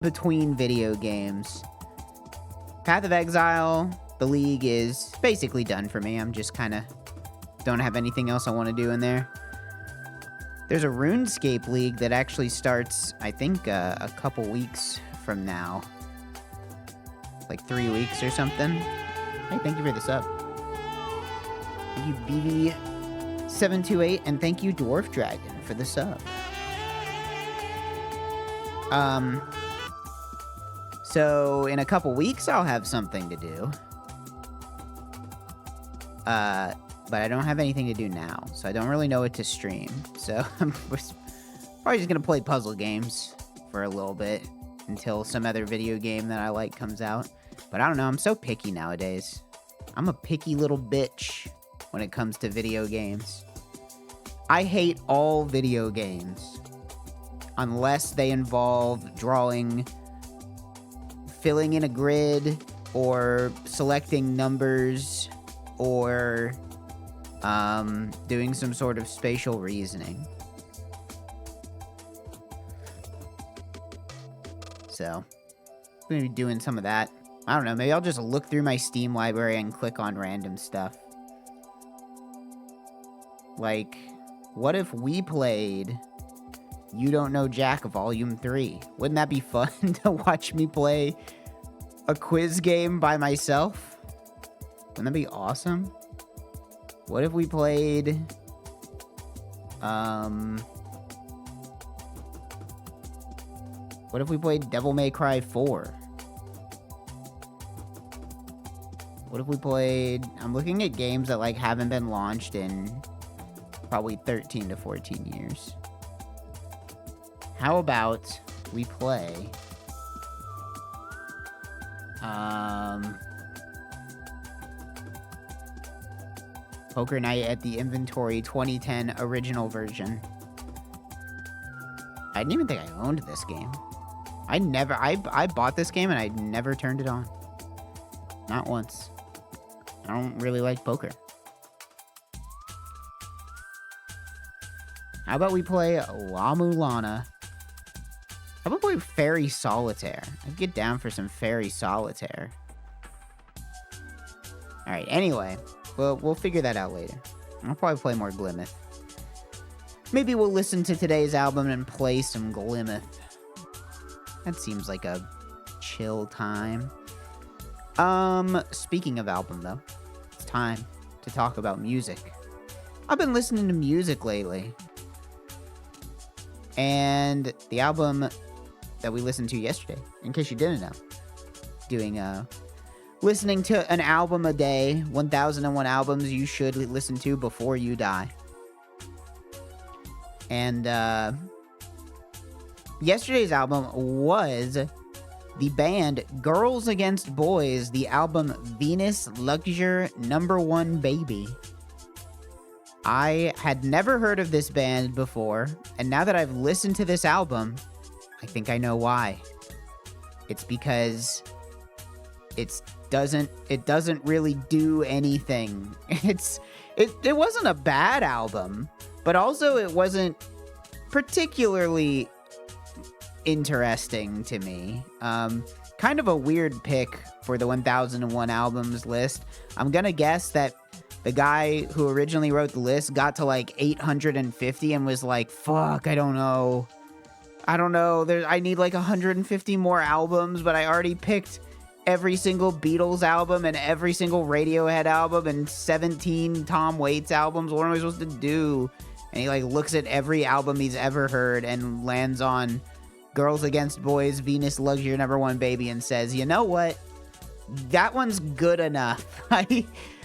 between video games. Path of Exile, the League, is basically done for me. I'm just kind of don't have anything else I want to do in there. There's a RuneScape League that actually starts, I think, a couple weeks from now. Like 3 weeks or something. Hey, thank you for the sub. Thank you, BV728, and thank you, Dwarf Dragon, for the sub. So in a couple weeks, I'll have something to do. But I don't have anything to do now, so I don't really know what to stream. So I'm probably just gonna play puzzle games for a little bit until some other video game that I like comes out. But I don't know, I'm so picky nowadays. I'm a picky little bitch when it comes to video games. I hate all video games unless they involve drawing, filling in a grid, or selecting numbers, or doing some sort of spatial reasoning. So, I'm gonna be doing some of that. I don't know, maybe I'll just look through my Steam library and click on random stuff. Like, what if we played You Don't Know Jack Volume 3? Wouldn't that be fun to watch me play a quiz game by myself? Wouldn't that be awesome? What if we played, what if we played Devil May Cry 4? What if we played, I'm looking at games that, like, haven't been launched in probably 13 to 14 years. How about we play, Poker Night at the Inventory 2010 original version. I didn't even think I owned this game. I bought this game and I never turned it on. Not once. I don't really like poker. How about we play La Mulana? How about we play Fairy Solitaire? I'd get down for some Fairy Solitaire. Alright, anyway. We'll figure that out later. I'll probably play more Glimmith. Maybe we'll listen to today's album and play some Glimmith. That seems like a chill time. Speaking of album, though, it's time to talk about music. I've been listening to music lately. And the album that we listened to yesterday, in case you didn't know, doing listening to an album a day, 1001 albums you should listen to before you die. And yesterday's album was the band Girls Against Boys, the album Venus Luxure #1 Baby. I had never heard of this band before, and now that I've listened to this album, I think I know why. It's because it doesn't really do anything. It wasn't a bad album, but also it wasn't particularly interesting to me. Kind of a weird pick for the 1001 albums list. I'm gonna guess that the guy who originally wrote the list got to like 850 and was like, fuck, I don't know. I need like 150 more albums, but I already picked every single Beatles album and every single Radiohead album and 17 Tom Waits albums. What am I supposed to do? And he like looks at every album he's ever heard and lands on Girls Against Boys, Venus Luxure #1 Baby, and says, you know what? That one's good enough.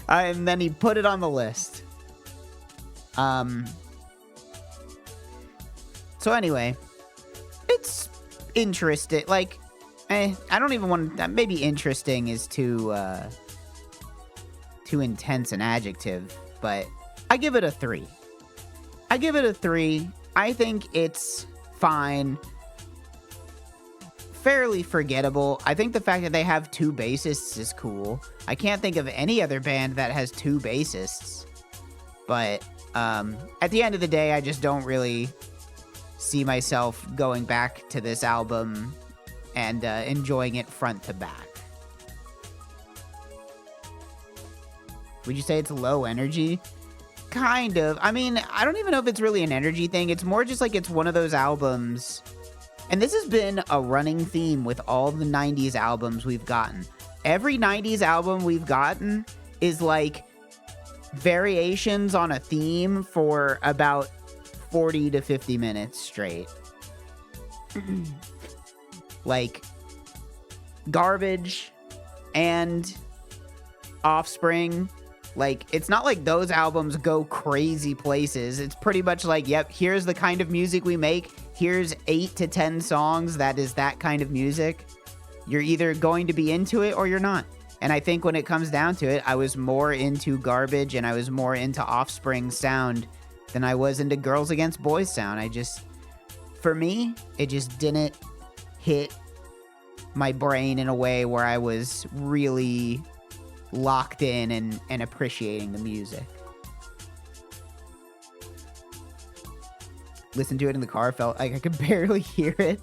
And then he put it on the list. So anyway, it's interesting. Like, I don't even want. Maybe interesting is too intense an adjective, but I give it a 3. I think it's fine. Fairly forgettable. I think the fact that they have 2 bassists is cool. I can't think of any other band that has 2 bassists. But at the end of the day, I just don't really see myself going back to this album and enjoying it front to back. Would you say it's low energy? Kind of. I mean, I don't even know if it's really an energy thing. It's more just like it's one of those albums. And this has been a running theme with all the 90s albums we've gotten. Every 90s album we've gotten is like variations on a theme for about 40 to 50 minutes straight. Like Garbage and Offspring. Like, it's not like those albums go crazy places. It's pretty much like, yep, here's the kind of music we make. Here's 8 to 10 songs that is that kind of music. You're either going to be into it or you're not. And I think when it comes down to it, I was more into Garbage and I was more into Offspring sound than I was into Girls Against Boys sound. For me, it just didn't hit my brain in a way where I was really locked in and appreciating the music. Listened to it in the car, felt like I could barely hear it.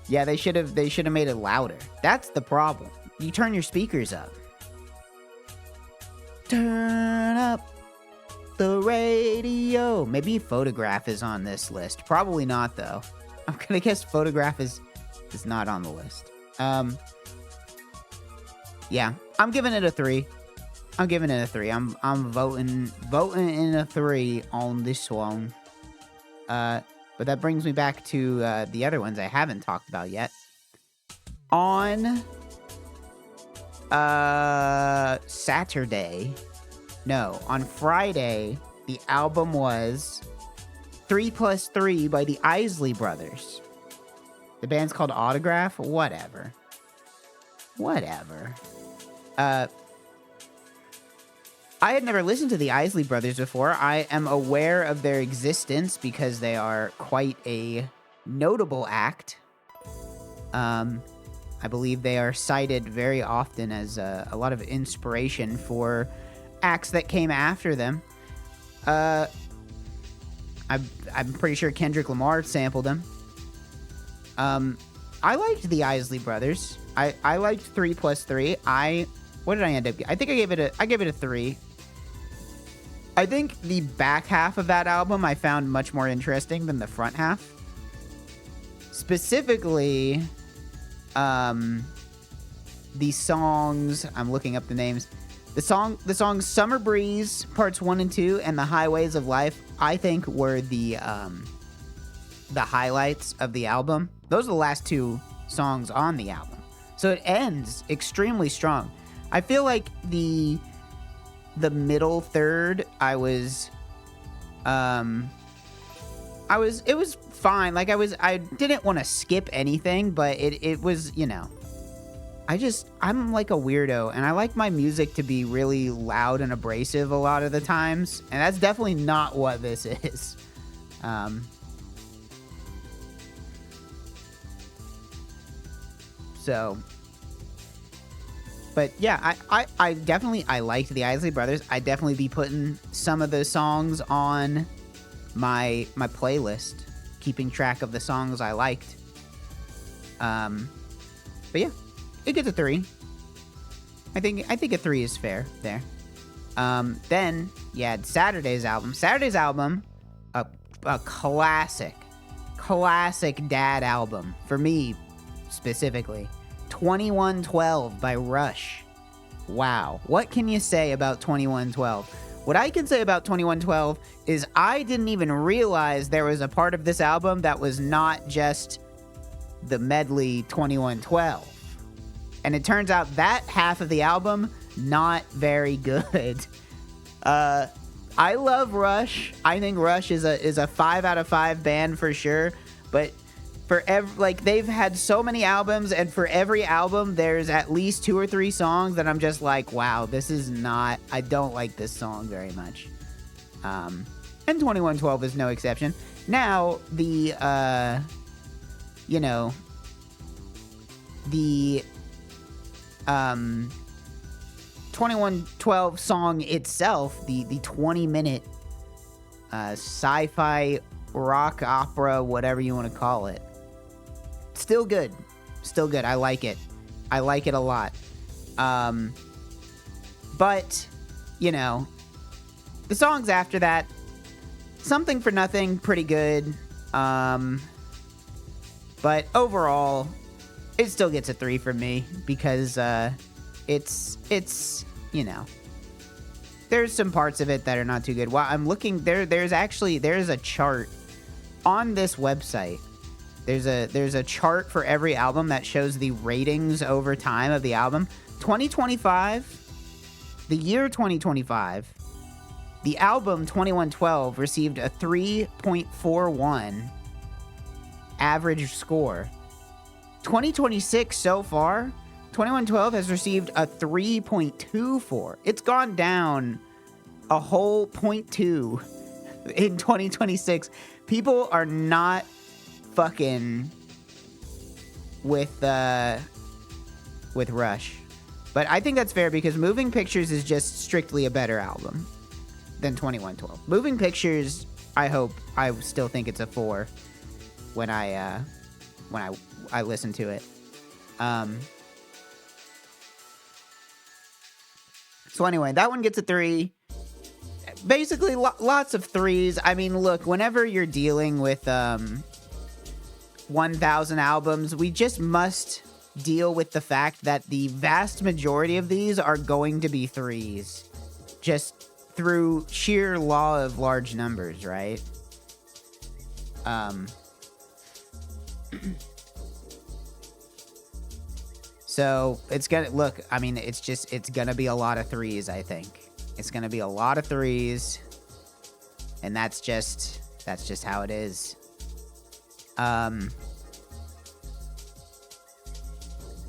Yeah, they should have made it louder. That's the problem. You turn your speakers up. Turn up the radio. Maybe Photograph is on this list. Probably not, though. I'm gonna guess Photograph is not on the list. Yeah, I'm giving it a 3. I'm voting in a 3 on this one. But that brings me back to the other ones I haven't talked about yet. On on Friday, the album was 3+3 by the Isley Brothers. The band's called Autograph. Whatever. I had never listened to the Isley Brothers before. I am aware of their existence because they are quite a notable act. I believe they are cited very often as a lot of inspiration for acts that came after them. I'm pretty sure Kendrick Lamar sampled them. I liked the Isley Brothers. I liked 3+3. What did I end up? I think I gave it a 3. I think the back half of that album I found much more interesting than the front half. Specifically, the songs, I'm looking up the names. The songs Summer Breeze parts 1 and 2 and The Highways of Life, I think were the highlights of the album. Those are the last 2 songs on the album. So it ends extremely strong. I feel like the middle third, it was fine. Like I didn't want to skip anything, but it was, you know, I'm like a weirdo and I like my music to be really loud and abrasive a lot of the times. And that's definitely not what this is. But yeah, I definitely liked the Isley Brothers. I'd definitely be putting some of those songs on my playlist, keeping track of the songs I liked. But yeah, it gets a 3. I think a 3 is fair there. Then you had Saturday's album. Saturday's album, a classic dad album for me specifically. 2112 by Rush. Wow. What can you say about 2112? What I can say about 2112 is I didn't even realize there was a part of this album that was not just the medley 2112. And it turns out that half of the album, not very good. I love Rush. I think Rush is a 5 out of 5 band for sure. But they've had so many albums, and for every album, there's at least 2 or 3 songs that I'm just like, wow, I don't like this song very much. And 2112 is no exception. Now, the 2112 song itself, the 20-minute sci-fi rock opera, whatever you want to call it, still good. Still good. I like it. I like it a lot. But, you know, the songs after that, Something for Nothing, pretty good. But overall, it still gets a 3 from me because it's you know, there's some parts of it that are not too good. Well, I'm looking there's a chart on this website. There's a chart for every album that shows the ratings over time of the album. 2025, the year 2025, the album 2112 received a 3.41 average score. 2026 so far, 2112 has received a 3.24. It's gone down a whole 0.2 in 2026. People are not fucking with Rush. But I think that's fair because Moving Pictures is just strictly a better album than 2112. Moving Pictures, I still think it's a 4 when I listen to it. So anyway, that one gets a 3. Basically, lots of 3s. I mean, look, whenever you're dealing with 1,000 albums, we just must deal with the fact that the vast majority of these are going to be 3s. Just through sheer law of large numbers, right? So it's gonna look, I mean, it's gonna be a lot of 3s, I think. It's gonna be a lot of 3s. And that's just how it is.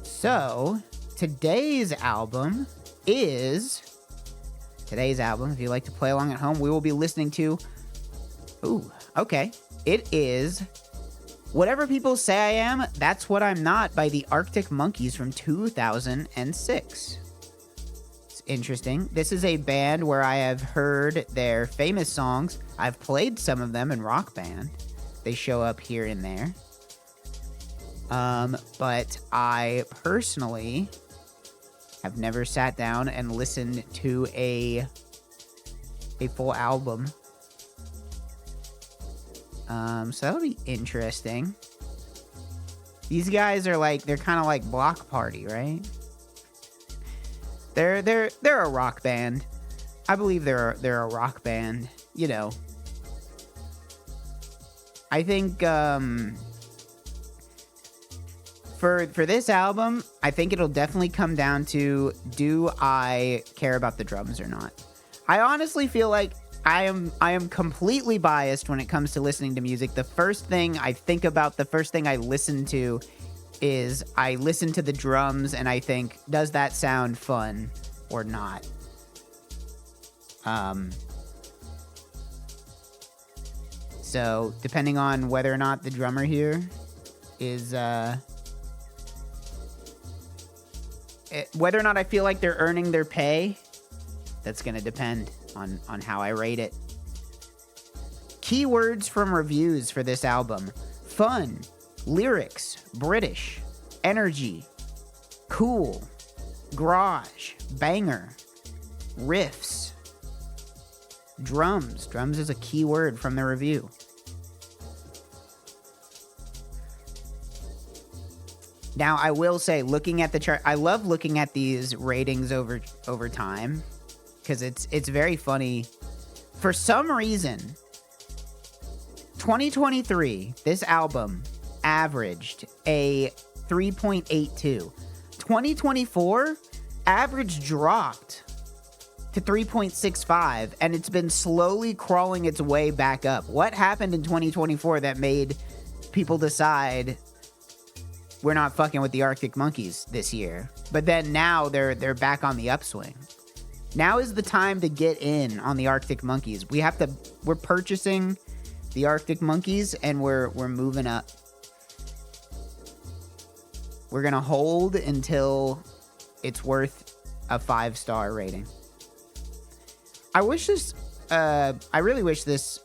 So today's album, if you like to play along at home, we will be listening to, it is Whatever People Say I Am, That's What I'm Not by the Arctic Monkeys from 2006. It's interesting. This is a band where I have heard their famous songs. I've played some of them in Rock Band. They show up here and there. But I personally have never sat down and listened to a full album. So that'll be interesting. These guys are they're kind of like Block Party, right? They're a rock band. I believe they're a rock band. You know. I think for this album, I think it'll definitely come down to, do I care about the drums or not? I honestly feel like I am completely biased when it comes to listening to music. The first thing I think about, the first thing I listen to is I listen to the drums and I think, does that sound fun or not? So depending on whether or not the drummer here is whether or not I feel like they're earning their pay, that's going to depend on how I rate it. Keywords from reviews for this album: fun, lyrics, British, energy, cool, garage, banger, riffs, drums. Drums is a key word from the review. Now, I will say, looking at the chart, I love looking at these ratings over time, because it's very funny. For some reason, 2023, this album averaged a 3.82. 2024, average dropped to 3.65, and it's been slowly crawling its way back up. What happened in 2024 that made people decide we're not fucking with the Arctic Monkeys this year? But then now they're back on the upswing. Now is the time to get in on the Arctic Monkeys. We're purchasing the Arctic Monkeys and we're moving up. We're gonna hold until it's worth a 5-star rating. I really wish this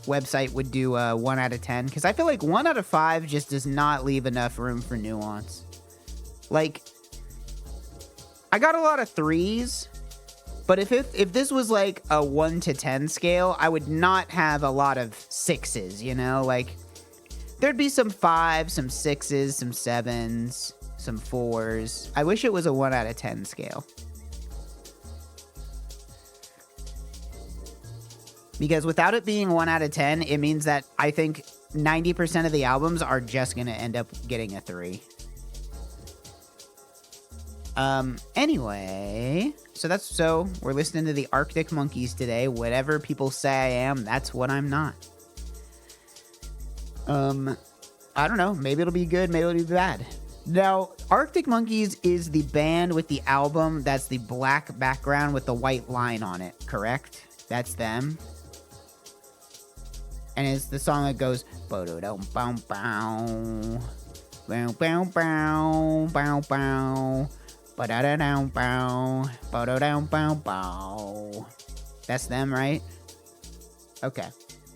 website would do 1 out of 10, because I feel like 1 out of 5 just does not leave enough room for nuance. Like, I got a lot of 3s, but if this was like a 1 to 10 scale, I would not have a lot of 6s, you know? Like, there'd be some 5s, some 6s, some 7s, some 4s. I wish it was a 1 out of 10 scale. Because without it being 1 out of 10, it means that I think 90% of the albums are just going to end up getting a 3. Anyway, so we're listening to the Arctic Monkeys today. Whatever people say I am, that's what I'm not. I don't know. Maybe it'll be good. Maybe it'll be bad. Now, Arctic Monkeys is the band with the album that's the black background with the white line on it, correct? That's them. And it's the song that goes bow-dow-bow, bow, bow, bow, bow, bow, bow, ba-da-da-dow-bow, bow-dow-bow-bow. That's them, right? Okay.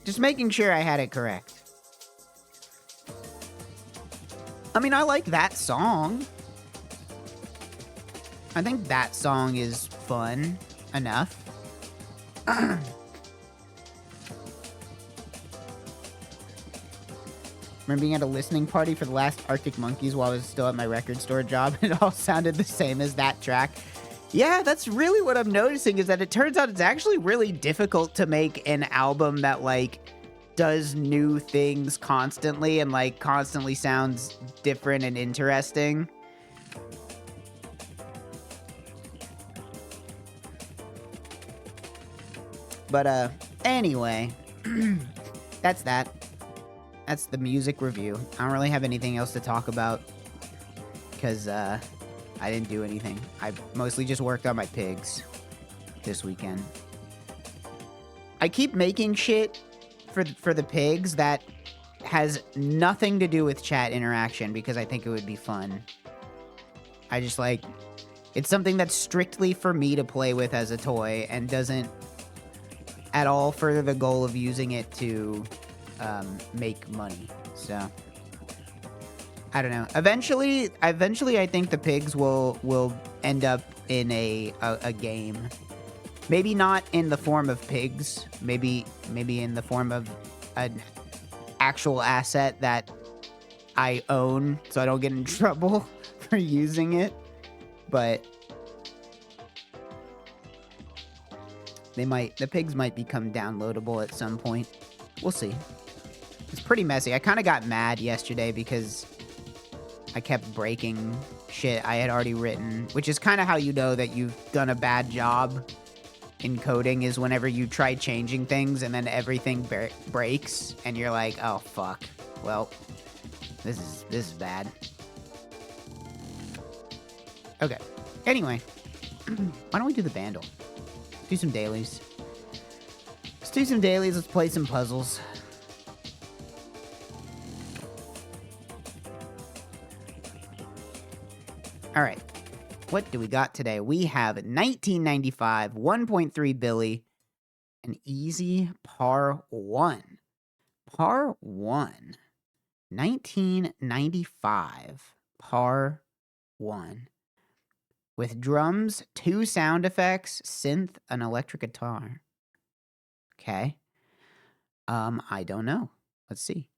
Just making sure I had it correct. I mean, I like that song. I think that song is fun enough. Remember being at a listening party for the last Arctic Monkeys while I was still at my record store job. It all sounded the same as that track. Yeah, that's really what I'm noticing, is that it turns out it's actually really difficult to make an album that, like, does new things constantly and, like, constantly sounds different and interesting. But, anyway, that's that. That's the music review. I don't really have anything else to talk about because, I didn't do anything. I mostly just worked on my pigs this weekend. I keep making shit for the pigs that has nothing to do with chat interaction because I think it would be fun. I just like, it's something that's strictly for me to play with as a toy and doesn't at all further the goal of using it to make money. So I don't know. Eventually I think the pigs will end up in a game. Maybe not in the form of pigs. Maybe in the form of an actual asset that I own so I don't get in trouble for using it. But the pigs might become downloadable at some point. We'll see. It's pretty messy. I kind of got mad yesterday because I kept breaking shit I had already written, which is kind of how you know that you've done a bad job in coding, is whenever you try changing things and then everything breaks and you're like, oh fuck, well, this is bad. Okay, anyway, why don't we do the bundle? Do some dailies. Let's do some dailies. Let's play some puzzles. All right. What do we got today? We have 1995, 1.3 Billy, an easy par 1. Par 1. 1995, par 1. With drums, 2 sound effects, synth, an electric guitar. Okay. I don't know. Let's see.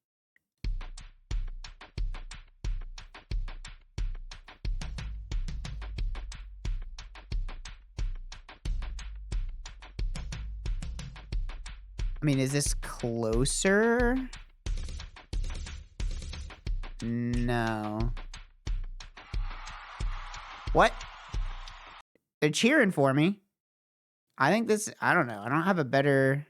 I mean, is this closer? No. What? They're cheering for me. I think this, I don't know. I don't have a better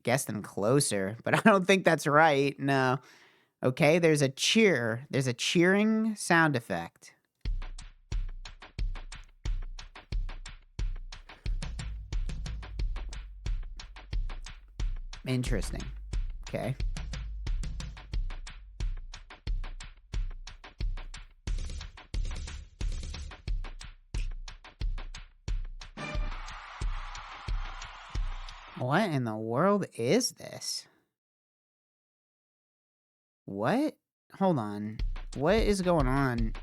guess than closer, but I don't think that's right. No. Okay, there's a cheer. There's a cheering sound effect. Interesting. Okay. What in the world is this? What? Hold on. What is going on?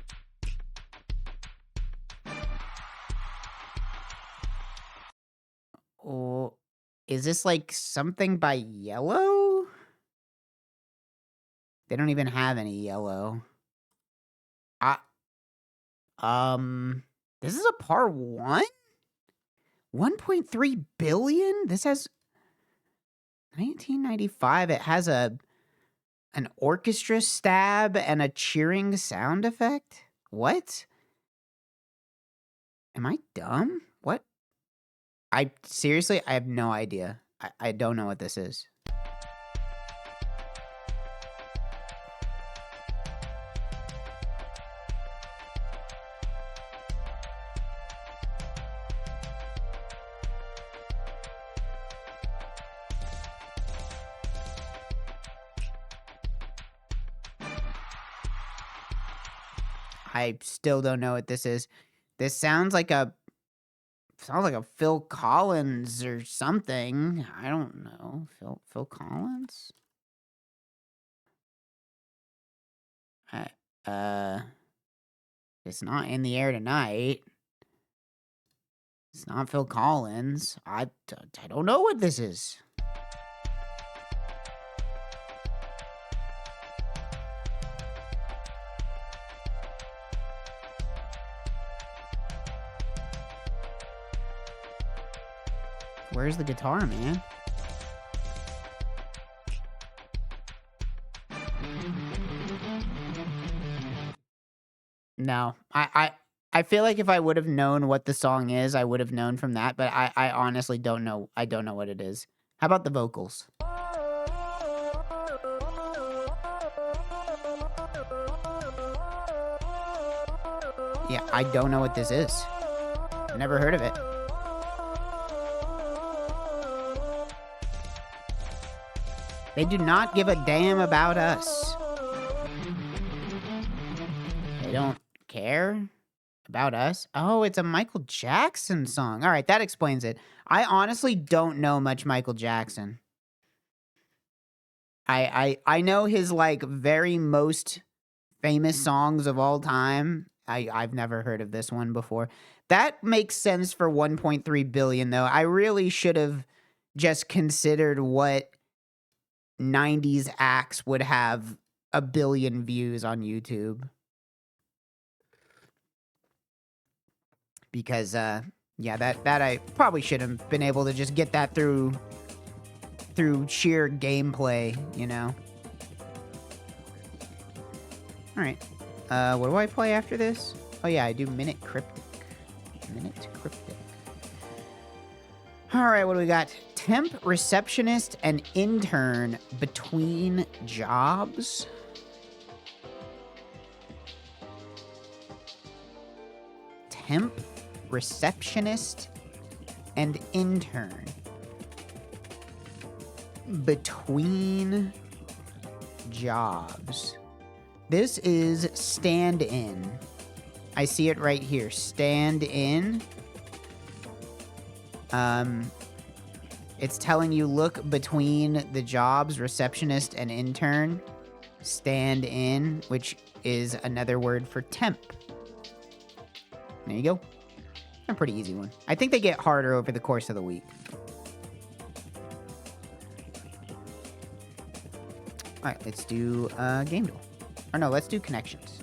Oh, is this like something by Yellow? They don't even have any Yellow. This is a par 1? 1.3 billion? This has 1995. It has an orchestra stab and a cheering sound effect? What? Am I dumb? What? I seriously, I have no idea. I don't know what this is. I still don't know what this is. This sounds like a Phil Collins or something. I don't know. Phil Collins? It's not In the Air Tonight. It's not Phil Collins. I don't know what this is. Where's the guitar, man? No, I feel like if I would have known what the song is, I would have known from that, but I honestly don't know. I don't know what it is. How about the vocals? Yeah, I don't know what this is. I've never heard of it. They do not give a damn about us. They don't care about us. Oh, it's a Michael Jackson song. All right, that explains it. I honestly don't know much Michael Jackson. I know his like very most famous songs of all time. I've never heard of this one before. That makes sense for 1.3 billion though. I really should have just considered what 90s acts would have 1 billion views on YouTube. Because yeah, that I probably should have been able to just get that through sheer gameplay, you know. All right. What do I play after this? Oh yeah, I do Minute Cryptic. Minute Cryptic. All right, what do we got? Temp, receptionist, and intern between jobs. Temp, receptionist, and intern between jobs. This is stand-in. I see it right here. Stand-in. It's telling you look between the jobs, receptionist and intern. Stand-in, which is another word for temp. There you go. A pretty easy one. I think they get harder over the course of the week. All right, let's do game duel. Or no, let's do connections.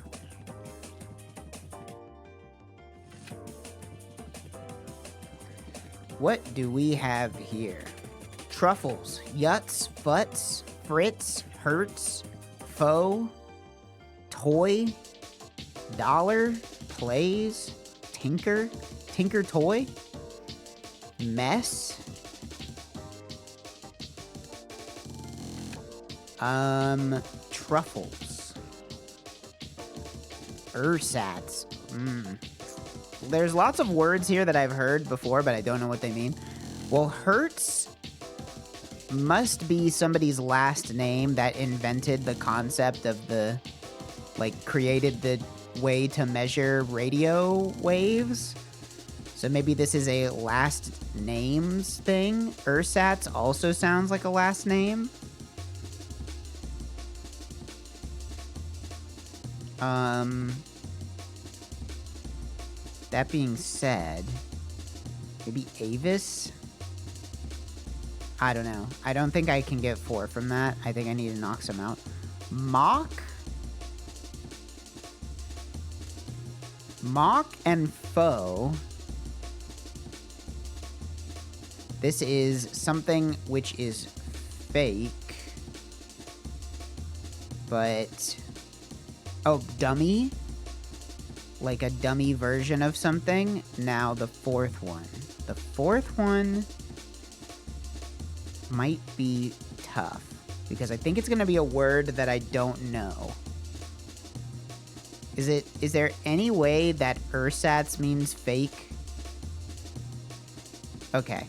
What do we have here? Truffles, yuts, futs, fritz, hurts, foe, toy, dollar, plays, tinker, tinker toy, mess, truffles, ersatz. There's lots of words here that I've heard before, but I don't know what they mean. Well, Hertz must be somebody's last name that invented the concept of the, like, created the way to measure radio waves. So maybe this is a last names thing. Ursats also sounds like a last name. That being said, maybe Avis? I don't know. I don't think I can get 4 from that. I think I need to knock some out. Mock? Mock and foe. This is something which is fake. But... oh, dummy? Like a dummy version of something? Now the 4th one. The 4th one might be tough. Because I think it's going to be a word that I don't know. Is there any way that ersatz means fake? Okay.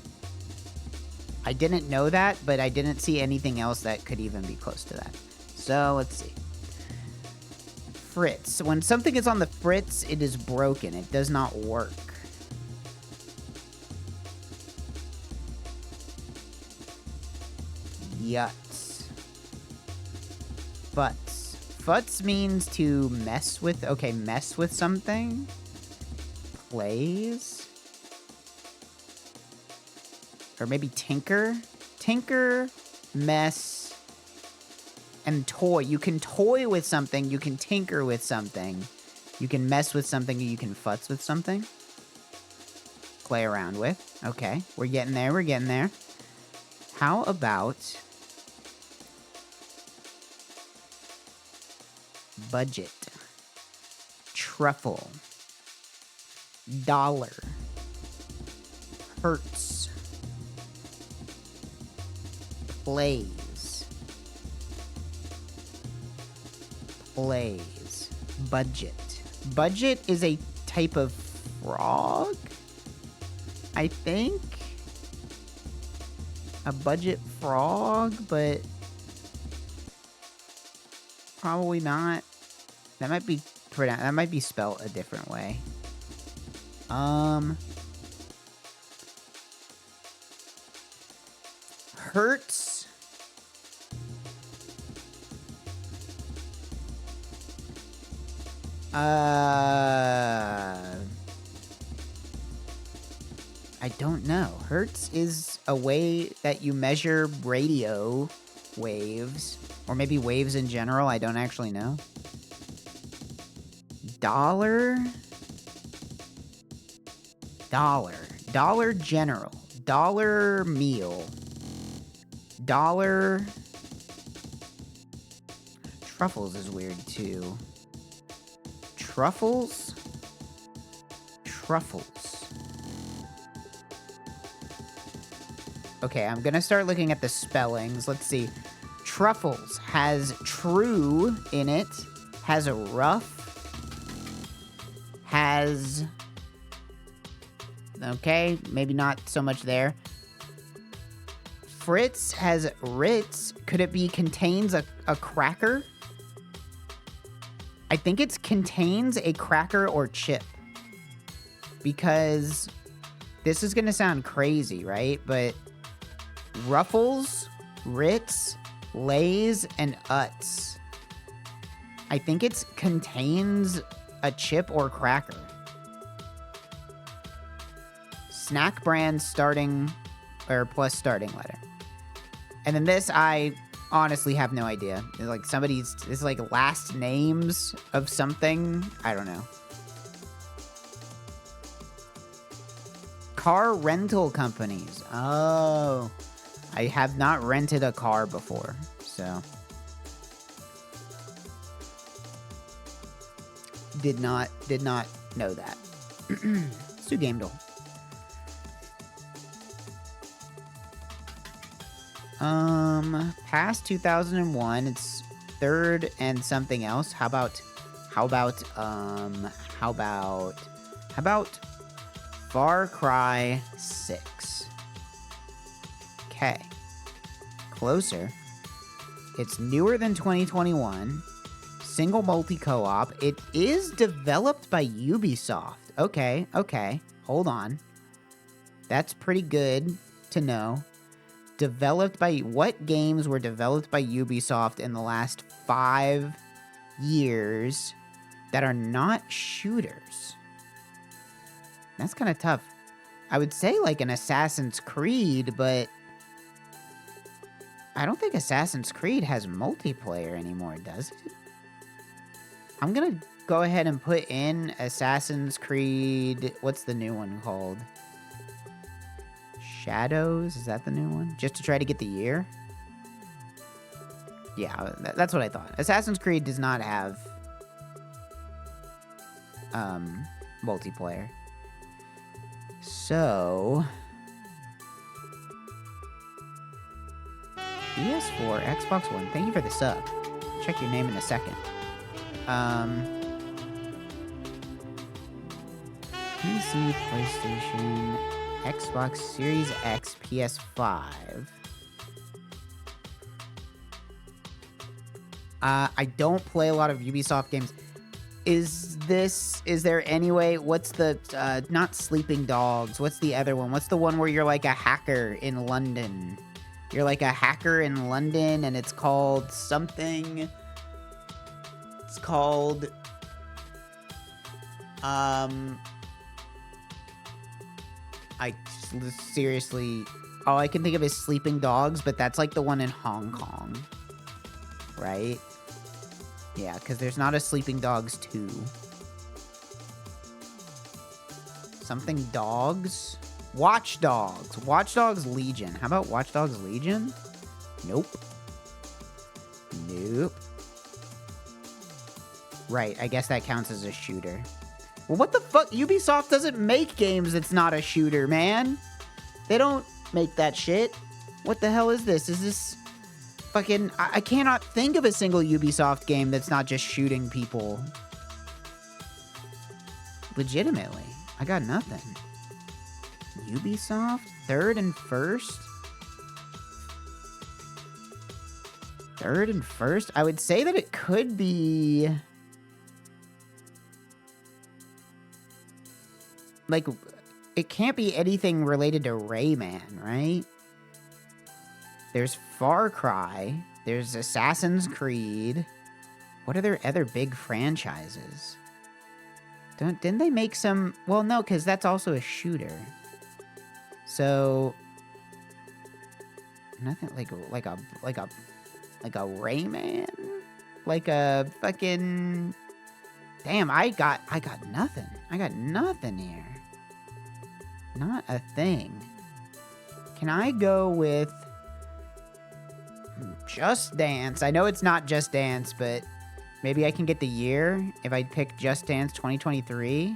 I didn't know that, but I didn't see anything else that could even be close to that. So, let's see. Fritz. When something is on the fritz, it is broken. It does not work. Yuts. Futz. Futz means to mess with. Okay, mess with something. Plays. Or maybe tinker. Tinker, mess, and toy. You can toy with something. You can tinker with something. You can mess with something. You can futz with something. Play around with. Okay, we're getting there. We're getting there. How about... budget. Truffle. Dollar. Hertz. Plays. Plays. Budget. Budget is a type of frog? I think? A budget frog, but... probably not. That might be spelled a different way. Hertz. I don't know. Hertz is a way that you measure radio waves. Or maybe waves in general, I don't actually know. Dollar? Dollar. Dollar General. Dollar Meal. Dollar... Truffles is weird, too. Truffles? Truffles. Okay, I'm gonna start looking at the spellings. Let's see. Truffles has true in it, has a rough, has... okay, maybe not so much there. Fritz has Ritz. Could it be contains a cracker? I think it contains a cracker or chip. Because this is going to sound crazy, right? But Ruffles, Ritz, Lays, and Utz. I think it contains a chip or cracker. Snack brand starting, or plus starting letter. And then this, I honestly have no idea. It's like it's like last names of something. I don't know. Car rental companies. Oh. I have not rented a car before, so. Did not know that. Let's do Game Duel. Past 2001, it's third and something else. How about Far Cry 6? Okay. Closer. It's newer than 2021. Single multi co-op. It is developed by Ubisoft. Okay. Hold on. That's pretty good to know. Developed by... What games were developed by Ubisoft in the last 5 years that are not shooters? That's kind of tough. I would say like an Assassin's Creed, but I don't think Assassin's Creed has multiplayer anymore, does it? I'm gonna go ahead and put in Assassin's Creed... What's the new one called? Shadows? Is that the new one? Just to try to get the year? Yeah, that's what I thought. Assassin's Creed does not have multiplayer. So... PS4, Xbox One, thank you for the sub. Check your name in a second. PC, PlayStation, Xbox Series X, PS5. I don't play a lot of Ubisoft games. Is there any way, what's the, not Sleeping Dogs, what's the other one? What's the one where you're like a hacker in London? You're like a hacker in London, and it's called something, it's called, seriously, all I can think of is Sleeping Dogs, but that's like the one in Hong Kong, right? Yeah, because there's not a Sleeping Dogs 2. Something Dogs? Watch Dogs. Watch Dogs Legion. How about Watch Dogs Legion? Nope. Nope. Right, I guess that counts as a shooter. Well, what the fuck? Ubisoft doesn't make games that's not a shooter, man. They don't make that shit. What the hell is this? Is this fucking... I cannot think of a single Ubisoft game that's not just shooting people. Legitimately. I got nothing. Ubisoft? Third and first? Third and first? I would say that it could be... like, it can't be anything related to Rayman, right? There's Far Cry. There's Assassin's Creed. What are their other big franchises? Didn't they make some... well, no, because that's also a shooter. So... nothing like a Rayman? Like a fucking... damn, I got nothing. I got nothing here. Not a thing. Can I go with Just Dance? I know it's not Just Dance, but maybe I can get the year if I pick Just Dance 2023.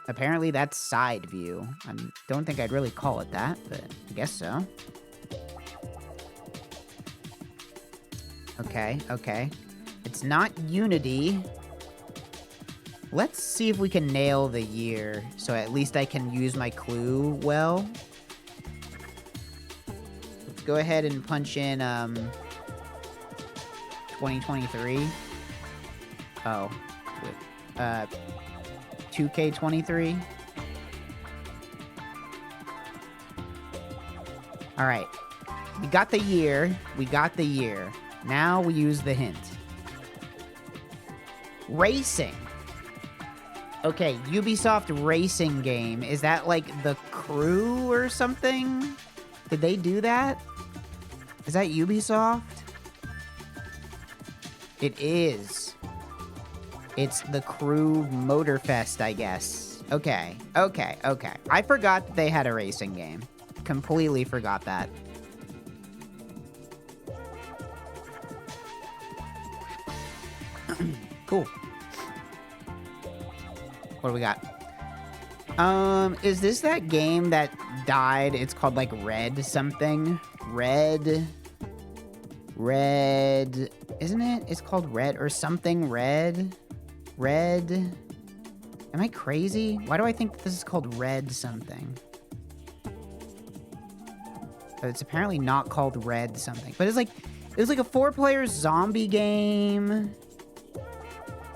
Apparently that's side view. I don't think I'd really call it that, but I guess so. Okay. It's not Unity. Let's see if we can nail the year, so at least I can use my clue well. Let's go ahead and punch in, 2023. Oh. 2K23. Alright. We got the year. Now we use the hint. Racing. Okay, Ubisoft racing game. Is that like The Crew or something? Did they do that? Is that Ubisoft? It is. It's The Crew Motorfest, I guess. Okay. I forgot that they had a racing game. Completely forgot that. Cool. What do we got? Is this that game that died? It's called like Red something. Red, isn't it? It's called Red or something Red. Am I crazy? Why do I think this is called Red something? But it's apparently not called Red something. But it was like a 4-player zombie game.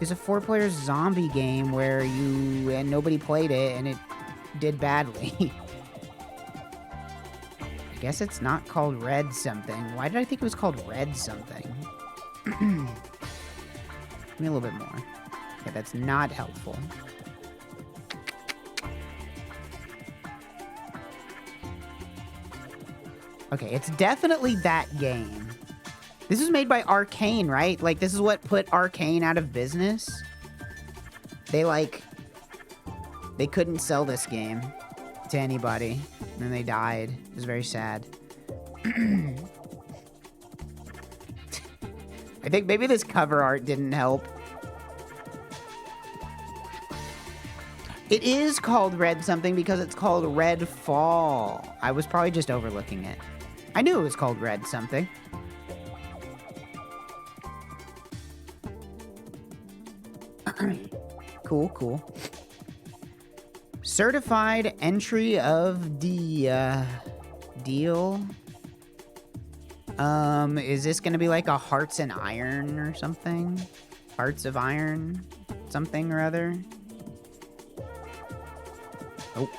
It's a 4-player zombie game where and nobody played it and it did badly. I guess it's not called Red something. Why did I think it was called Red something? Give me a little bit more. Okay, that's not helpful. Okay, it's definitely that game. This was made by Arcane, right? Like, this is what put Arcane out of business. They couldn't sell this game to anybody. And then they died. It was very sad. I think maybe this cover art didn't help. It is called Red something because it's called Red Fall. I was probably just overlooking it. I knew it was called Red something. Cool, cool. Certified entry of the deal. Is this gonna be like a Hearts and Iron or something? Hearts of Iron? Something or other? Oh.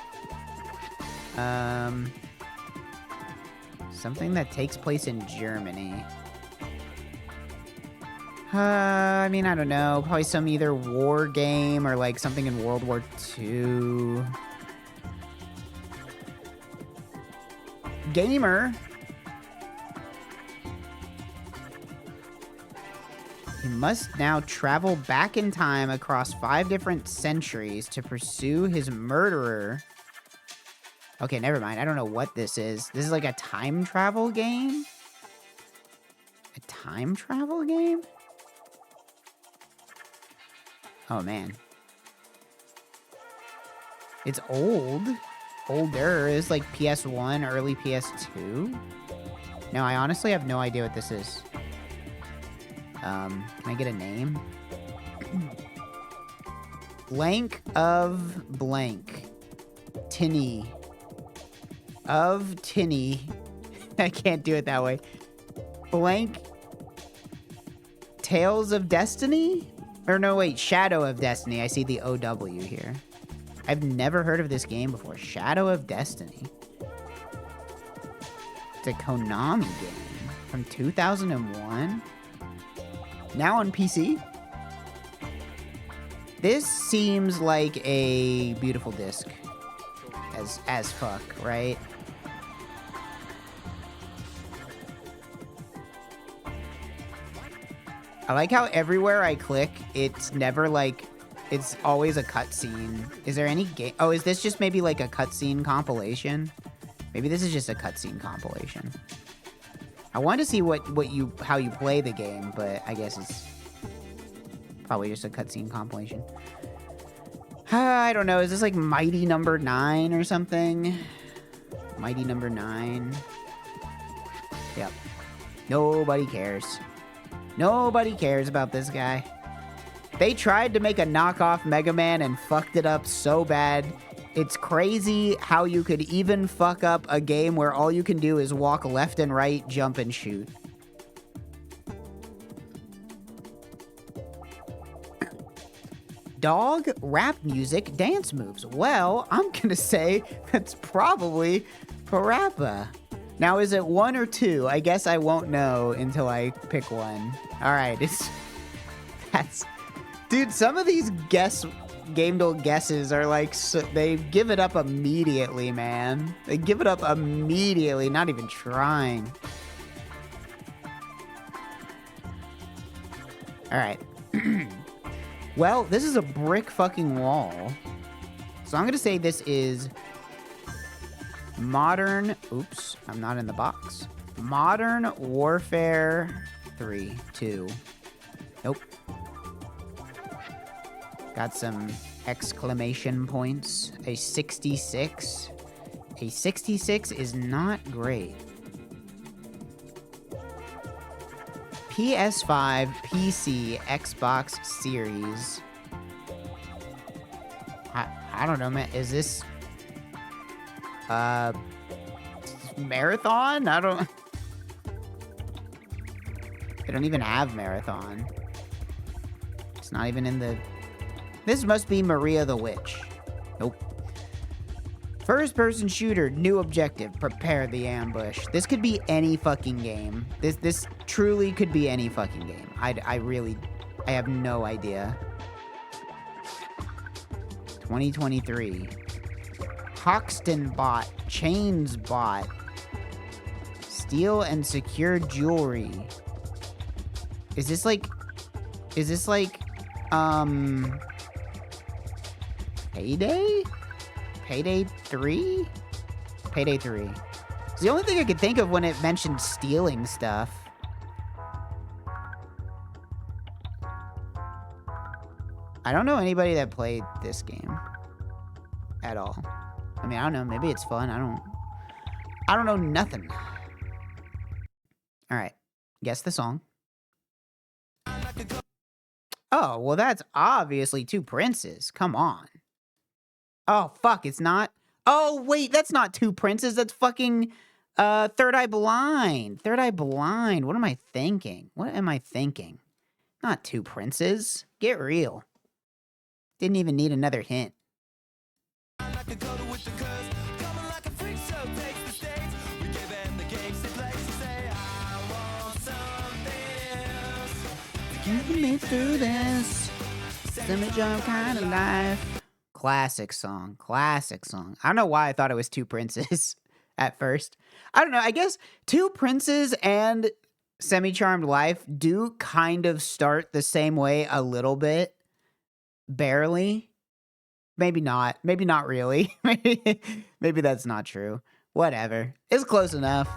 Something that takes place in Germany. I mean, I don't know. Probably some either war game or like something in World War II. Gamer. He must now travel back in time across 5 different centuries to pursue his murderer. Okay, never mind. I don't know what this is. This is like a time travel game? A time travel game? Oh, man. It's old. Older. It's like PS1, early PS2. No, I honestly have no idea what this is. Can I get a name? Blank of blank. Tinny. Of Tinny. I can't do it that way. Blank. Tales of Destiny? Or no, wait. Shadow of Destiny. I see the OW here. I've never heard of this game before. Shadow of Destiny. It's a Konami game from 2001. Now on PC. This seems like a beautiful disc. As fuck, right? I like how everywhere I click, it's never like, it's always a cutscene. Is there any game? Oh, is this just maybe like a cutscene compilation? Maybe this is just a cutscene compilation. I wanted to see how you play the game, but I guess it's probably just a cutscene compilation. I don't know. Is this like Mighty Number 9 or something? Mighty Number 9. Yep. Nobody cares. Nobody cares about this guy. They tried to make a knockoff Mega Man and fucked it up so bad. It's crazy how you could even fuck up a game where all you can do is walk left and right, jump and shoot. Dog, rap music, dance moves. Well, I'm gonna say that's probably Parappa. Now, is it 1 or 2? I guess I won't know until I pick one. All right, dude, some of these game duel guesses are like, they give it up immediately, man. They give it up immediately, not even trying. All right. Well, this is a brick fucking wall. So I'm gonna say this is Modern... Oops, I'm not in the box. Modern Warfare 3, 2. Nope. Got some exclamation points. A 66. A 66 is not great. PS5, PC, Xbox Series. I don't know, man. Is this... Marathon? I don't even have Marathon. It's not even in the... This must be Maria the Witch. Nope. First-person shooter, new objective, prepare the ambush. This could be any fucking game. This truly could be any fucking game. I have no idea. 2023. Hoxton bot, Chains bot, steal and secure jewelry. Is this like, Payday? Payday 3? Payday 3. It's the only thing I could think of when it mentioned stealing stuff. I don't know anybody that played this game at all. I mean, I don't know. Maybe it's fun. I don't know nothing. All right. Guess the song. Oh, well, that's obviously Two Princes. Come on. Oh, fuck, it's not? Oh, wait, that's not Two Princes. That's fucking Third Eye Blind. Third Eye Blind. What am I thinking? What am I thinking? Not Two Princes. Get real. Didn't even need another hint. Get me through this semi-jump kind of life. Classic song. Classic song. I don't know why I thought it was Two Princes at first. I don't know. I guess Two Princes and Semi-Charmed Life do kind of start the same way a little bit. Barely. Maybe not. Maybe not really. Maybe that's not true. Whatever. It's close enough.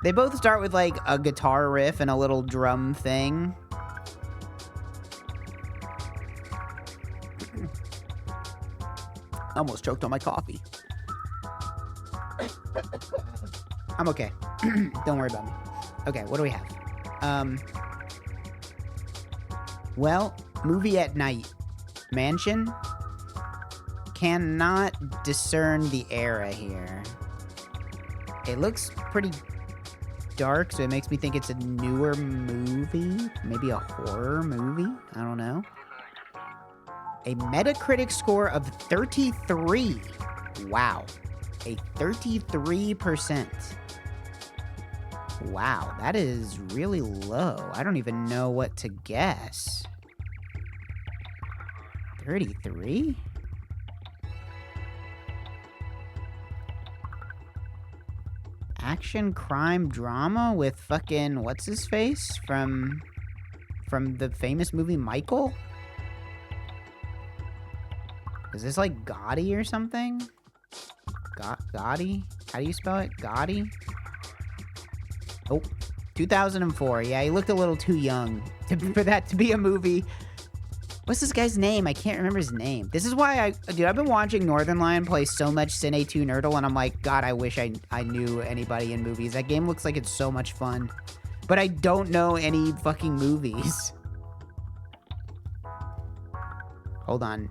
They both start with like a guitar riff and a little drum thing. Almost choked on my coffee. I'm okay. Don't worry about me. Okay, what do we have? Well, movie at night. Mansion. Cannot discern the era here. It looks pretty dark, so it makes me think it's a newer movie. Maybe a horror movie? I don't know. A Metacritic score of 33. Wow. A 33%. Wow, that is really low. I don't even know what to guess. 33? Action, crime, drama with fucking what's his face from the famous movie Michael? Is this like Gotti or something? Gotti? How do you spell it? Gotti? Oh, 2004. Yeah, he looked a little too young for that to be a movie. What's this guy's name? I can't remember his name. This is why dude, I've been watching Northern Lion play so much Cine 2 Nerdle, and I'm like, God, I wish I knew anybody in movies. That game looks like it's so much fun. But I don't know any fucking movies. Hold on.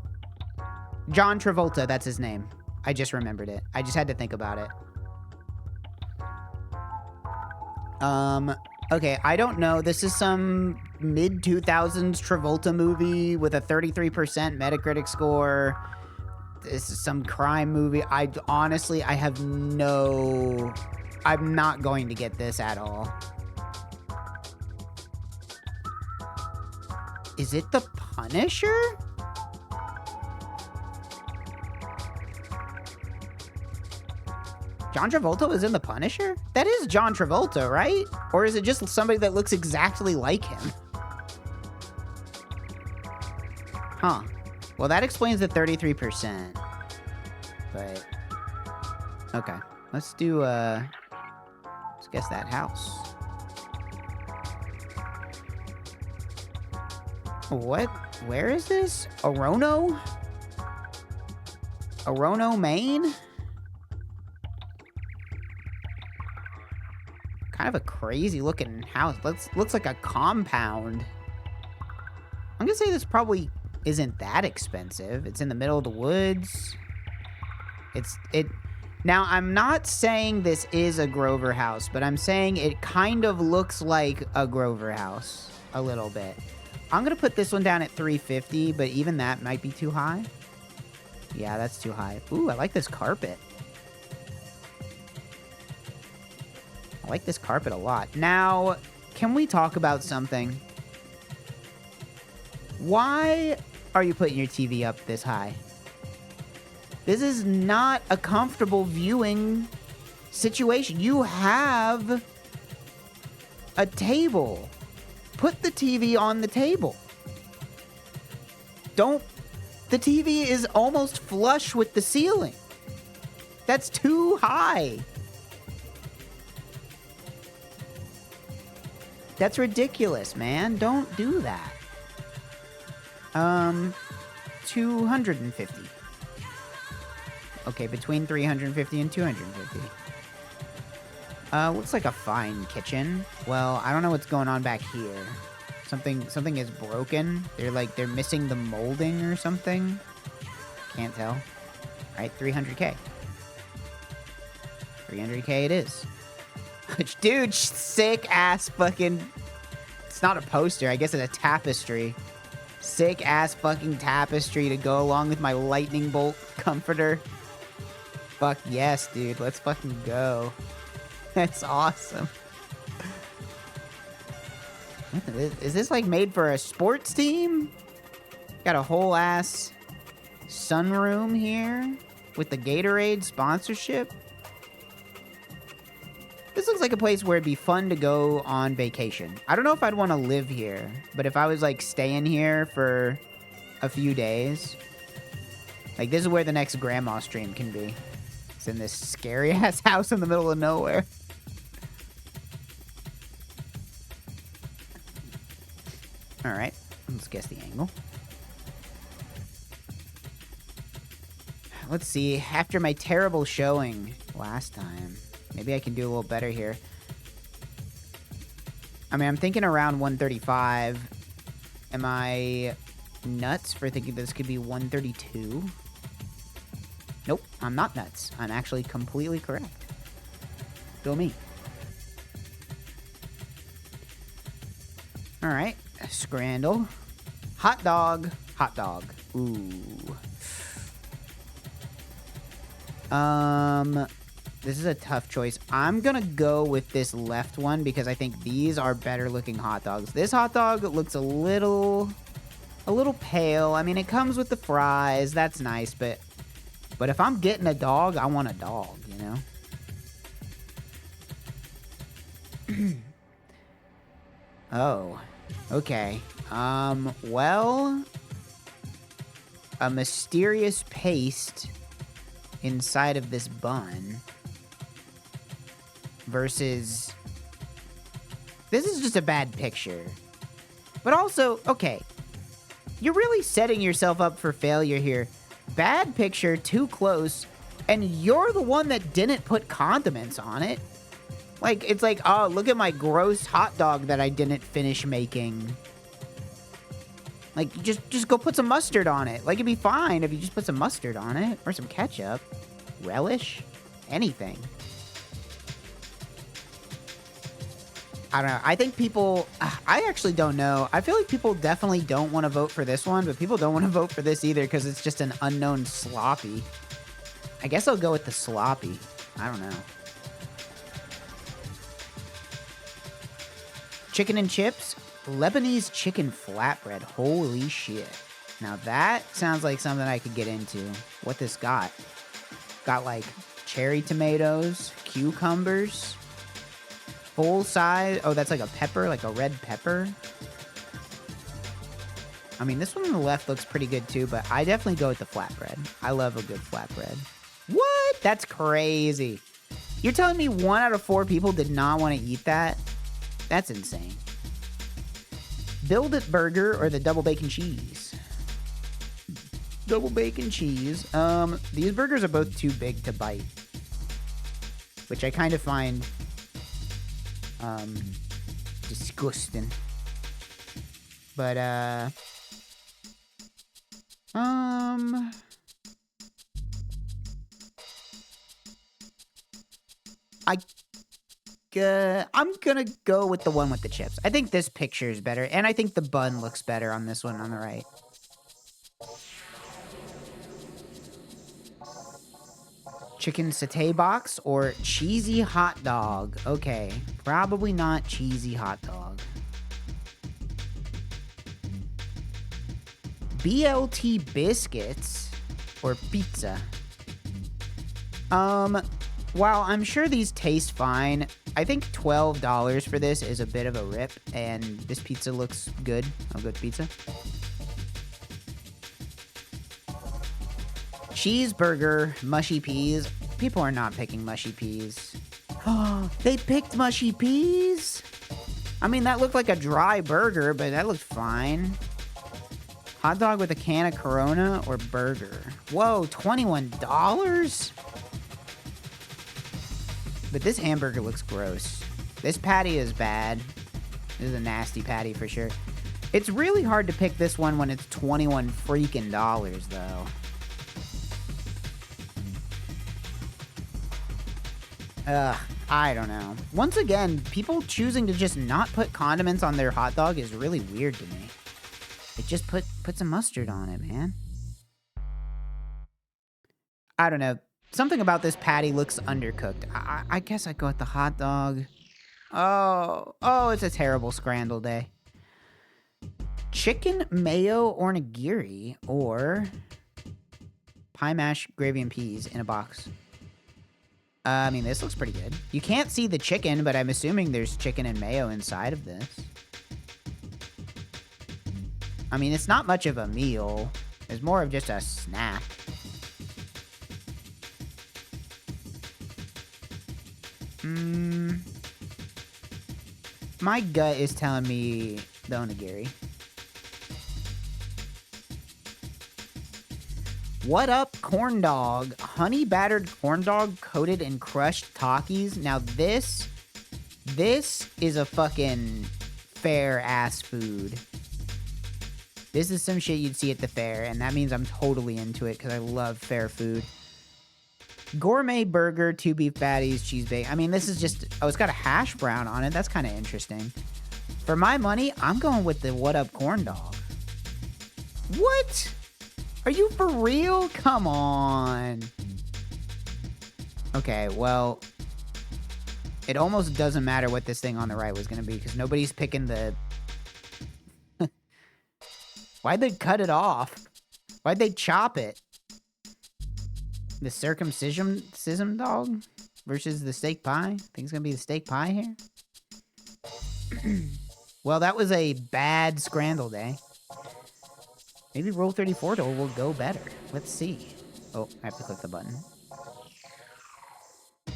John Travolta, that's his name. I just remembered it. I just had to think about it. Okay, I don't know. This is some mid-2000s Travolta movie with a 33% Metacritic score. This is some crime movie. Honestly, I have no... I'm not going to get this at all. Is it The Punisher? John Travolta was in The Punisher? That is John Travolta, right? Or is it just somebody that looks exactly like him? Huh. Well, that explains the 33%. But... okay. Let's do, let's guess that house. What? Where is this? Orono? Orono, Maine? Kind of a crazy looking house. Looks like a compound. I'm gonna say this probably isn't that expensive. It's in the middle of the woods. Now, I'm not saying this is a Grover house, but I'm saying it kind of looks like a Grover house a little bit. I'm going to put this one down at 350, but even that might be too high. Yeah, that's too high. Ooh, I like this carpet. I like this carpet a lot. Now, can we talk about something? Why are you putting your TV up this high? This is not a comfortable viewing situation. You have a table. Put the TV on the table. Don't... The TV is almost flush with the ceiling. That's too high. That's ridiculous, man. Don't do that. 250. Okay, between 350 and 250. Looks like a fine kitchen. Well, I don't know what's going on back here. Something is broken. They're missing the molding or something. Can't tell. All right, 300K. 300K it is. Dude, sick ass fucking... It's not a poster. I guess it's a tapestry. Sick ass fucking tapestry to go along with my lightning bolt comforter. Fuck yes, dude. Let's fucking go. That's awesome. Is this like made for a sports team? Got a whole ass sunroom here with the Gatorade sponsorship. This looks like a place where it'd be fun to go on vacation. I don't know if I'd want to live here, but if I was like staying here for a few days, like this is where the next grandma stream can be. It's in this scary ass house in the middle of nowhere. All right, let's guess the angle. Let's see, after my terrible showing last time, maybe I can do a little better here. I mean, I'm thinking around 135. Am I nuts for thinking this could be 132? Nope, I'm not nuts. I'm actually completely correct. Go me. All right, scrandle. Hot dog. Hot dog. Ooh. This is a tough choice. I'm gonna go with this left one because I think these are better looking hot dogs. This hot dog looks a little pale. I mean, it comes with the fries. That's nice, but if I'm getting a dog, I want a dog, you know? Oh, okay. Well, a mysterious paste inside of this bun versus this is just a bad picture. But also, okay, you're really setting yourself up for failure here. Bad picture, too close, and you're the one that didn't put condiments on it. Like, it's like, oh, look at my gross hot dog that I didn't finish making. Like, just go put some mustard on it. Like, it'd be fine if you just put some mustard on it. Or some ketchup. Relish. Anything. I don't know. I think people... I actually don't know. I feel like people definitely don't want to vote for this one, but people don't want to vote for this either because it's just an unknown sloppy. I guess I'll go with the sloppy. I don't know. Chicken and chips? Lebanese chicken flatbread. Holy shit. Now that sounds like something I could get into. What this got? Got like cherry tomatoes, cucumbers, full size. Oh, that's like a pepper, like a red pepper. I mean, this one on the left looks pretty good too, but I definitely go with the flatbread. I love a good flatbread. What? That's crazy. You're telling me 1 out of 4 people did not want to eat that? That's insane. Build It burger or the double bacon cheese? Double bacon cheese. These burgers are both too big to bite, which I kind of find disgusting. But I'm gonna go with the one with the chips. I think this picture is better, and I think the bun looks better on this one on the right. Chicken satay box or cheesy hot dog? Okay, probably not cheesy hot dog. BLT biscuits or pizza? While I'm sure these taste fine, I think $12 for this is a bit of a rip, and this pizza looks good. A good pizza. Cheeseburger, mushy peas. People are not picking mushy peas. Oh, they picked mushy peas? I mean, that looked like a dry burger, but that looked fine. Hot dog with a can of Corona or burger? Whoa, $21? But this hamburger looks gross. This patty is bad. This is a nasty patty for sure. It's really hard to pick this one when it's 21 freaking dollars, though. I don't know. Once again, people choosing to just not put condiments on their hot dog is really weird to me. It just put some mustard on it, man. I don't know. Something about this patty looks undercooked. I guess I'd go with the hot dog. Oh, it's a terrible scramble day. Chicken mayo ornigiri or pie mash, gravy, and peas in a box. I mean, this looks pretty good. You can't see the chicken, but I'm assuming there's chicken and mayo inside of this. I mean, it's not much of a meal. It's more of just a snack. My gut is telling me the onigiri. What up, corn dog? Honey battered corn dog coated in crushed Takis. Now this is a fucking fair ass food. This is some shit you'd see at the fair, and that means I'm totally into it because I love fair food. Gourmet burger, 2 beef patties, cheese bacon. I mean, this is just... Oh, it's got a hash brown on it. That's kind of interesting. For my money, I'm going with the what up corn dog. What? Are you for real? Come on. Okay, well... It almost doesn't matter what this thing on the right was going to be, because nobody's picking the... Why'd they cut it off? Why'd they chop it? The circumcision dog versus the steak pie? I think it's gonna be the steak pie here. Well, that was a bad scramble day. Maybe Roll 34 will go better. Let's see. Oh, I have to click the button.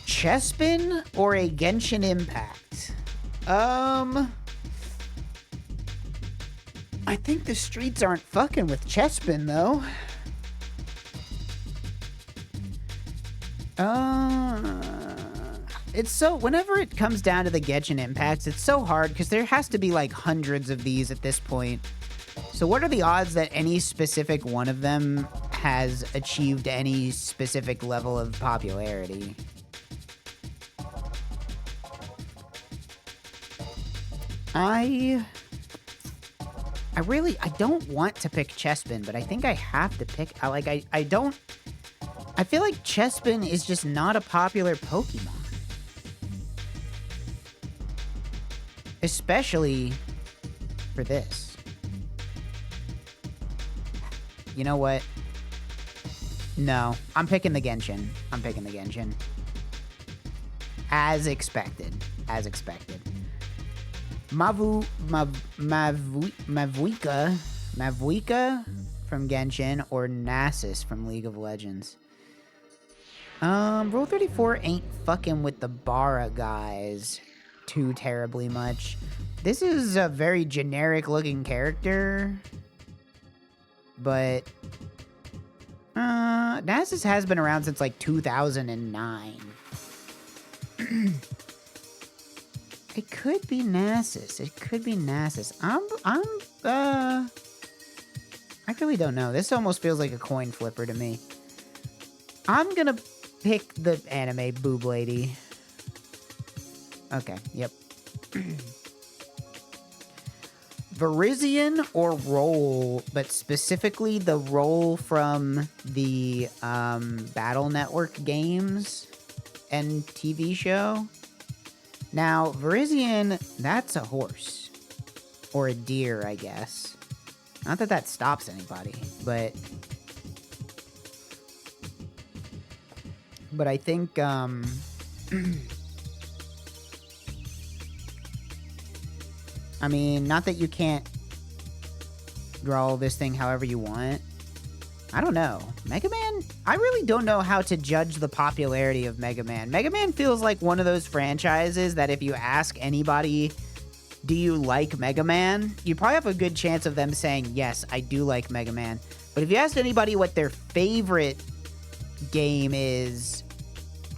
Chespin or a Genshin Impact? I think the streets aren't fucking with Chespin, though. It's so... Whenever it comes down to the Genshin Impacts, it's so hard, because there has to be, like, hundreds of these at this point. So what are the odds that any specific one of them has achieved any specific level of popularity? I don't want to pick Chespin, but I think I have to pick... I feel like Chespin is just not a popular Pokemon. Especially for this. You know what? No, I'm picking the Genshin. As expected. Mavuika from Genshin or Nasus from League of Legends. Roll 34 ain't fucking with the Bara guys too terribly much. This is a very generic looking character, but Nasus has been around since like 2009. It could be Nasus. I really don't know. This almost feels like a coin flipper to me. I'm gonna pick the anime boob lady. Okay, yep. Verizion or Roll, but specifically the Roll from the Battle Network games and TV show. Now, Verizion, that's a horse. Or a deer, I guess. Not that that stops anybody, but... But I think, I mean, not that you can't draw this thing however you want. I don't know. Mega Man? I really don't know how to judge the popularity of Mega Man. Mega Man feels like one of those franchises that if you ask anybody, do you like Mega Man? You probably have a good chance of them saying, yes, I do like Mega Man. But if you asked anybody what their favorite game is,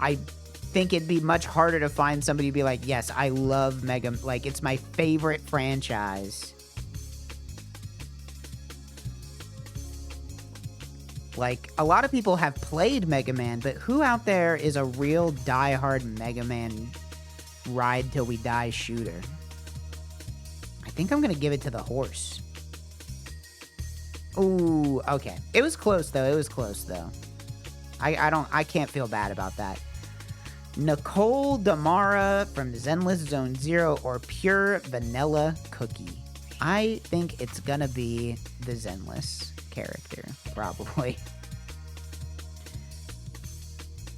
I think it'd be much harder to find somebody to be like, yes, I love Mega, like, it's my favorite franchise. Like, a lot of people have played Mega Man, but who out there is a real diehard Mega Man ride till we die shooter? I think I'm gonna give it to the horse. Ooh, okay. It was close though, I can't feel bad about that. Nicole Damara from Zenless Zone Zero or Pure Vanilla Cookie. I think it's gonna be the Zenless character, probably.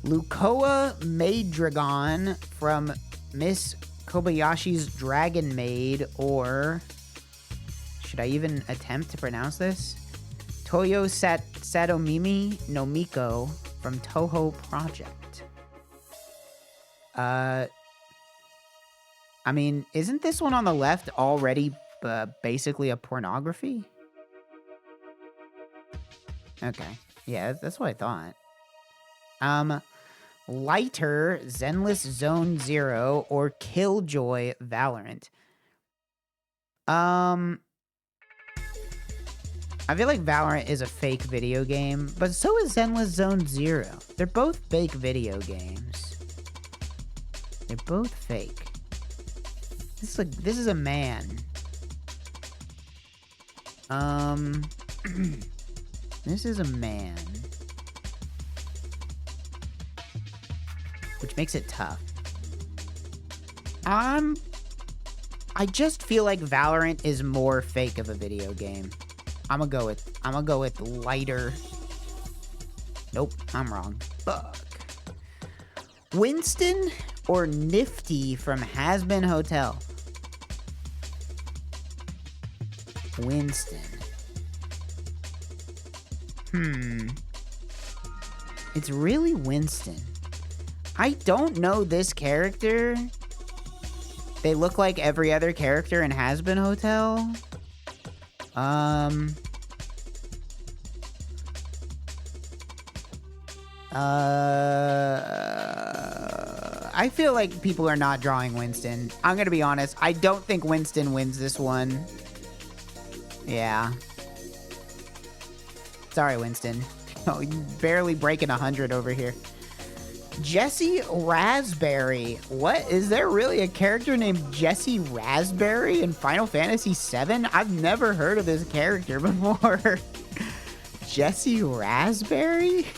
Lukoa Madragon from Miss Kobayashi's Dragon Maid, or should I even attempt to pronounce this? Toyo Satomimi no Miko from Toho Project. I mean, isn't this one on the left already basically a pornography? Okay. Yeah, that's what I thought. Lighter, Zenless Zone Zero, or Killjoy Valorant. I feel like Valorant is a fake video game, but so is Zenless Zone Zero. They're both fake video games. They're both fake. This is a man. This is a man. Which makes it tough. I just feel like Valorant is more fake of a video game. I'm gonna go with lighter. Nope, I'm wrong. Fuck. Winston or Nifty from Hazbin Hotel? Winston. It's really Winston. I don't know this character. They look like every other character in Hazbin Hotel. I feel like people are not drawing Winston. I'm gonna be honest. I don't think Winston wins this one. Yeah. Sorry, Winston. Oh, barely breaking 100 over here. Jesse Raspberry. What? Is there really a character named Jesse Raspberry in Final Fantasy VII? I've never heard of this character before. Jesse Raspberry?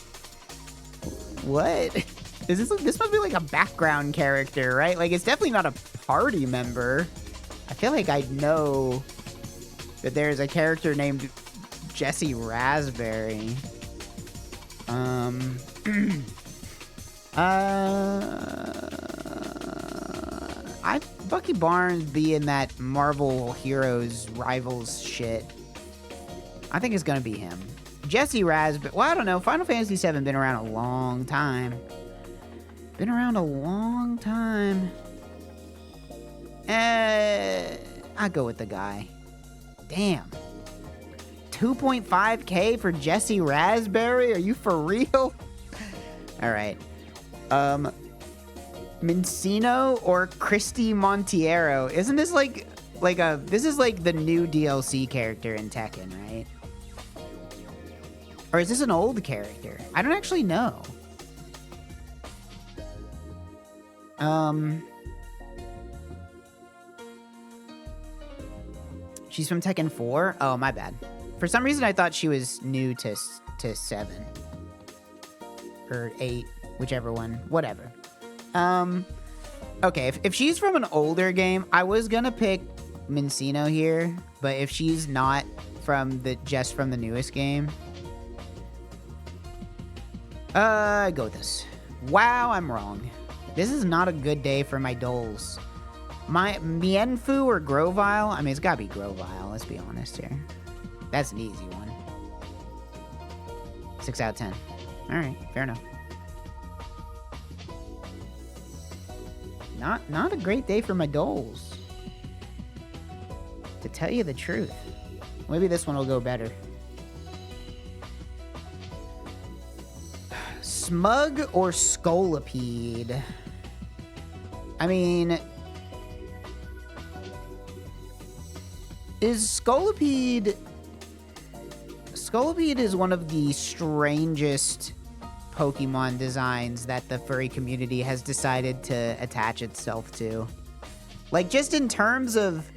What? Is this must be like a background character, right? Like, it's definitely not a party member. I feel like I'd know that there's a character named Jesse Raspberry. I Bucky Barnes be in that Marvel Heroes Rivals shit. I think it's gonna be him. Jesse Raspberry. Well, I don't know. Final Fantasy VII been around a long time. Been around a long time. I go with the guy. Damn. 2.5K for Jesse Raspberry? Are you for real? All right. Mincino or Christy Montiero? Isn't this like this is like the new DLC character in Tekken, right? Or is this an old character? I don't actually know. She's from Tekken 4? Oh, my bad. For some reason, I thought she was new to 7. Or 8, whichever one. Whatever. Okay, if she's from an older game, I was gonna pick Mincino here, but if she's not from just from the newest game, go with this. Wow, I'm wrong. This is not a good day for my Doles. My Mienfu or Grovyle? I mean, it's gotta be Grovyle, let's be honest here. That's an easy one. 6 out of 10. Alright, fair enough. Not a great day for my Doles. To tell you the truth. Maybe this one will go better. Smug or Scolipede? I mean, is Scolipede... Scolipede is one of the strangest Pokemon designs that the furry community has decided to attach itself to. Like, just in terms of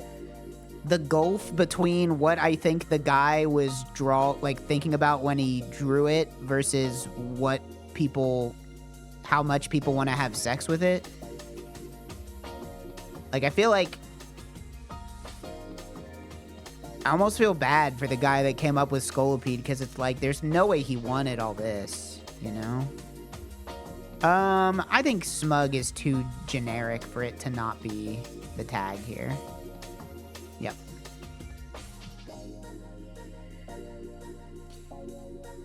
the gulf between what I think the guy was thinking about when he drew it versus what how much people want to have sex with it. Like, I feel like I almost feel bad for the guy that came up with Scolipede, because it's like, there's no way he wanted all this, you know? I think Smug is too generic for it to not be the tag here. Yep.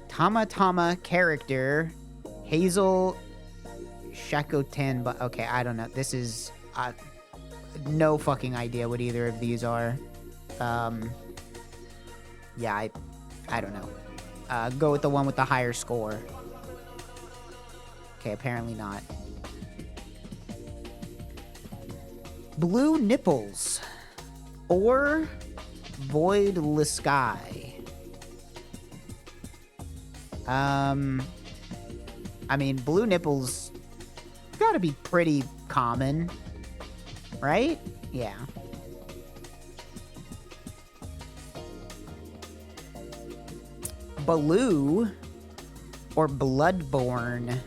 Tama character, Hazel Shakotan, but okay, I don't know. This is, no fucking idea what either of these are. Yeah, I don't know. Go with the one with the higher score. Okay, apparently not. Blue Nipples or Void Liskai. I mean, Blue Nipples gotta be pretty common, right? Yeah. Baloo or Bloodborne.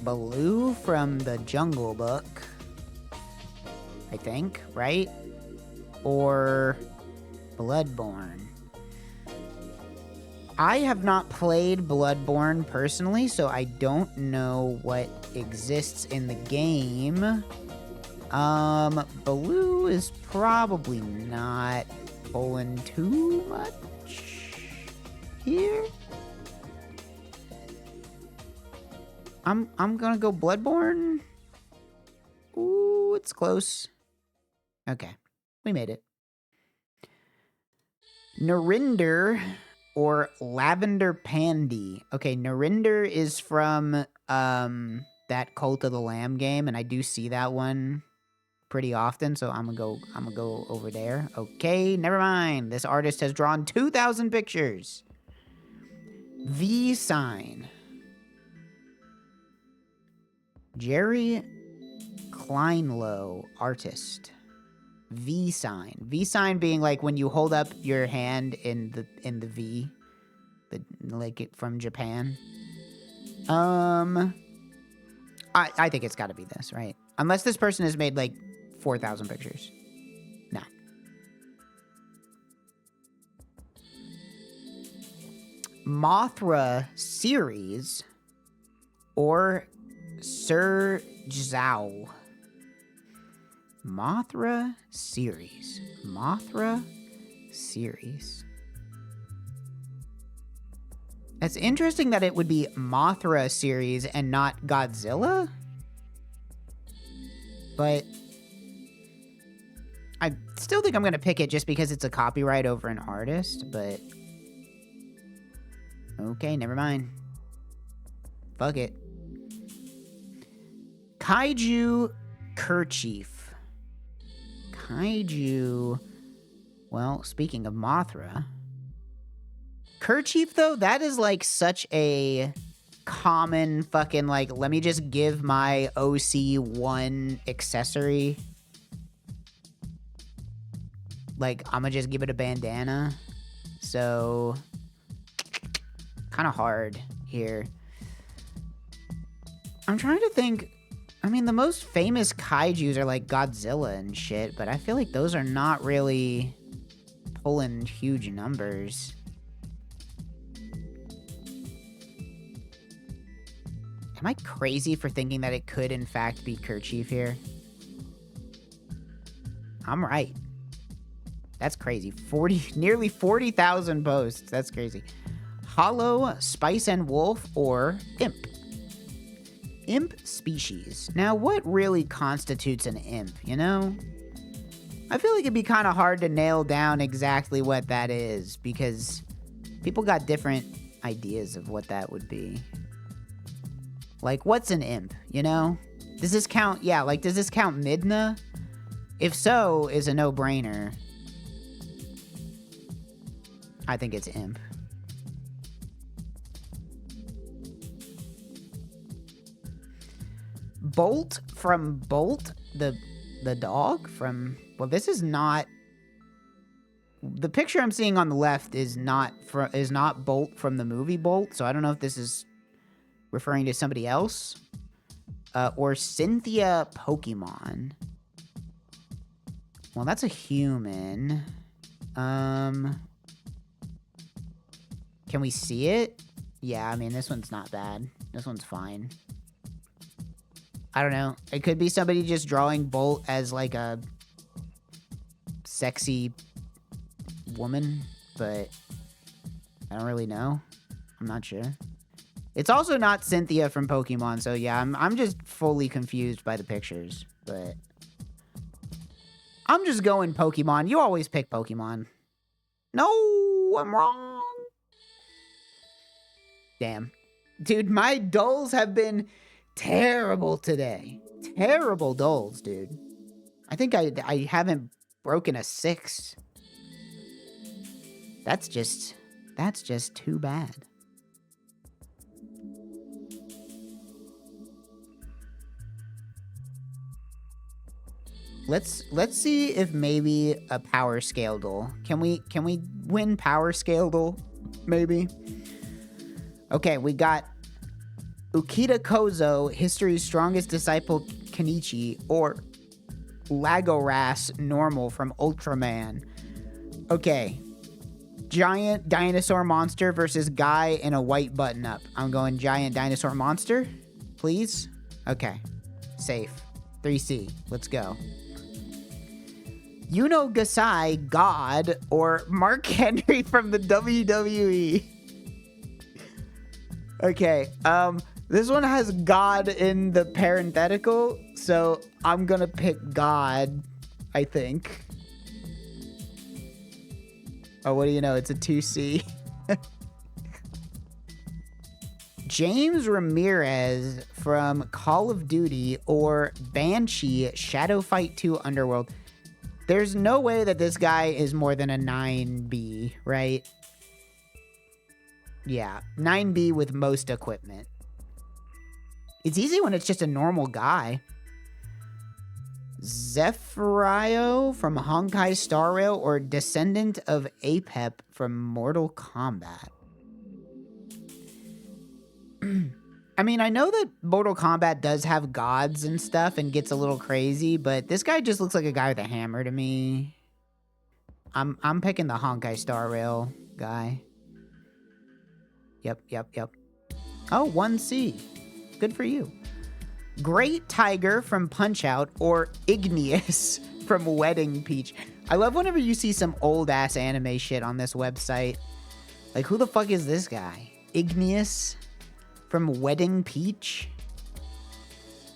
Baloo from the Jungle Book, I think, right? Or Bloodborne. I have not played Bloodborne personally, so I don't know what exists in the game. Baloo is probably not pulling too much here. I'm gonna go Bloodborne. Ooh, it's close. Okay, we made it. Narinder or Lavender Pandy. Okay, Narinder is from that Cult of the Lamb game, and I do see that one pretty often, so I'm gonna go over there. Okay, never mind. This artist has drawn 2,000 pictures. V sign. Jerry Kleinlow, artist. V sign. V sign being like when you hold up your hand in the V, like it from Japan. I think it's got to be this, right? Unless this person has made like 4,000 pictures. No. Mothra series or Sir Zhao. Mothra series. Mothra series. It's interesting that it would be Mothra series and not Godzilla. But I still think I'm going to pick it just because it's a copyright over an artist, but okay, never mind. Fuck it. Kaiju Kerchief. Kaiju. Well, speaking of Mothra. Kerchief, though, that is like such a common fucking, like, let me just give my OC one accessory. like, I'm gonna just give it a bandana. So, kind of hard here. I'm trying to think. I mean, the most famous kaijus are like Godzilla and shit, but I feel like those are not really pulling huge numbers. Am I crazy for thinking that it could, in fact, be Kerchief here? I'm right. That's crazy. Nearly 40,000 posts. That's crazy. Hollow, Spice and Wolf, or Imp. Imp species. Now, what really constitutes an imp, you know? I feel like it'd be kind of hard to nail down exactly what that is, because people got different ideas of what that would be. Like, what's an imp, you know? Does this count? Yeah, like, does this count Midna? If so, is a no-brainer. I think it's imp. Bolt from Bolt, the dog from... Well, this is not... The picture I'm seeing on the left is not Bolt from the movie Bolt, so I don't know if this is referring to somebody else. Or Cynthia Pokemon. Well, that's a human. Can we see it? Yeah, I mean, this one's not bad. This one's fine. I don't know. It could be somebody just drawing Bolt as, like, a sexy woman, but I don't really know. I'm not sure. It's also not Cynthia from Pokemon, so yeah, I'm just fully confused by the pictures, but I'm just going Pokemon. You always pick Pokemon. No, I'm wrong. Damn. Dude, my dulls have been terrible today. Terrible dulls, dude. I think I haven't broken a 6. That's just too bad. Let's see if maybe a power scale duel. Can we win power scale duel? Maybe. Okay, we got Ukita Kozo, history's strongest disciple Kenichi, or Lagoras normal from Ultraman. Okay. Giant dinosaur monster versus guy in a white button-up. I'm going giant dinosaur monster, please. Okay. Safe. 3C. Let's go. Yuno Gasai, God, or Mark Henry from the WWE. Okay, this one has God in the parenthetical, so I'm gonna pick God, I think. Oh, what do you know? It's a 2C. James Ramirez from Call of Duty or Banshee Shadow Fight 2 Underworld. There's no way that this guy is more than a 9B, right? Yeah, 9B with most equipment. It's easy when it's just a normal guy. Zephyrio from Honkai Star Rail or Descendant of Apep from Mortal Kombat. I mean, I know that Mortal Kombat does have gods and stuff and gets a little crazy, but this guy just looks like a guy with a hammer to me. I'm picking the Honkai Star Rail guy. Yep. Oh, 1C. Good for you. Great Tiger from Punch-Out or Igneous from Wedding Peach. I love whenever you see some old-ass anime shit on this website. Like, who the fuck is this guy? Igneous from Wedding Peach?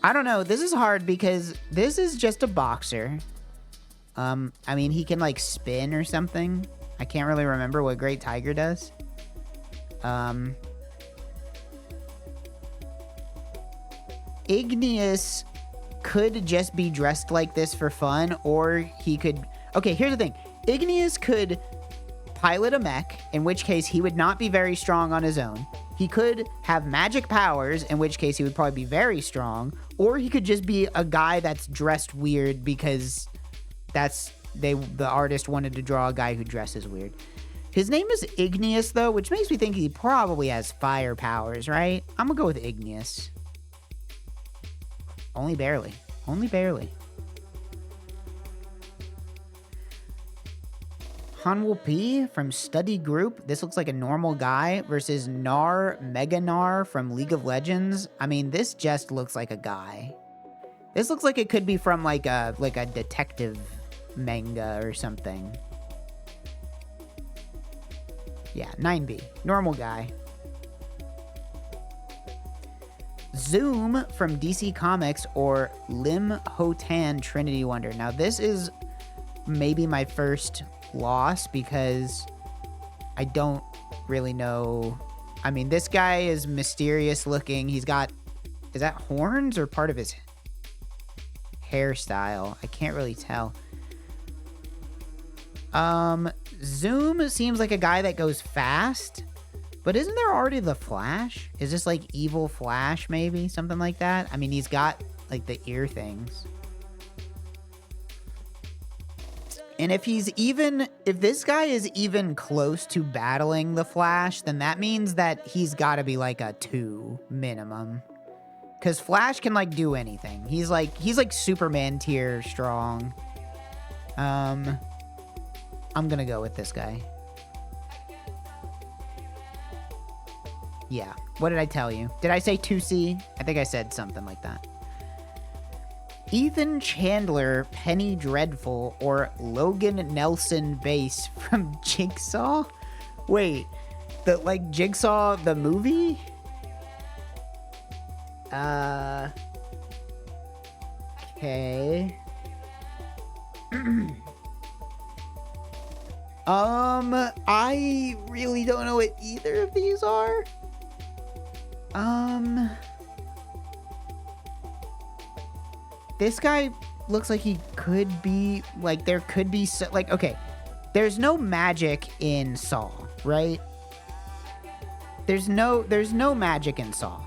I don't know. This is hard because this is just a boxer. I mean, he can, like, spin or something. I can't really remember what Great Tiger does. Igneous could just be dressed like this for fun, or he could... Okay, here's the thing. Igneous could pilot a mech, in which case he would not be very strong on his own. He could have magic powers, in which case he would probably be very strong, or he could just be a guy that's dressed weird because that's the artist wanted to draw a guy who dresses weird. His name is Igneous, though, which makes me think he probably has fire powers, right? I'm gonna go with Igneous. Only barely. Only barely. Hanwoo P from Study Group. This looks like a normal guy versus Nar Mega Nar from League of Legends. I mean, this just looks like a guy. This looks like it could be from like a detective manga or something. Yeah, 9B. Normal guy. Zoom from DC Comics or Lim Ho Tan Trinity Wonder. Now, this is maybe my first loss because I don't really know. I mean, this guy is mysterious looking. He's got, is that horns or part of his hairstyle? I can't really tell. Zoom seems like a guy that goes fast, but isn't there already the Flash? Is this like evil Flash maybe? Something like that? I mean, he's got like the ear things. And if this guy is even close to battling the Flash, then that means that he's got to be like a 2 minimum. Because Flash can like do anything. He's like Superman tier strong. I'm gonna go with this guy. Yeah. What did I tell you? Did I say 2C? I think I said something like that. Ethan Chandler, Penny Dreadful, or Logan Nelson Bass from Jigsaw? Wait, Jigsaw the movie? Okay. I really don't know what either of these are. This guy looks like he could be, like, there could be, okay, there's no magic in Saw, right? There's no magic in Saw.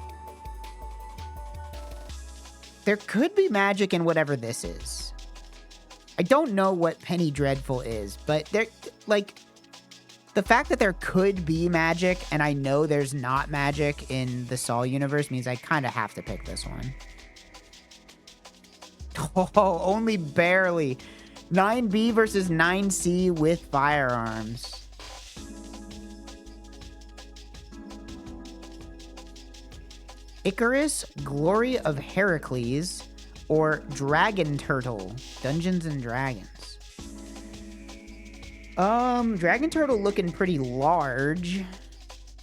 There could be magic in whatever this is. I don't know what Penny Dreadful is, but there, like, the fact that there could be magic and I know there's not magic in the Saw universe means I kind of have to pick this one. Oh, only barely. 9B versus 9C with firearms. Icarus, Glory of Heracles, or Dragon Turtle, Dungeons and Dragons. Dragon Turtle looking pretty large.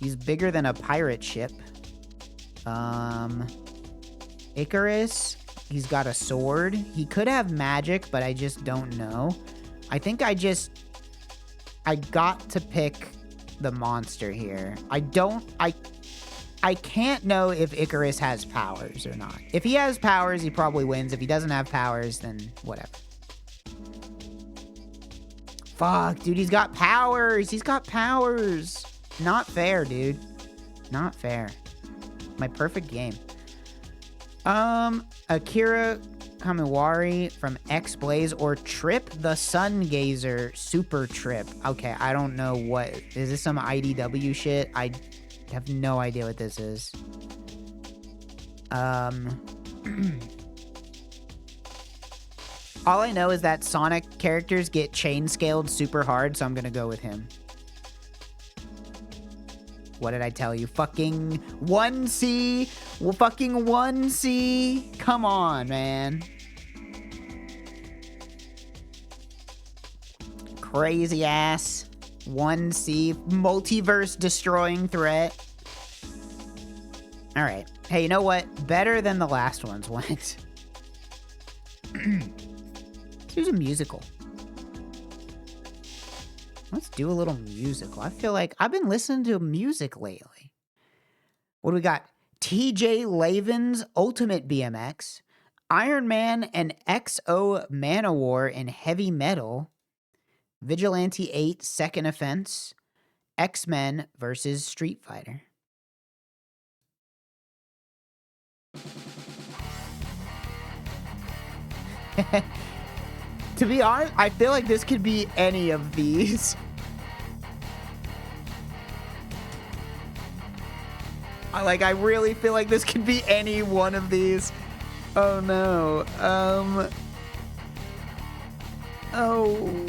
He's bigger than a pirate ship. Icarus, he's got a sword. He could have magic, but I just don't know. I think I got to pick the monster here. I can't know if Icarus has powers or not. If he has powers, he probably wins. If he doesn't have powers, then whatever. Fuck, dude, he's got powers. He's got powers. Not fair, dude. Not fair. My perfect game. Akira Kamiwari from X-Blaze or Trip the Sun Gazer Super Trip. Okay, I don't know what. Is this some IDW shit? I have no idea what this is. All I know is that Sonic characters get chain scaled super hard, so I'm gonna go with him. What did I tell you? Fucking 1C. Well, fucking 1C. Come on, man. Crazy ass. 1C. Multiverse destroying threat. All right. Hey, you know what? Better than the last ones went. Here's a musical. Let's do a little musical. I feel like I've been listening to music lately. What do we got? TJ Lavin's Ultimate BMX, Iron Man and XO Manowar in Heavy Metal, Vigilante 8 Second Offense, X-Men versus Street Fighter. To be honest, I feel like this could be any of these. I really feel like this could be any one of these. Oh no. Oh.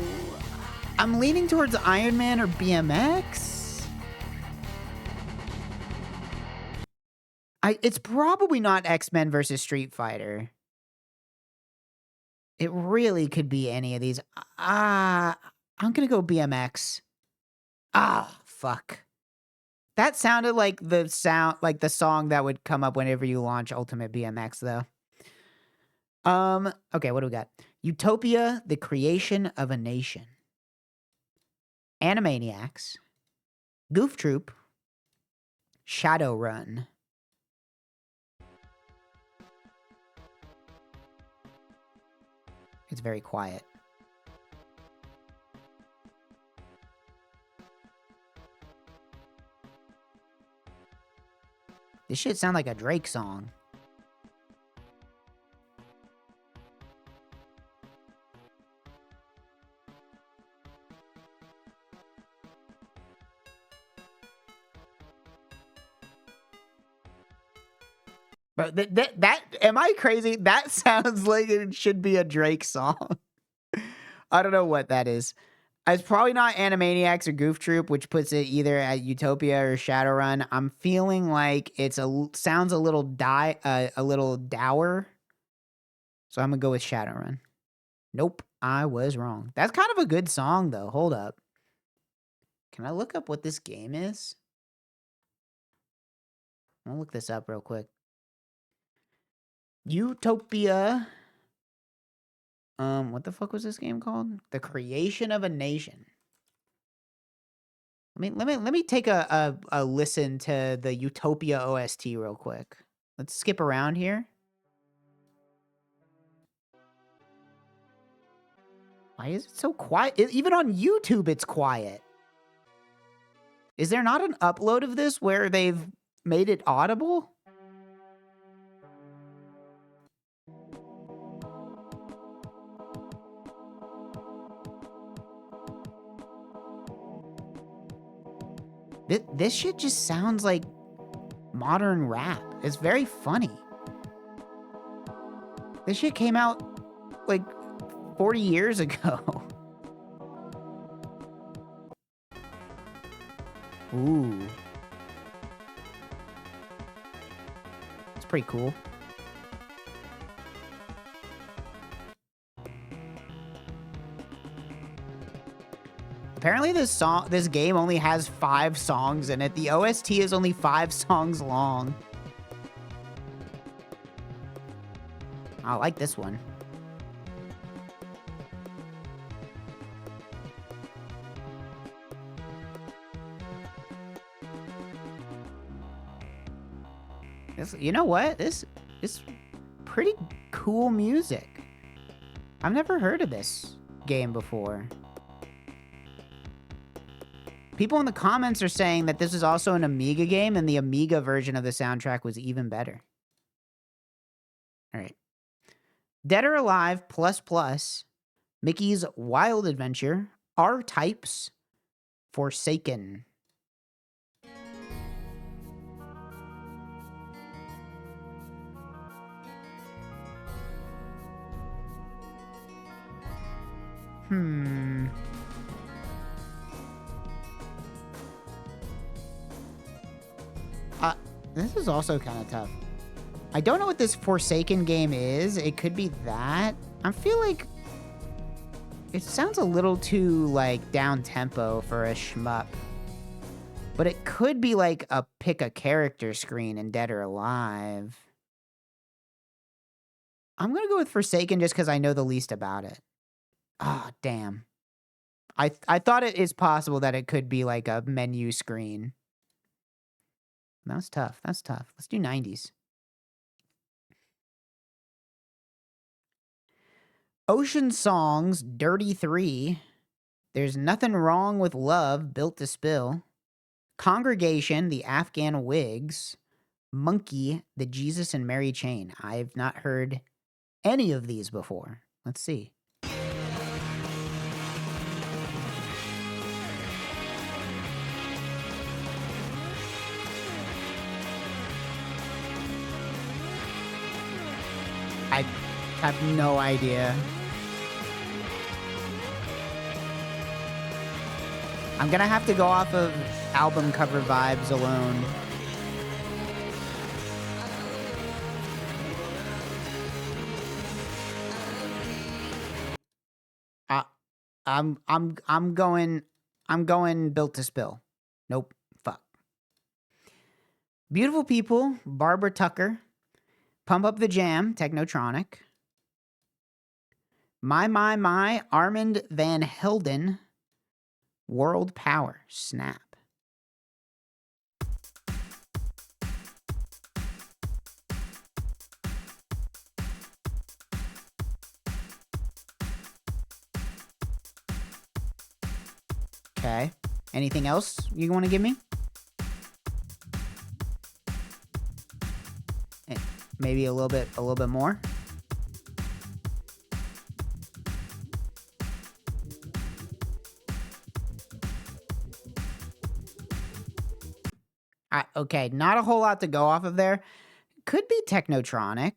I'm leaning towards Iron Man or BMX. It's probably not X-Men versus Street Fighter. It really could be any of these. I'm gonna go BMX. Fuck. That sounded like the song that would come up whenever you launch Ultimate BMX, though. Okay, what do we got? Utopia, the creation of a nation. Animaniacs. Goof Troop. Shadowrun. It's very quiet. This shit sound like a Drake song. But that am I crazy? That sounds like it should be a Drake song. I don't know what that is. It's probably not Animaniacs or Goof Troop, which puts it either at Utopia or Shadowrun. I'm feeling like sounds a little dour. So I'm gonna go with Shadowrun. Nope, I was wrong. That's kind of a good song though. Hold up. Can I look up what this game is? I'll look this up real quick. Utopia. What the fuck was this game called? The Creation of a Nation. Let me take a listen to the Utopia OST real quick. Let's skip around here. Why is it so quiet? Even on YouTube, it's quiet. Is there not an upload of this where they've made it audible? This shit just sounds like modern rap. It's very funny. This shit came out like 40 years ago. Ooh. It's pretty cool. Apparently this game only has 5 songs in it. The OST is only 5 songs long. I like this one. You know what? This is pretty cool music. I've never heard of this game before. People in the comments are saying that this is also an Amiga game, and the Amiga version of the soundtrack was even better. All right. Dead or Alive ++, Mickey's Wild Adventure, R-Types, Forsaken. This is also kind of tough. I don't know what this Forsaken game is. It could be that. I feel like it sounds a little too, like, down-tempo for a shmup. But it could be, like, a pick-a-character screen in Dead or Alive. I'm gonna go with Forsaken just because I know the least about it. Ah, damn. I thought it is possible that it could be, like, a menu screen. That's tough. That's tough. Let's do 90s. Ocean Songs, Dirty 3. There's Nothing Wrong with Love, Built to Spill. Congregation, The Afghan Wigs. Monkey, The Jesus and Mary Chain. I've not heard any of these before. Let's see. have no idea. I'm gonna have to go off of album cover vibes alone. I'm going Built to Spill. Nope. Fuck. Beautiful People, Barbara Tucker. Pump Up the Jam, Technotronic. My, Armand Van Helden. World Power, Snap. Okay. Anything else you want to give me? Maybe a little bit more. Okay, not a whole lot to go off of there. Could be Technotronic.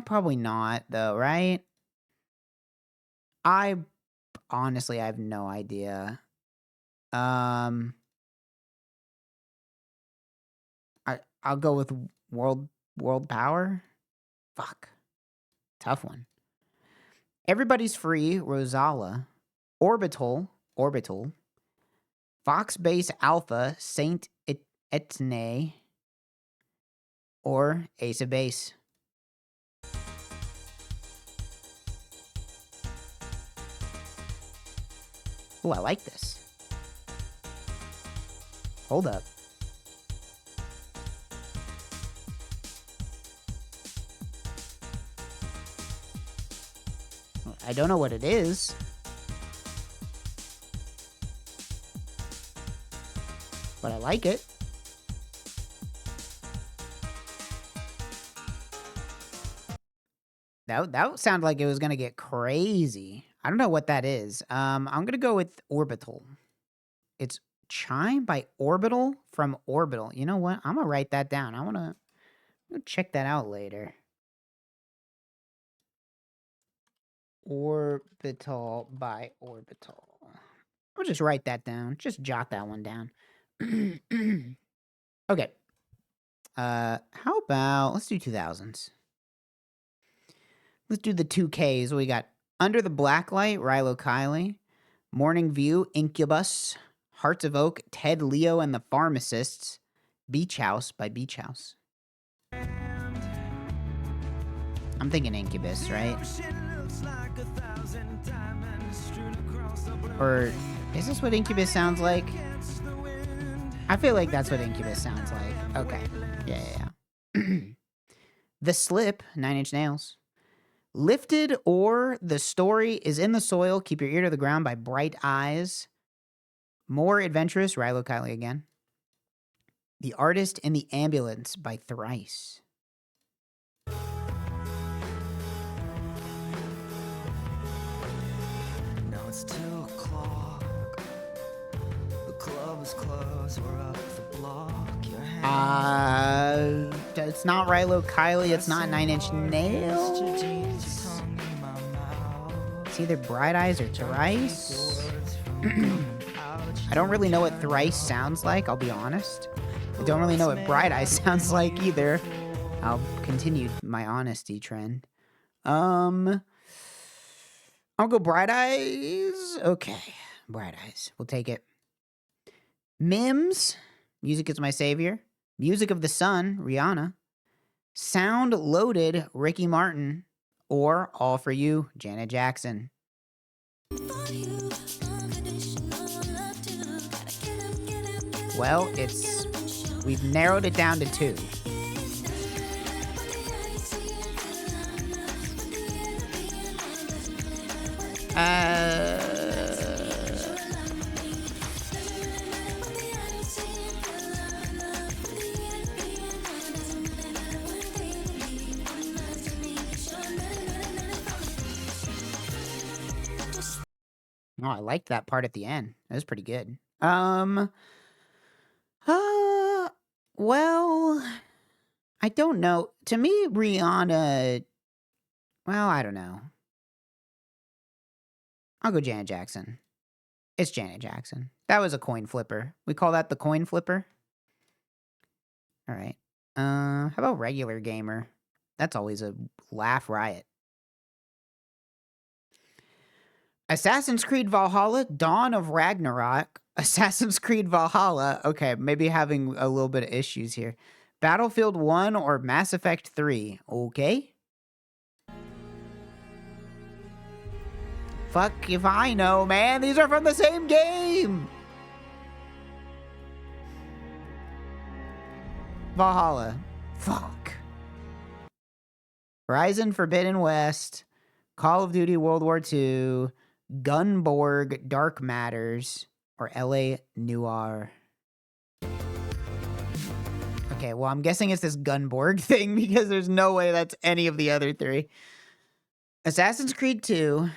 Probably not, though, right? Honestly, I have no idea. I'll go with World Power. Fuck. Tough one. Everybody's Free, Rosala. Orbital. Fox Base Alpha, Saint Etienne. Or Ace of Base. Oh, I like this. Hold up. I don't know what it is. But I like it. That sounded like it was gonna get crazy. I don't know what that is. I'm gonna go with Orbital. It's Chime by Orbital from Orbital. You know what? I'm gonna write that down. I'm gonna check that out later. Orbital by Orbital. I'll just write that down. Just jot that one down. Okay. How about let's do 2000s. Let's do the 2Ks. We got Under the Blacklight, Rilo Kiley. Morning View, Incubus. Hearts of Oak, Ted Leo and the Pharmacists. Beach House by Beach House. I'm thinking Incubus, right? Or is this what Incubus sounds like? I feel like that's what Incubus sounds like. Okay. Yeah. The Slip, 9 Inch Nails. Lifted or The Story is in the Soil, Keep Your Ear to the Ground by Bright Eyes. More Adventurous, Rilo Kiley again. The Artist in the Ambulance by Thrice. Now it's 2 o'clock. The club is closed. We're up the block. It's not Rilo Kiley. It's not 9 Inch Nails. It's either Bright Eyes or Thrice. I don't really know what Thrice sounds like, I'll be honest. I don't really know what Bright Eyes sounds like either. I'll continue my honesty trend. I'll go Bright Eyes. Okay, Bright Eyes. We'll take it. Mims, Music is My Savior. Music of the Sun, Rihanna. Sound Loaded, Ricky Martin. Or All For You, Janet Jackson. Well, we've narrowed it down to 2. Oh, I liked that part at the end. That was pretty good. Well, I don't know. To me, Rihanna... Well, I don't know. I'll go Janet Jackson. It's Janet Jackson. That was a coin flipper. We call that the coin flipper? All right. How about regular gamer? That's always a laugh riot. Assassin's Creed Valhalla, Dawn of Ragnarok. Assassin's Creed Valhalla. Okay, maybe having a little bit of issues here. Battlefield 1 or Mass Effect 3. Okay. Fuck if I know, man. These are from the same game. Valhalla. Fuck. Horizon Forbidden West. Call of Duty World War II. Gunborg Dark Matters. Or LA Noir. Okay, well, I'm guessing it's this Gunborg thing because there's no way that's any of the other three. Assassin's Creed 2.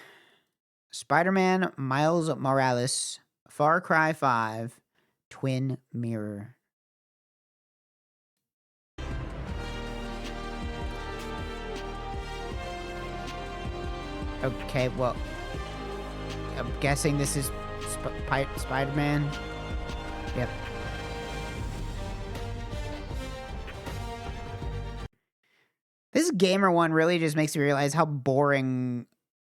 Spider-Man Miles Morales. Far Cry 5. Twin Mirror. Okay, well, I'm guessing this is Spider-Man. Yep. This gamer one really just makes me realize how boring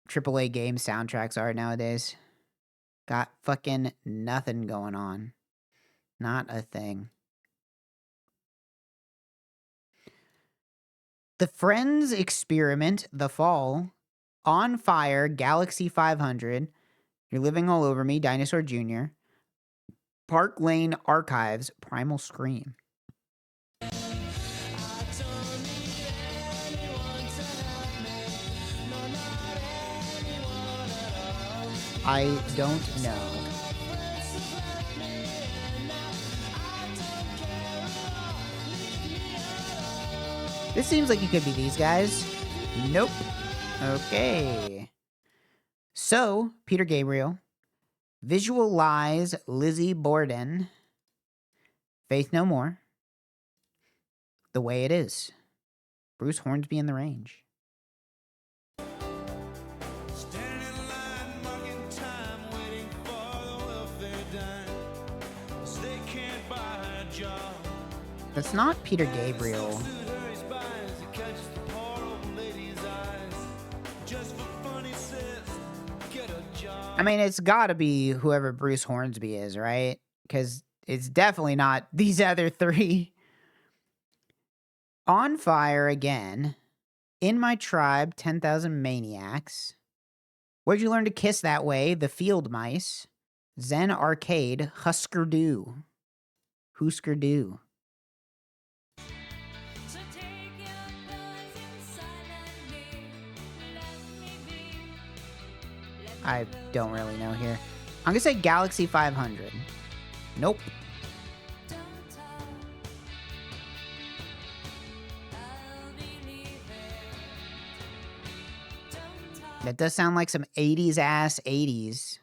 AAA game soundtracks are nowadays. Got fucking nothing going on. Not a thing. The Friends Experiment, The Fall, On Fire, Galaxy 500, You're Living All Over Me, Dinosaur Jr., Park Lane Archives, Primal Scream. I don't know. This seems like it could be these guys. Nope. Okay. So, Peter Gabriel, Visual Lies, Lizzie Borden, Faith No More, The Way It Is, Bruce Hornsby in the Range. That's not Peter Gabriel. I mean, it's gotta be whoever Bruce Hornsby is, right? Because it's definitely not these other three. On Fire again. In My Tribe, 10,000 Maniacs. Where'd You Learn to Kiss That Way? The Field Mice. Zen Arcade, Husker Du. Husker Du. I don't really know here. I'm gonna say Galaxy 500. Nope. That does sound like some 80s ass 80s.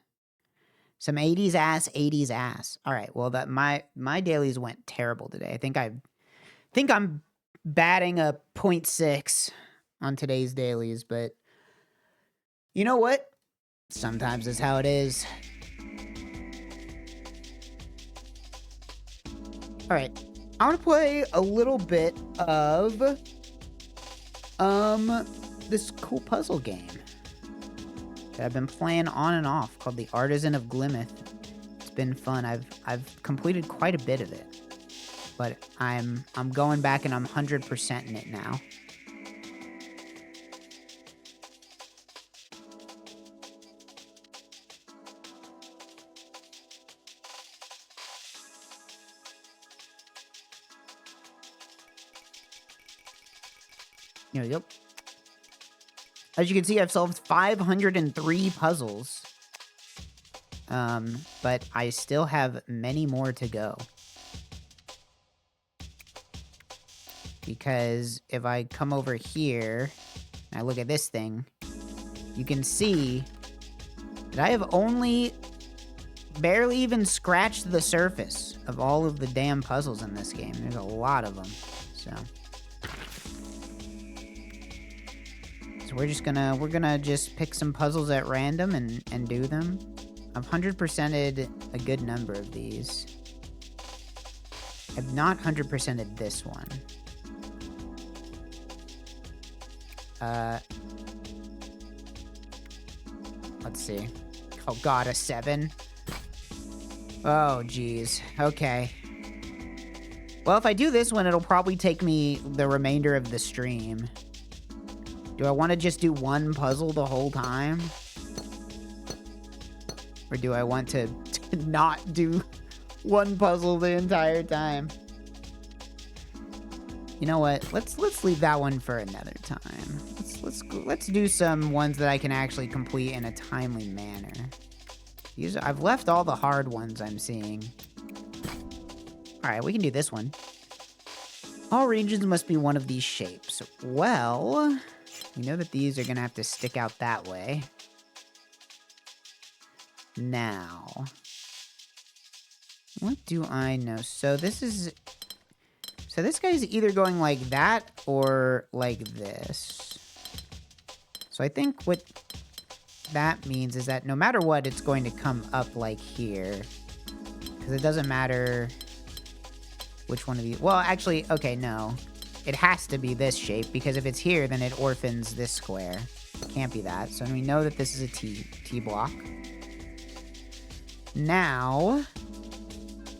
Some 80s ass 80s ass. All right, well that my dailies went terrible today. I think I'm batting a 0.6 on today's dailies, but you know what? Sometimes it's how it is. All right, I want to play a little bit of this cool puzzle game that I've been playing on and off called the Artisan of Glimmith. It's been fun. I've completed quite a bit of it, but I'm going back and I'm 100% in it now. There we go. As you can see, I've solved 503 puzzles. But I still have many more to go. Because if I come over here and I look at this thing, you can see that I have only barely even scratched the surface of all of the damn puzzles in this game. There's a lot of them, so... we're gonna just pick some puzzles at random and do them. I've 100%ed a good number of these. I've not 100%ed this one. Let's see. Oh god, a 7? Oh, geez. Okay. Well, if I do this one, it'll probably take me the remainder of the stream. Do I want to just do one puzzle the whole time? Or do I want to not do one puzzle the entire time? You know what? Let's leave that one for another time. Let's do some ones that I can actually complete in a timely manner. I've left all the hard ones I'm seeing. Alright, we can do this one. All regions must be one of these shapes. Well, we know that these are going to have to stick out that way. Now, what do I know? So this guy's either going like that or like this. So I think what that means is that no matter what, it's going to come up like here. Because it doesn't matter which one of these. Well, actually, okay, no. It has to be this shape, because if it's here, then it orphans this square. It can't be that. So we know that this is a T block. Now,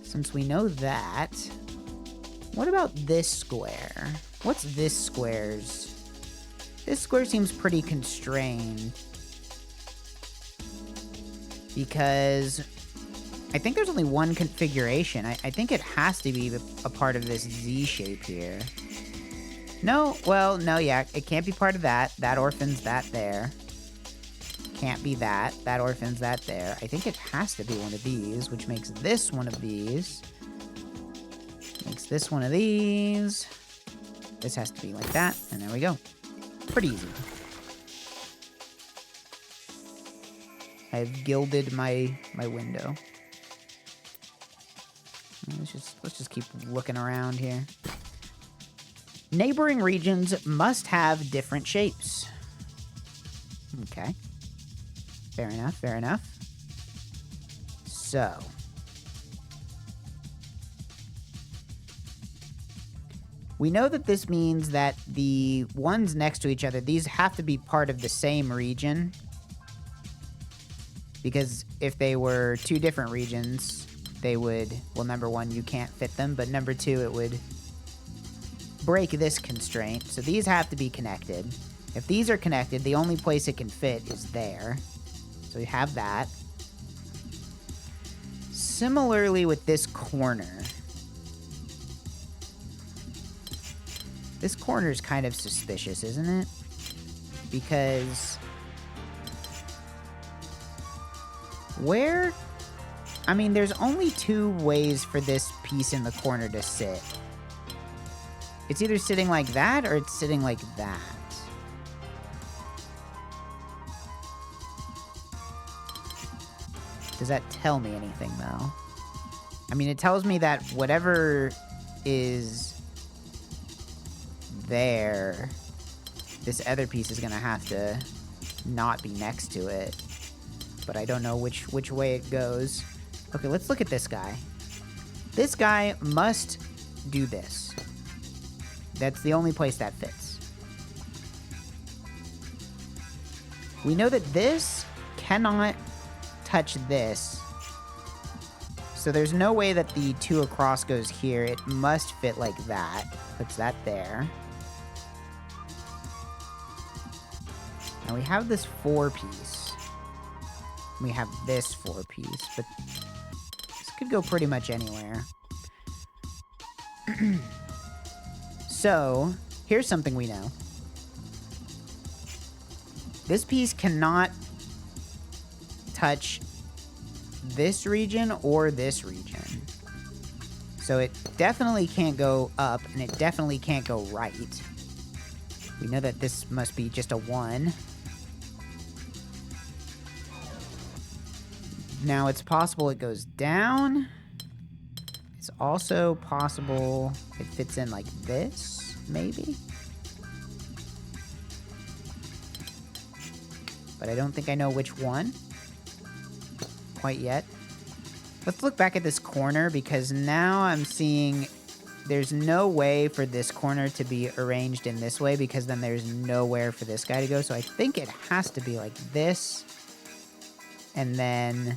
since we know that, what about this square? What's this square's? This square seems pretty constrained. Because I think there's only one configuration. I think it has to be a part of this Z shape here. No, well, no, yeah, it can't be part of that. That orphans that there. Can't be that. That orphans that there. I think it has to be one of these, which makes this one of these. Makes this one of these. This has to be like that, and there we go. Pretty easy. I've gilded my window. Let's just keep looking around here. Neighboring regions must have different shapes. Okay. Fair enough, fair enough. So. We know that this means that the ones next to each other, these have to be part of the same region. Because if they were two different regions, they would, well, number one, you can't fit them, but number two, it would break this constraint. So these have to be connected. If these are connected, the only place it can fit is there. So we have that. Similarly with this corner. This corner is kind of suspicious, isn't it? Because where? I mean, there's only two ways for this piece in the corner to sit. It's either sitting like that or it's sitting like that. Does that tell me anything, though? I mean, it tells me that whatever is there, this other piece is gonna have to not be next to it. But I don't know which way it goes. Okay, let's look at this guy. This guy must do this. That's the only place that fits. We know that this cannot touch this. So there's no way that the two across goes here. It must fit like that. Puts that there. Now we have this 4-piece. We have this 4-piece, but this could go pretty much anywhere. So, here's something we know. This piece cannot touch this region or this region. So it definitely can't go up, and it definitely can't go right. We know that this must be just a 1. Now, it's possible it goes down. It's also possible it fits in like this, maybe? but I don't think I know which one quite yet. Let's look back at this corner, because now I'm seeing there's no way for this corner to be arranged in this way, because then there's nowhere for this guy to go. So I think it has to be like this. And then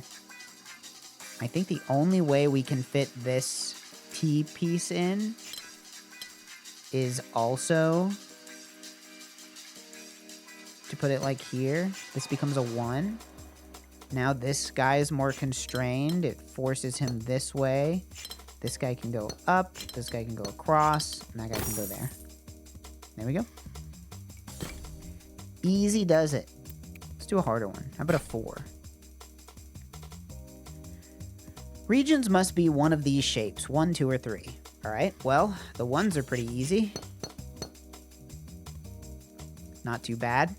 I think the only way we can fit this T piece in is also to put it like here. This becomes a 1. Now this guy is more constrained. It forces him this way. This guy can go up. This guy can go across. And that guy can go there. There we go. Easy does it. Let's do a harder one. How about a 4? Regions must be one of these shapes. 1, 2, or 3. All right. Well, the ones are pretty easy. Not too bad.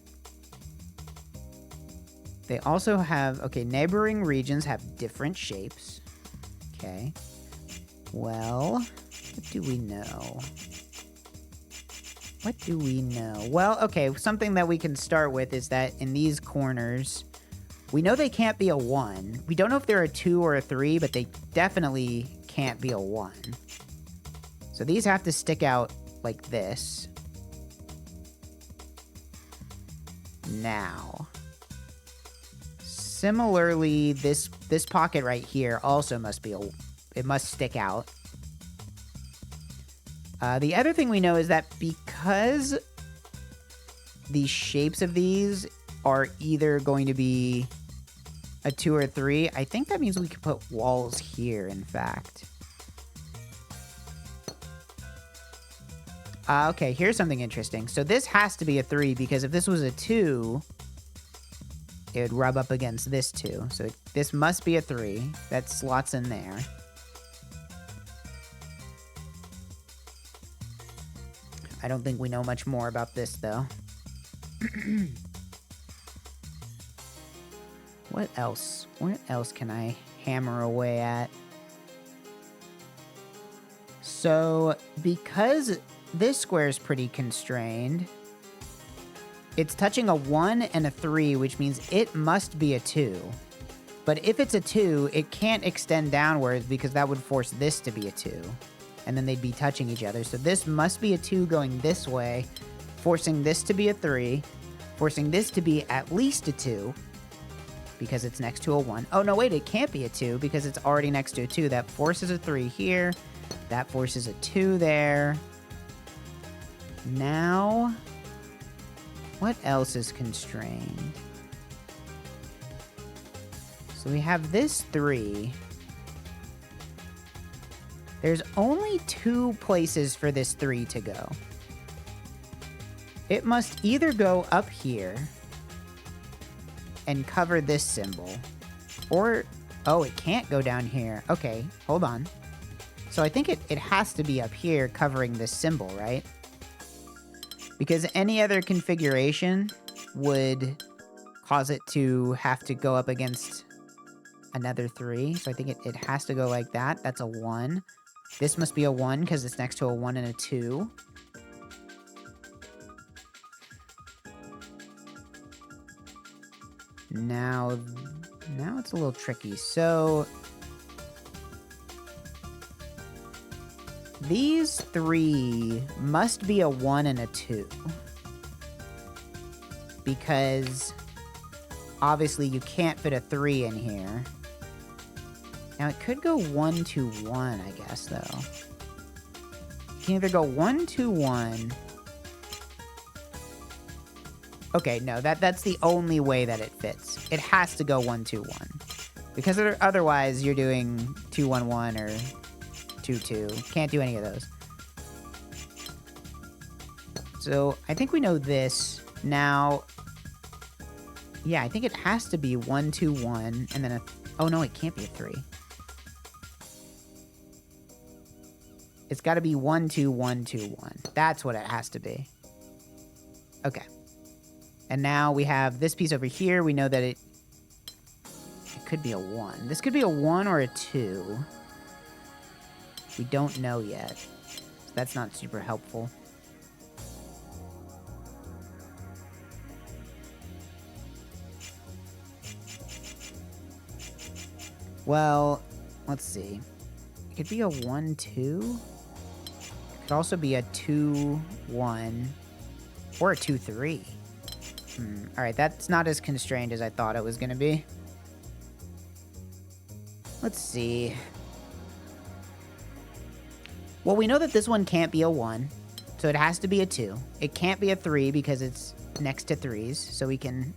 They also have, okay, neighboring regions have different shapes. Okay. Well, what do we know? What do we know? Well, okay, something that we can start with is that in these corners, we know they can't be a 1. We don't know if they're a 2 or a 3, but they definitely can't be a 1. So these have to stick out like this. Now, similarly, this pocket right here also must be it must stick out. The other thing we know is that because the shapes of these are either going to be a 2 or 3, I think that means we could put walls here, in fact. Okay, here's something interesting. So this has to be a 3, because if this was a 2, it would rub up against this 2. So this must be a 3. That slots in there. I don't think we know much more about this, though. What else? What else can I hammer away at? So, because this square is pretty constrained, it's touching a 1 and a 3, which means it must be a 2. But if it's a 2, it can't extend downwards, because that would force this to be a 2. And then they'd be touching each other. So this must be a 2 going this way, forcing this to be a 3, forcing this to be at least a 2, because it's next to a 1. Oh, no, wait, it can't be a 2, because it's already next to a 2. That forces a 3 here. That forces a 2 there. Now, what else is constrained? So we have this 3. There's only 2 places for this 3 to go. It must either go up here and cover this symbol, or, oh, it can't go down here. Okay, hold on. So I think it has to be up here covering this symbol, right? Because any other configuration would cause it to have to go up against another 3. So I think it has to go like that. That's a 1. This must be a 1 because it's next to a 1 and a 2. Now it's a little tricky. So these 3 must be a 1 and a 2. Because obviously you can't fit a 3 in here. Now it could go 1, 2, 1, I guess, though. You can either go 1, 2, 1. Okay, no, that's the only way that it fits. It has to go 1, 2, 1. Because otherwise you're doing 2, 1, 1 or 2, 2. Can't do any of those. So I think we know this. Now, yeah, I think it has to be 1, 2, 1, and then oh no, it can't be a 3. It's got to be 1, 2, 1, 2, 1. That's what it has to be. Okay. And now we have this piece over here. We know that it could be a 1. This could be a 1 or a 2. We don't know yet. So that's not super helpful. Well, let's see. It could be a 1-2. It could also be a 2-1 or a 2-3. All right, that's not as constrained as I thought it was going to be. Let's see. Well, we know that this one can't be a 1, so it has to be a 2. It can't be a 3 because it's next to 3s, so we can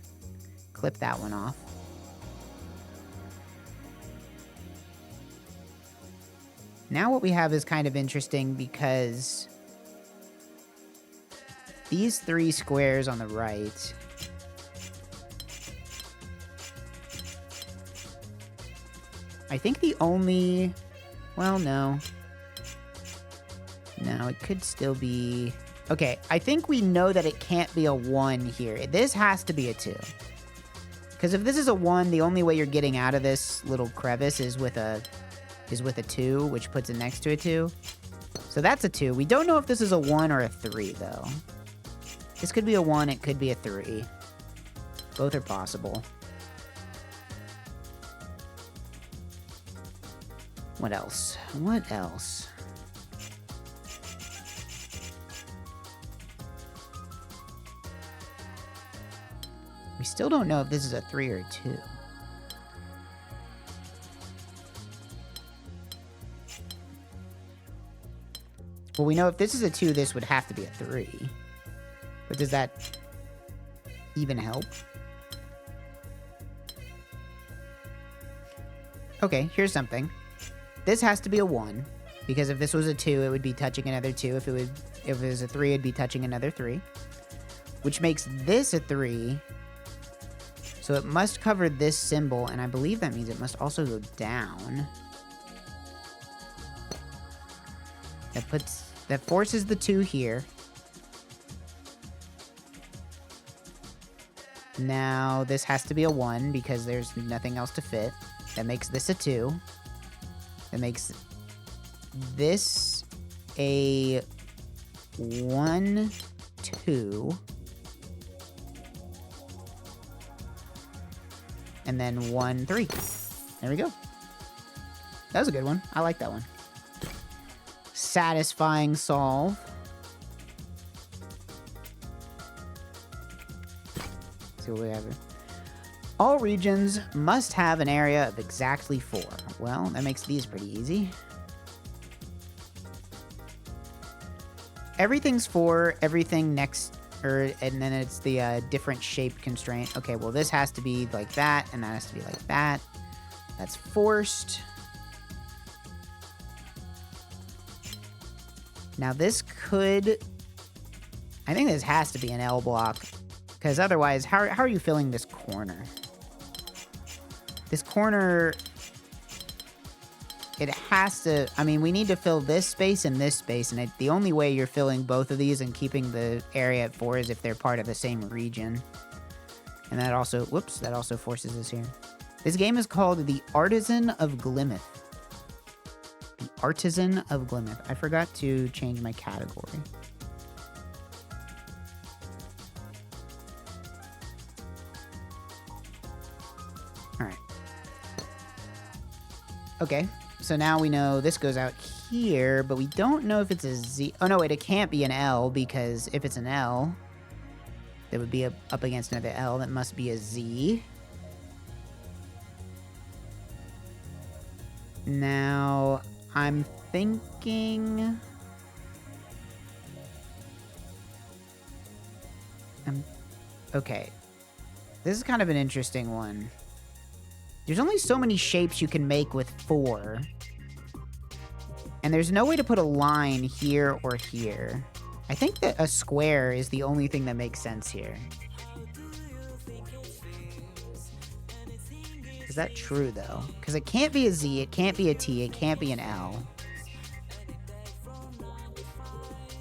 clip that one off. Now what we have is kind of interesting because these 3 squares on the right I think the only... Well, no. No, it could still be... Okay, I think we know that it can't be a 1 here. This has to be a 2. Because if this is a 1, the only way you're getting out of this little crevice is with a 2, which puts it next to a 2. So that's a 2. We don't know if this is a 1 or a 3, though. This could be a 1, it could be a 3. Both are possible. What else? What else? We still don't know if this is a 3 or a 2. Well, we know if this is a 2, this would have to be a 3. But does that even help? Okay, here's something. This has to be a 1, because if this was a 2, it would be touching another 2. If it was a 3, it'd be touching another 3. Which makes this a 3. So it must cover this symbol, and I believe that means it must also go down. That forces the 2 here. Now this has to be a 1 because there's nothing else to fit. That makes this a 2. That makes this a 1, 2. And then 1, 3. There we go. That was a good one. I like that one. Satisfying solve. Let's see what we have here. All regions must have an area of exactly 4. Well, that makes these pretty easy. Everything's 4, everything next, and then it's the different shape constraint. Okay, well this has to be like that, and that has to be like that. That's forced. Now this could... I think this has to be an L block, because otherwise, how are you filling this corner? This corner, it has to, I mean, we need to fill this space and this space, and the only way you're filling both of these and keeping the area at 4 is if they're part of the same region. And that also, whoops, that also forces us here. This game is called the Artisan of Glimmith. The Artisan of Glimmith. I forgot to change my category. All right. Okay, so now we know this goes out here, but we don't know if it's a Z. Oh, no, wait, it can't be an L, because if it's an L, that would be up against another L. That must be a Z. Now, I'm thinking... Okay. This is kind of an interesting one. There's only so many shapes you can make with 4. And there's no way to put a line here or here. I think that a square is the only thing that makes sense here. Is that true, though? Because it can't be a Z, it can't be a T, it can't be an L.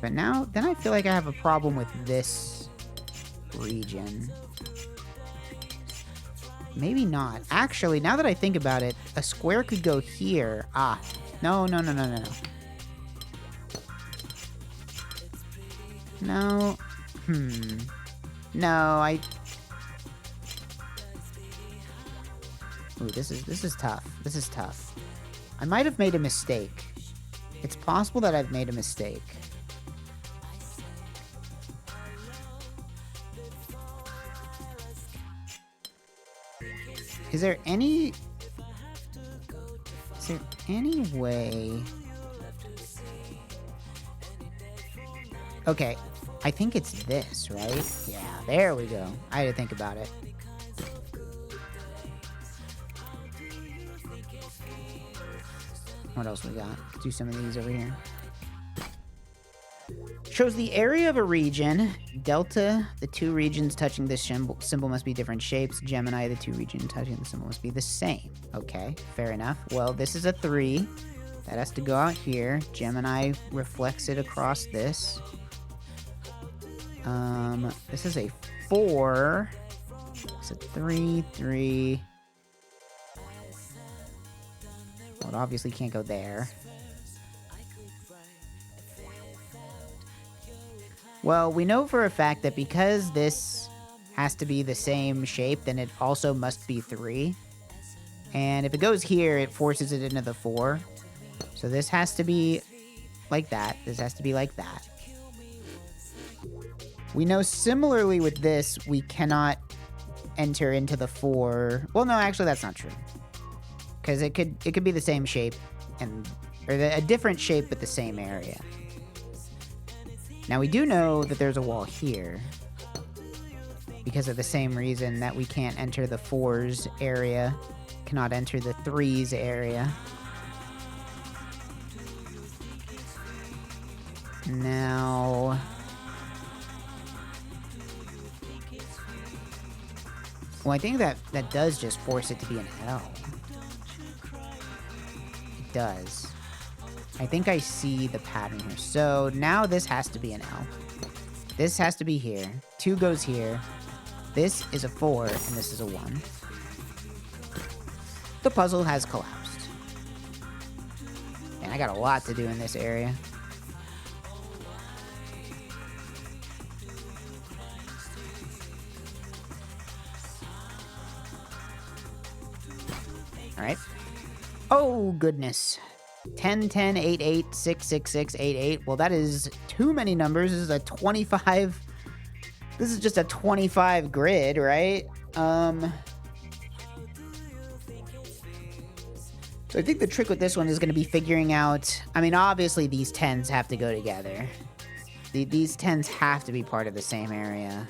But now, then I feel like I have a problem with this region. Maybe not. Actually, now that I think about it, a square could go here. Ah, no. No. No, Ooh, this is tough. This is tough. I might have made a mistake. It's possible that I've made a mistake. Is there any way? Okay, I think it's this, right? Yeah, there we go. I had to think about it. What else we got? Let's do some of these over here. Shows the area of a region. Delta, the two regions touching this symbol must be different shapes. Gemini, the two regions touching the symbol must be the same. Okay, fair enough. Well, this is a 3. That has to go out here. Gemini reflects it across this. This is a 4. It's a 3, 3. Well, it obviously can't go there. Well, we know for a fact that because this has to be the same shape, then it also must be 3. And if it goes here, it forces it into the 4. So this has to be like that. This has to be like that. We know similarly with this, we cannot enter into the 4. Well, no, actually, that's not true. Because it could be the same shape, or a different shape but the same area. Now, we do know that there's a wall here, because of the same reason that we can't enter the 4's area, cannot enter the 3's area. Now... well, I think that does just force it to be an L. It does. I think I see the pattern here. So now this has to be an L. This has to be here. 2 goes here. This is a 4, and this is a 1. The puzzle has collapsed. And I got a lot to do in this area. Alright. Oh, goodness. 10, 10, 8, 8, 6, 6, 6, 8, 8. Well, that is too many numbers. This is a 25. This is just a 25 grid, right? So I think the trick with this one is going to be figuring out... I mean, obviously, these 10s have to go together. These 10s have to be part of the same area.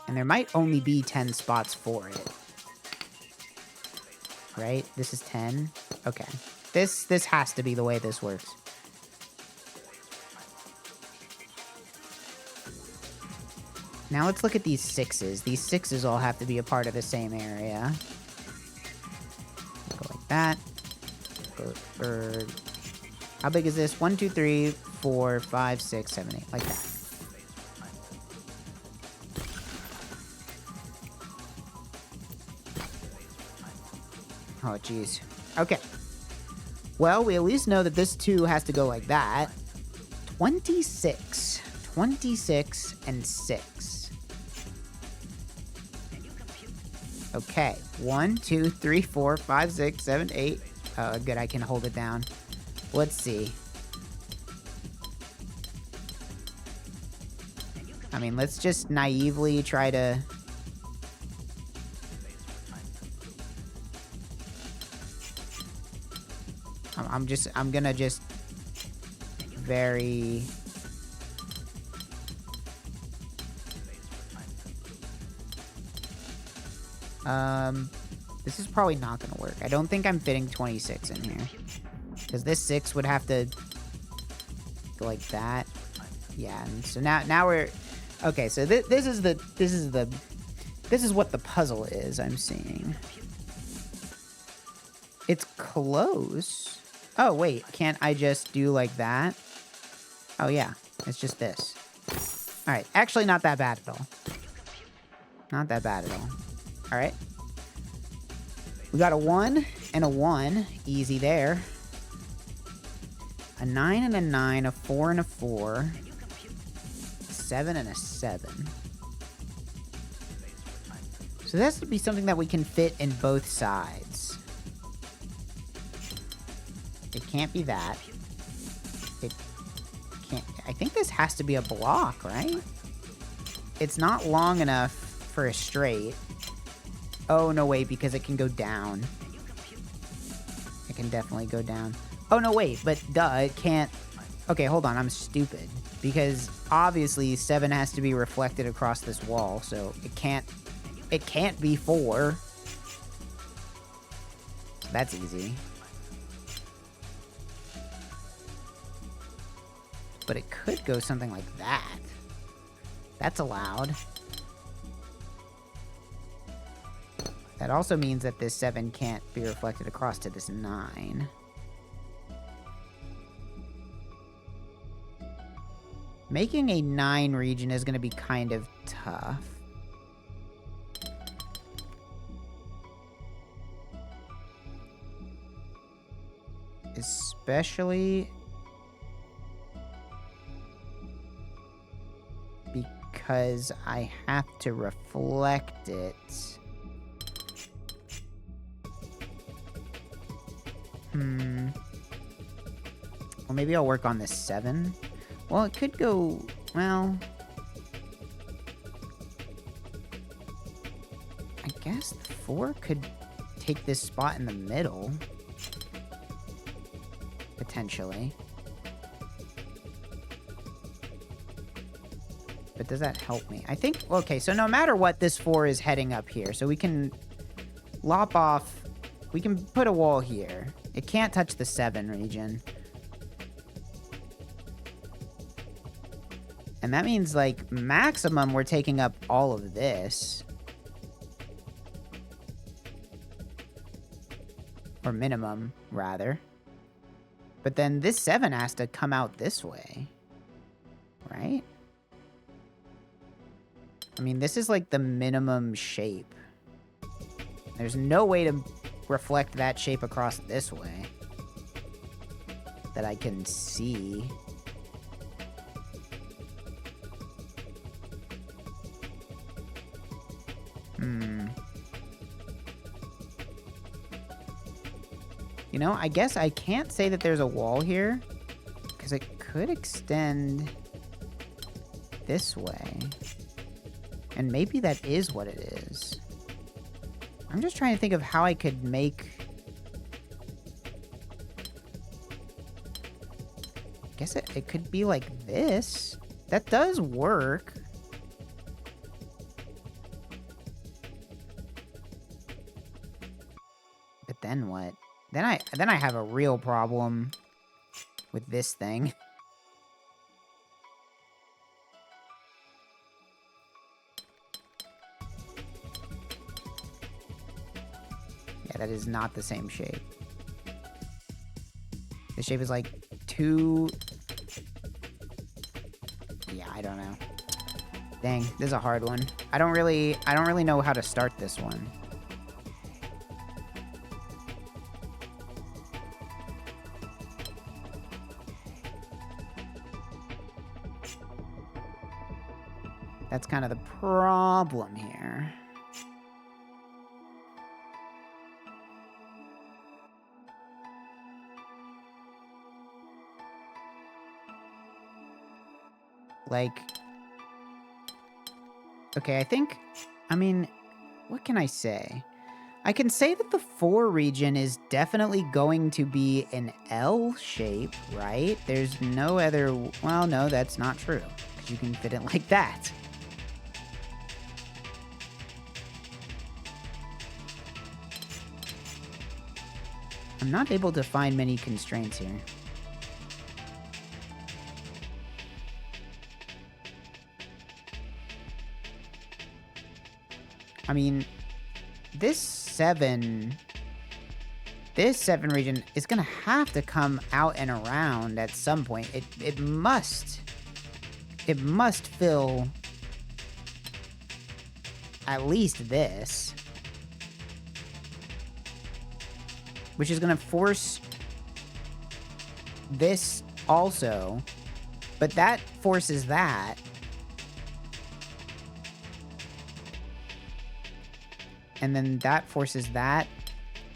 And there might only be 10 spots for it. Right? This is 10. Okay. This has to be the way this works. Now let's look at these 6s. These 6s all have to be a part of the same area. Go like that. Go, how big is this? 1, 2, 3, 4, 5, 6, 7, 8. Like that. Oh, jeez. Okay. Well, we at least know that this 2 has to go like that. 26. 26 and 6. Okay. 1, 2, 3, 4, 5, 6, 7, 8. Oh, good. I can hold it down. Let's see. I mean, let's just naively try to... I'm gonna just very... This is probably not gonna work. I don't think I'm fitting 26 in here. Because this 6 would have to go like that. Yeah, and so now we're... Okay, so this is what the puzzle is, I'm seeing. It's close. Oh, wait. Can't I just do like that? Oh, yeah. It's just this. Alright. Actually, not that bad at all. Not that bad at all. Alright. We got a 1 and a 1. Easy there. A 9 and a 9. A 4 and a 4. A 7 and a 7. So this would be something that we can fit in both sides. It can't be that. It can't... I think this has to be a block, right? It's not long enough for a straight. Oh, no, wait, because it can go down. It can definitely go down. Oh, no, wait, but duh, it can't... Okay, hold on, I'm stupid. Because obviously 7 has to be reflected across this wall, so it can't be 4. That's easy. But it could go something like that. That's allowed. That also means that this 7 can't be reflected across to this 9. Making a 9 region is going to be kind of tough. Especially because I have to reflect it. Well, maybe I'll work on this 7. Well, it could go... Well... I guess the 4 could take this spot in the middle. Potentially. But does that help me? I think... Okay, so no matter what, this 4 is heading up here. So we can lop off... We can put a wall here. It can't touch the 7 region. And that means, like, maximum we're taking up all of this. Or minimum, rather. But then this 7 has to come out this way. Right? I mean, this is, like, the minimum shape. There's no way to reflect that shape across this way. That I can see. You know, I guess I can't say that there's a wall here, because it could extend this way. And maybe that is what it is. I'm just trying to think of how I could make... I guess it could be like this. That does work. But then what? Then I have a real problem with this thing. Yeah, that is not the same shape. The shape is like too... Yeah, I don't know. Dang, this is a hard one. I don't really know how to start this one. That's kind of the problem here. Like, okay, I mean, what can I say? I can say that the 4 region is definitely going to be an L shape, right? There's no other, well, no, that's not true, because you can fit it like that. I'm not able to find many constraints here. I mean, this 7 region is gonna have to come out and around at some point. It must fill at least this, which is gonna force this also, but that forces that. And then that forces that.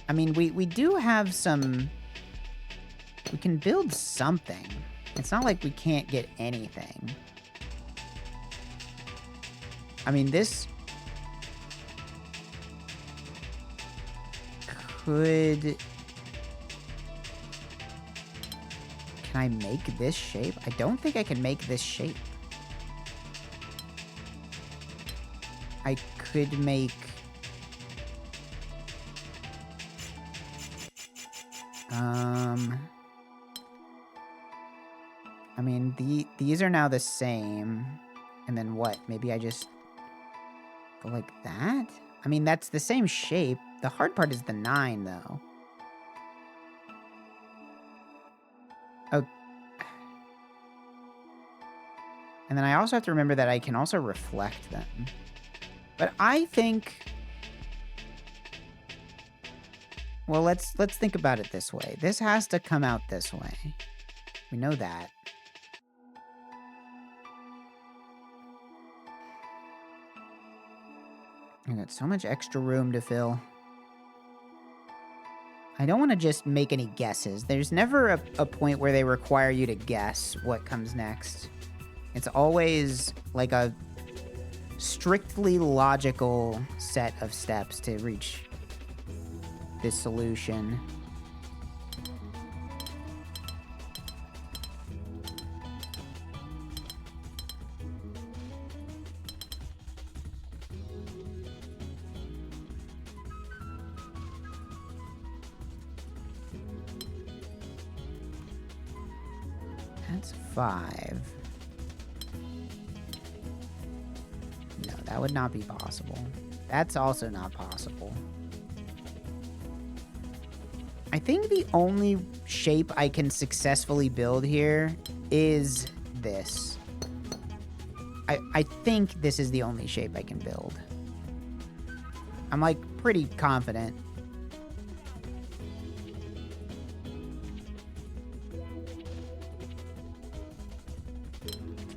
I mean, we do have some We can build something. It's not like we can't get anything. I mean, this could... Can I make this shape? I don't think I can make this shape. I could make... I mean, these are now the same. And then what? Maybe I just go like that? I mean, that's the same shape. The hard part is the 9, though. Oh. And then I also have to remember that I can also reflect them. But I think... Well, let's think about it this way. This has to come out this way. We know that. I got so much extra room to fill. I don't want to just make any guesses. There's never a point where they require you to guess what comes next. It's always like a strictly logical set of steps to reach this solution. That's 5. No, that would not be possible. That's also not possible. I think the only shape I can successfully build here is this. I think this is the only shape I can build. I'm like pretty confident.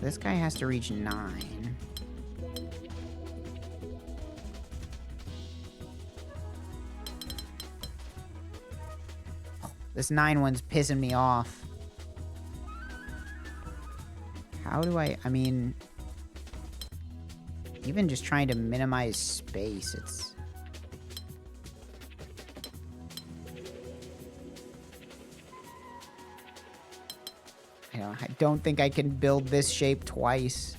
This guy has to reach 9. This 9 one's pissing me off. How do I mean... Even just trying to minimize space, it's... I don't think I can build this shape twice.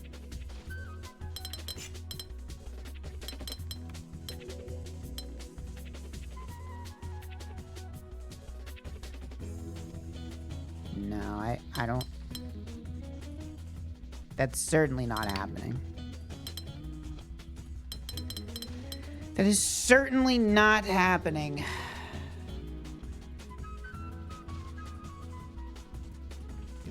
No, I don't... That's certainly not happening. That is certainly not happening.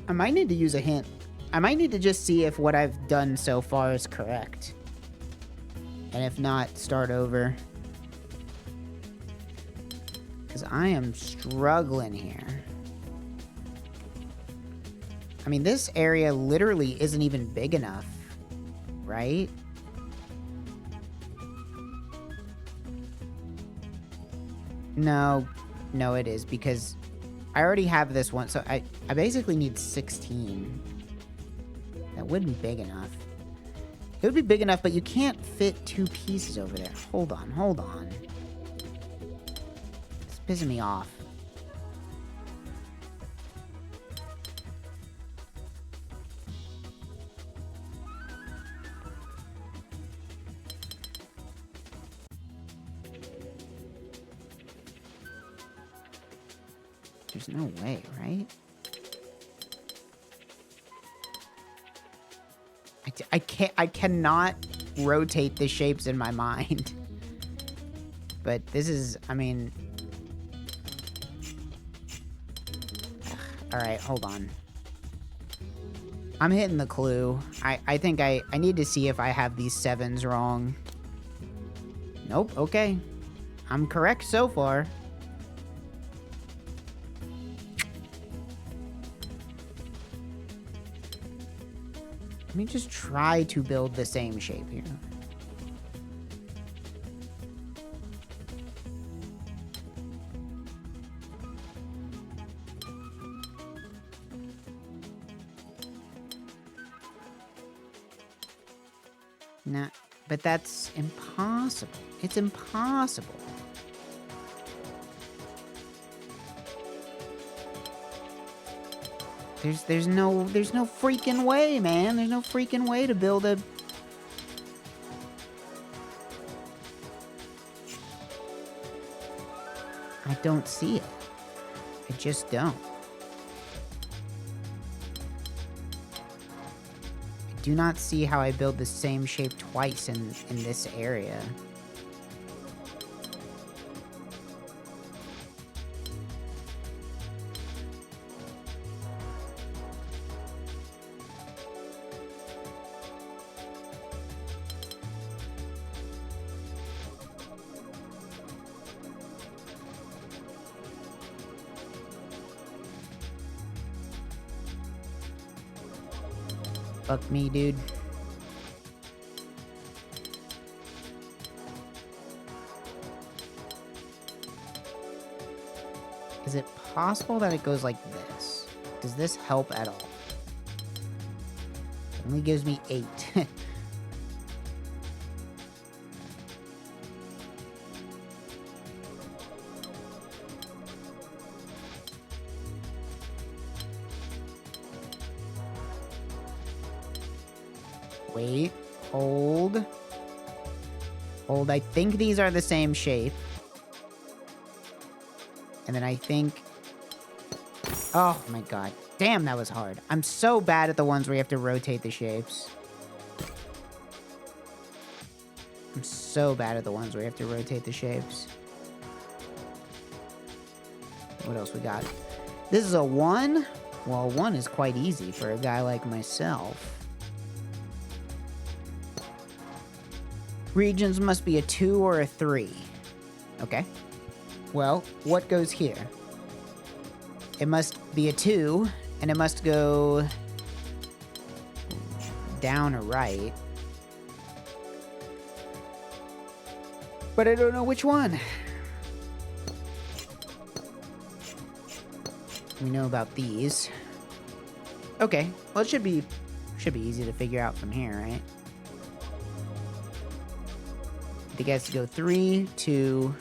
I might need to use a hint. I might need to just see if what I've done so far is correct. And if not, start over. Because I am struggling here. I mean, this area literally isn't even big enough, right? No, it is, because I already have this one, so I basically need 16. That would be big enough. It would be big enough, but you can't fit 2 pieces over there. Hold on. It's pissing me off. There's no way, right? I cannot rotate the shapes in my mind. But this is, I mean... Alright, hold on. I'm hitting the clue. I think I need to see if I have these 7s wrong. Nope, okay. I'm correct so far. Let me just try to build the same shape here. Nah, but that's impossible. It's impossible. There's no freaking way, man. There's no freaking way to build a... I don't see it. I just don't. I do not see how I build the same shape twice in this area. Fuck me, dude. Is it possible that it goes like this? Does this help at all? It only gives me 8. Wait, hold. Hold, I think these are the same shape. And then I think... Oh my god. Damn, that was hard. I'm so bad at the ones where you have to rotate the shapes. I'm so bad at the ones where you have to rotate the shapes. What else we got? This is a 1? Well, 1 is quite easy for a guy like myself. Regions must be a 2 or a 3. Okay. Well, what goes here? It must be a 2, and it must go down or right. But I don't know which one. We know about these. Okay, well, it should be easy to figure out from here, right? I think it has to go 3, 2.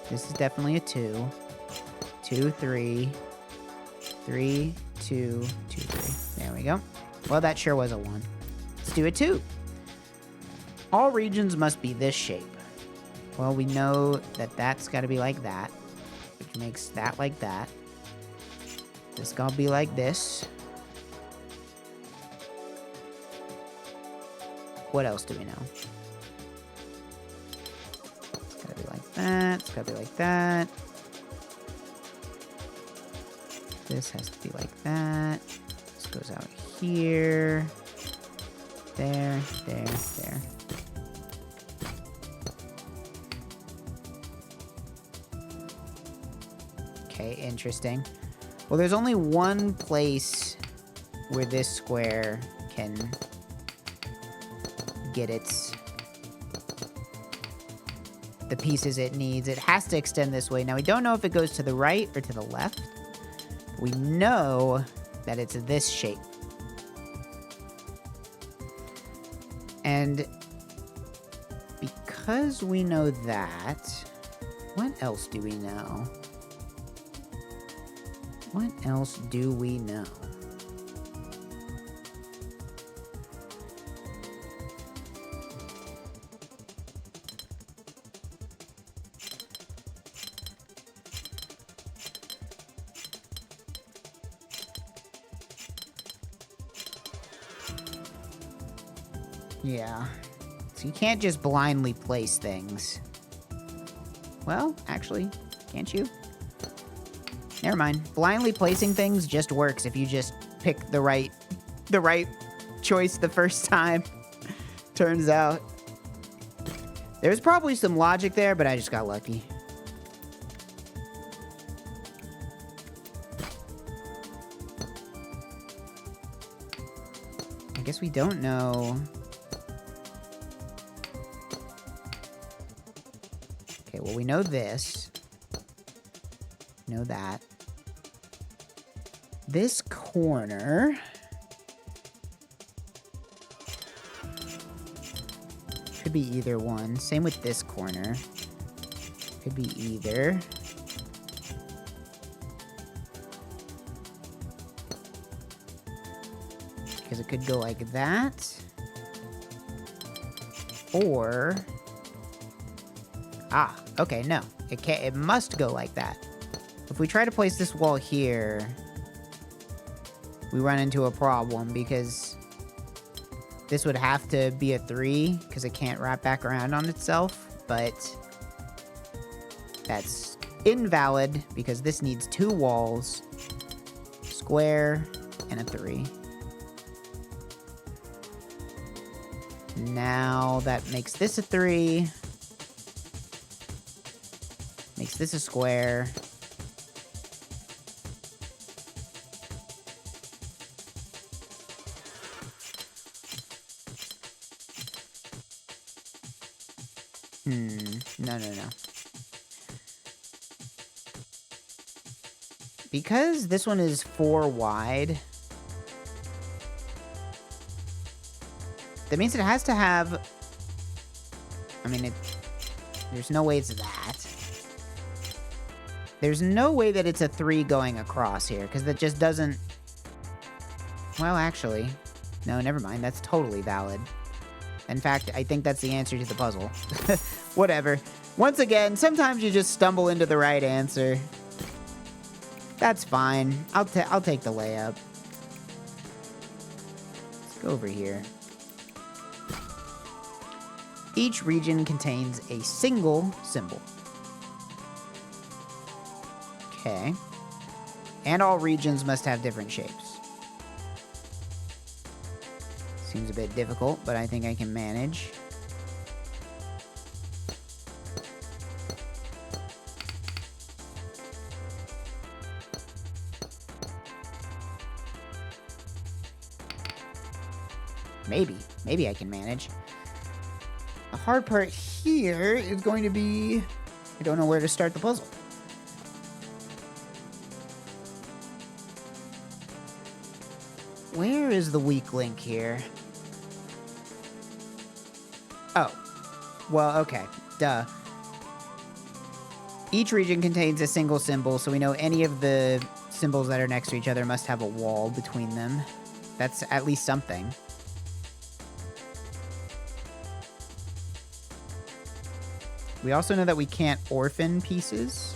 This is definitely a 2. 2, 3. 3, 2, 2, 3. There we go. Well, that sure was a 1. Let's do a 2. All regions must be this shape. Well, we know that that's got to be like that, which makes that like that. This got to be like this. What else do we know? It's gotta be like that. It's gotta be like that. This has to be like that. This goes out here. There, there, there. Okay, interesting. Well, there's only one place where this square can get the pieces it needs. It has to extend this way. Now, we don't know if it goes to the right or to the left. We know that it's this shape. And because we know that, what else do we know? What else do we know? Yeah. So you can't just blindly place things. Well, actually, can't you? Never mind. Blindly placing things just works if you just pick the right choice the first time. Turns out. There's probably some logic there, but I just got lucky. I guess we don't know. Okay, well, we know this. Know that. this corner... Could be either one. Same with this corner. Could be either. Because it could go like that. Or... Ah, okay, no. It can't. It must go like that. If we try to place this wall here, we run into a problem because this would have to be a 3 because it can't wrap back around on itself, but that's invalid because this needs 2 walls, square, and a 3. Now that makes this a 3. Makes this a square. No. Because this one is 4 wide, that means it has to have... I mean, there's no way it's that. There's no way that it's a 3 going across here, because that just doesn't... Well, actually... No, never mind. That's totally valid. In fact, I think that's the answer to the puzzle. Whatever. Once again, sometimes you just stumble into the right answer. That's fine. I'll take the layup. Let's go over here. Each region contains a single symbol. Okay. And all regions must have different shapes. Seems a bit difficult, but I think I can manage. Maybe I can manage. The hard part here is going to be... I don't know where to start the puzzle. Where is the weak link here? Oh. Well, okay. Duh. Each region contains a single symbol, so we know any of the symbols that are next to each other must have a wall between them. That's at least something. We also know that we can't orphan pieces,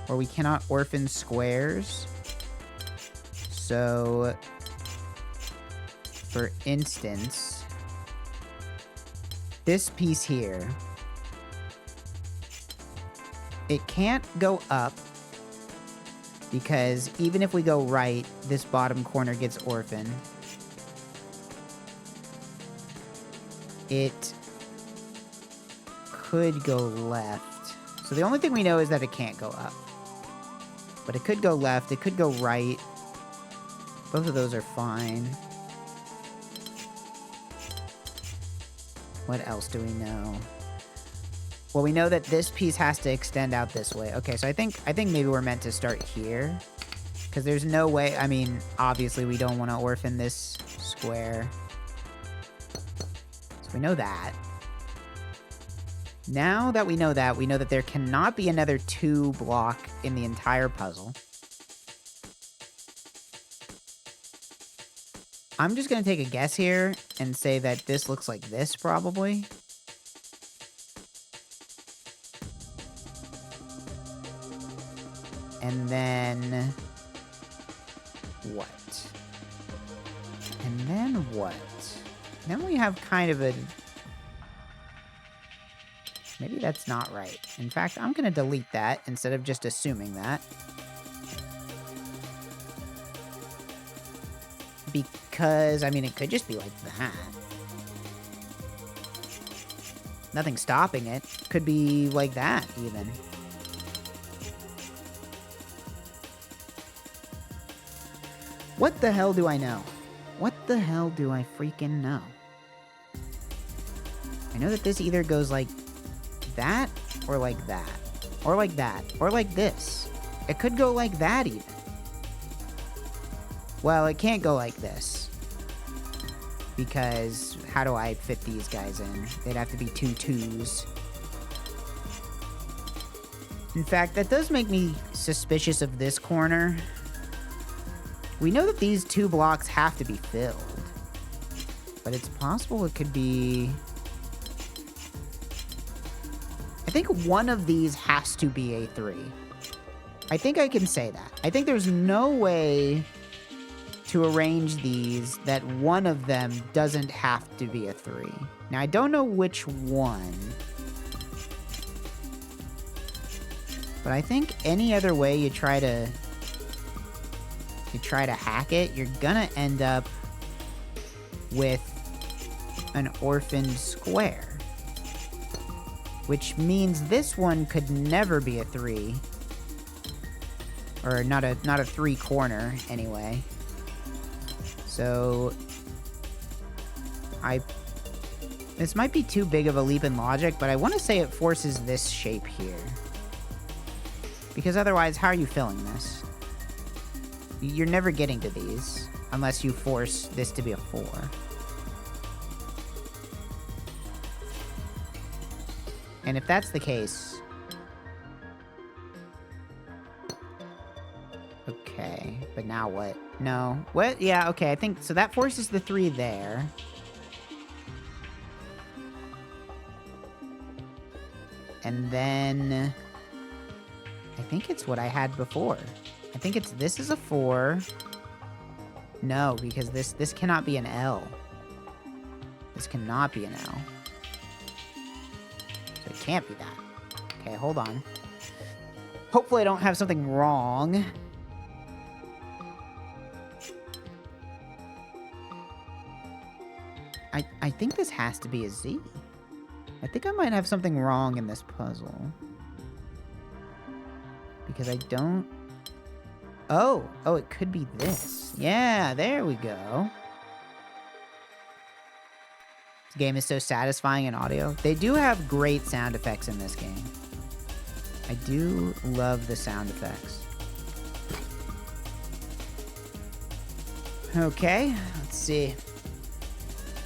or we cannot orphan squares. So, for instance, this piece here, it can't go up because even if we go right, this bottom corner gets orphaned. It could go left. So the only thing we know is that it can't go up. But it could go left, it could go right. Both of those are fine. What else do we know? Well, we know that this piece has to extend out this way. Okay, so I think maybe we're meant to start here. Because there's no way, I mean, obviously we don't want to orphan this square. So we know that. Now that we know that there cannot be another 2 block in the entire puzzle. I'm just going to take a guess here and say that this looks like this, probably. And then... what? And then what? Then we have kind of a... Maybe that's not right. In fact, I'm going to delete that instead of just assuming that. Because, I mean, it could just be like that. Nothing stopping it. Could be like that, even. What the hell do I know? What the hell do I freaking know? I know that this either goes like that, or like that, or like that, or like this. It could go like that, even. Well, it can't go like this. Because how do I fit these guys in? They'd have to be 2 2s. In fact, that does make me suspicious of this corner. We know that these 2 blocks have to be filled. But it's possible it could be... I think one of these has to be a 3. I think I can say that. I think there's no way to arrange these that one of them doesn't have to be a 3. Now, I don't know which one. But I think any other way you try to hack it, you're gonna end up with an orphaned square. Which means this one could never be a 3. Or not a 3 corner, anyway. So, this might be too big of a leap in logic, but I want to say it forces this shape here. Because otherwise, how are you filling this? You're never getting to these, unless you force this to be a 4. And if that's the case... Okay, but now what? No. What? Yeah, okay, I think... So that forces the 3 there. And then... I think it's what I had before. I think it's... This is a 4. No, because this cannot be an L. This cannot be an L. So it can't be that. Okay, hold on. Hopefully I don't have something wrong. I think this has to be a Z. I think I might have something wrong in this puzzle. Because I don't... Oh, it could be this. Yeah, there we go. This game is so satisfying in audio. They do have great sound effects in this game. I do love the sound effects. Okay, let's see.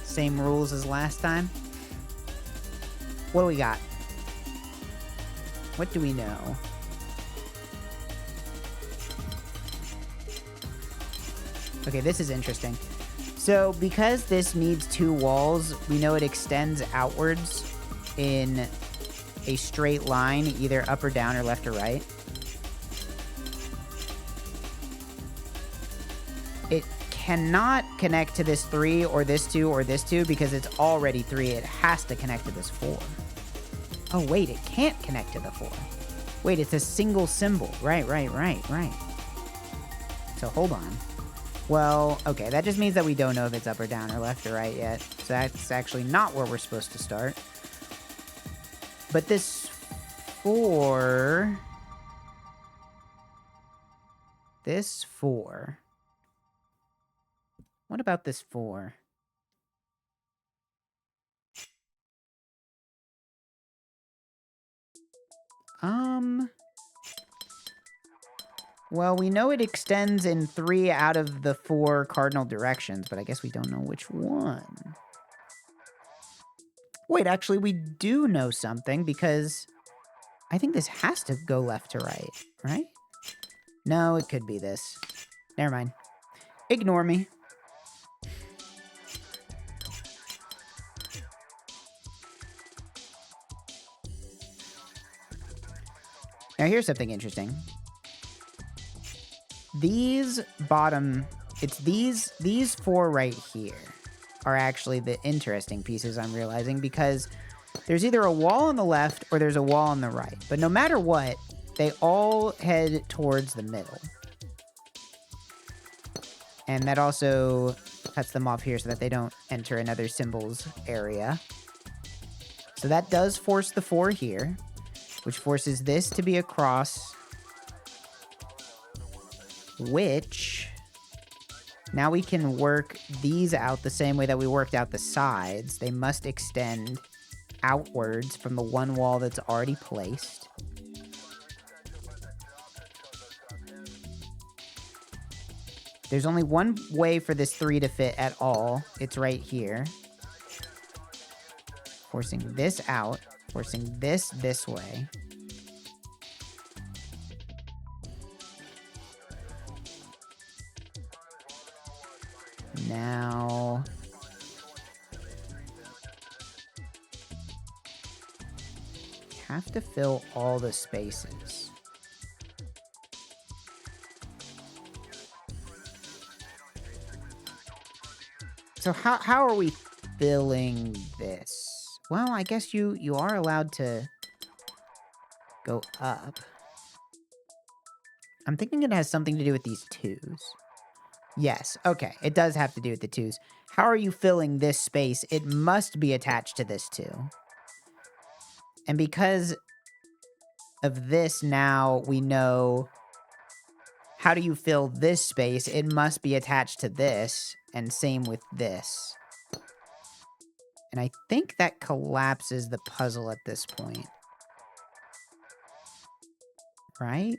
Same rules as last time. What do we got? What do we know? Okay, this is interesting. So, because this needs 2 walls, we know it extends outwards in a straight line, either up or down or left or right. It cannot connect to this 3 or this 2 or this 2 because it's already 3. It has to connect to this 4. Oh, wait, it can't connect to the 4. Wait, it's a single symbol. Right. So, hold on. Well, okay, that just means that we don't know if it's up or down or left or right yet. So that's actually not where we're supposed to start. But this 4... This 4... What about this 4? Well, we know it extends in 3 out of the 4 cardinal directions, but I guess we don't know which one. Wait, actually, we do know something, because I think this has to go left to right, right? No, it could be this. Never mind. Ignore me. Now, here's something interesting. These bottom... It's these 4 right here are actually the interesting pieces I'm realizing, because there's either a wall on the left or there's a wall on the right. But no matter what, they all head towards the middle. And that also cuts them off here so that they don't enter another symbols area. So that does force the 4 here, which forces this to be a cross, which now we can work these out the same way that we worked out the sides. They must extend outwards from the one wall that's already placed. There's only one way for this 3 to fit at all. It's right here. Forcing this out. Forcing this way. Now... have to fill all the spaces. So how are we filling this? Well, I guess you are allowed to go up. I'm thinking it has something to do with these 2s. Yes, okay, it does have to do with the 2s. How are you filling this space? It must be attached to this 2. And because of this now, we know how do you fill this space? It must be attached to this, and same with this. And I think that collapses the puzzle at this point. Right?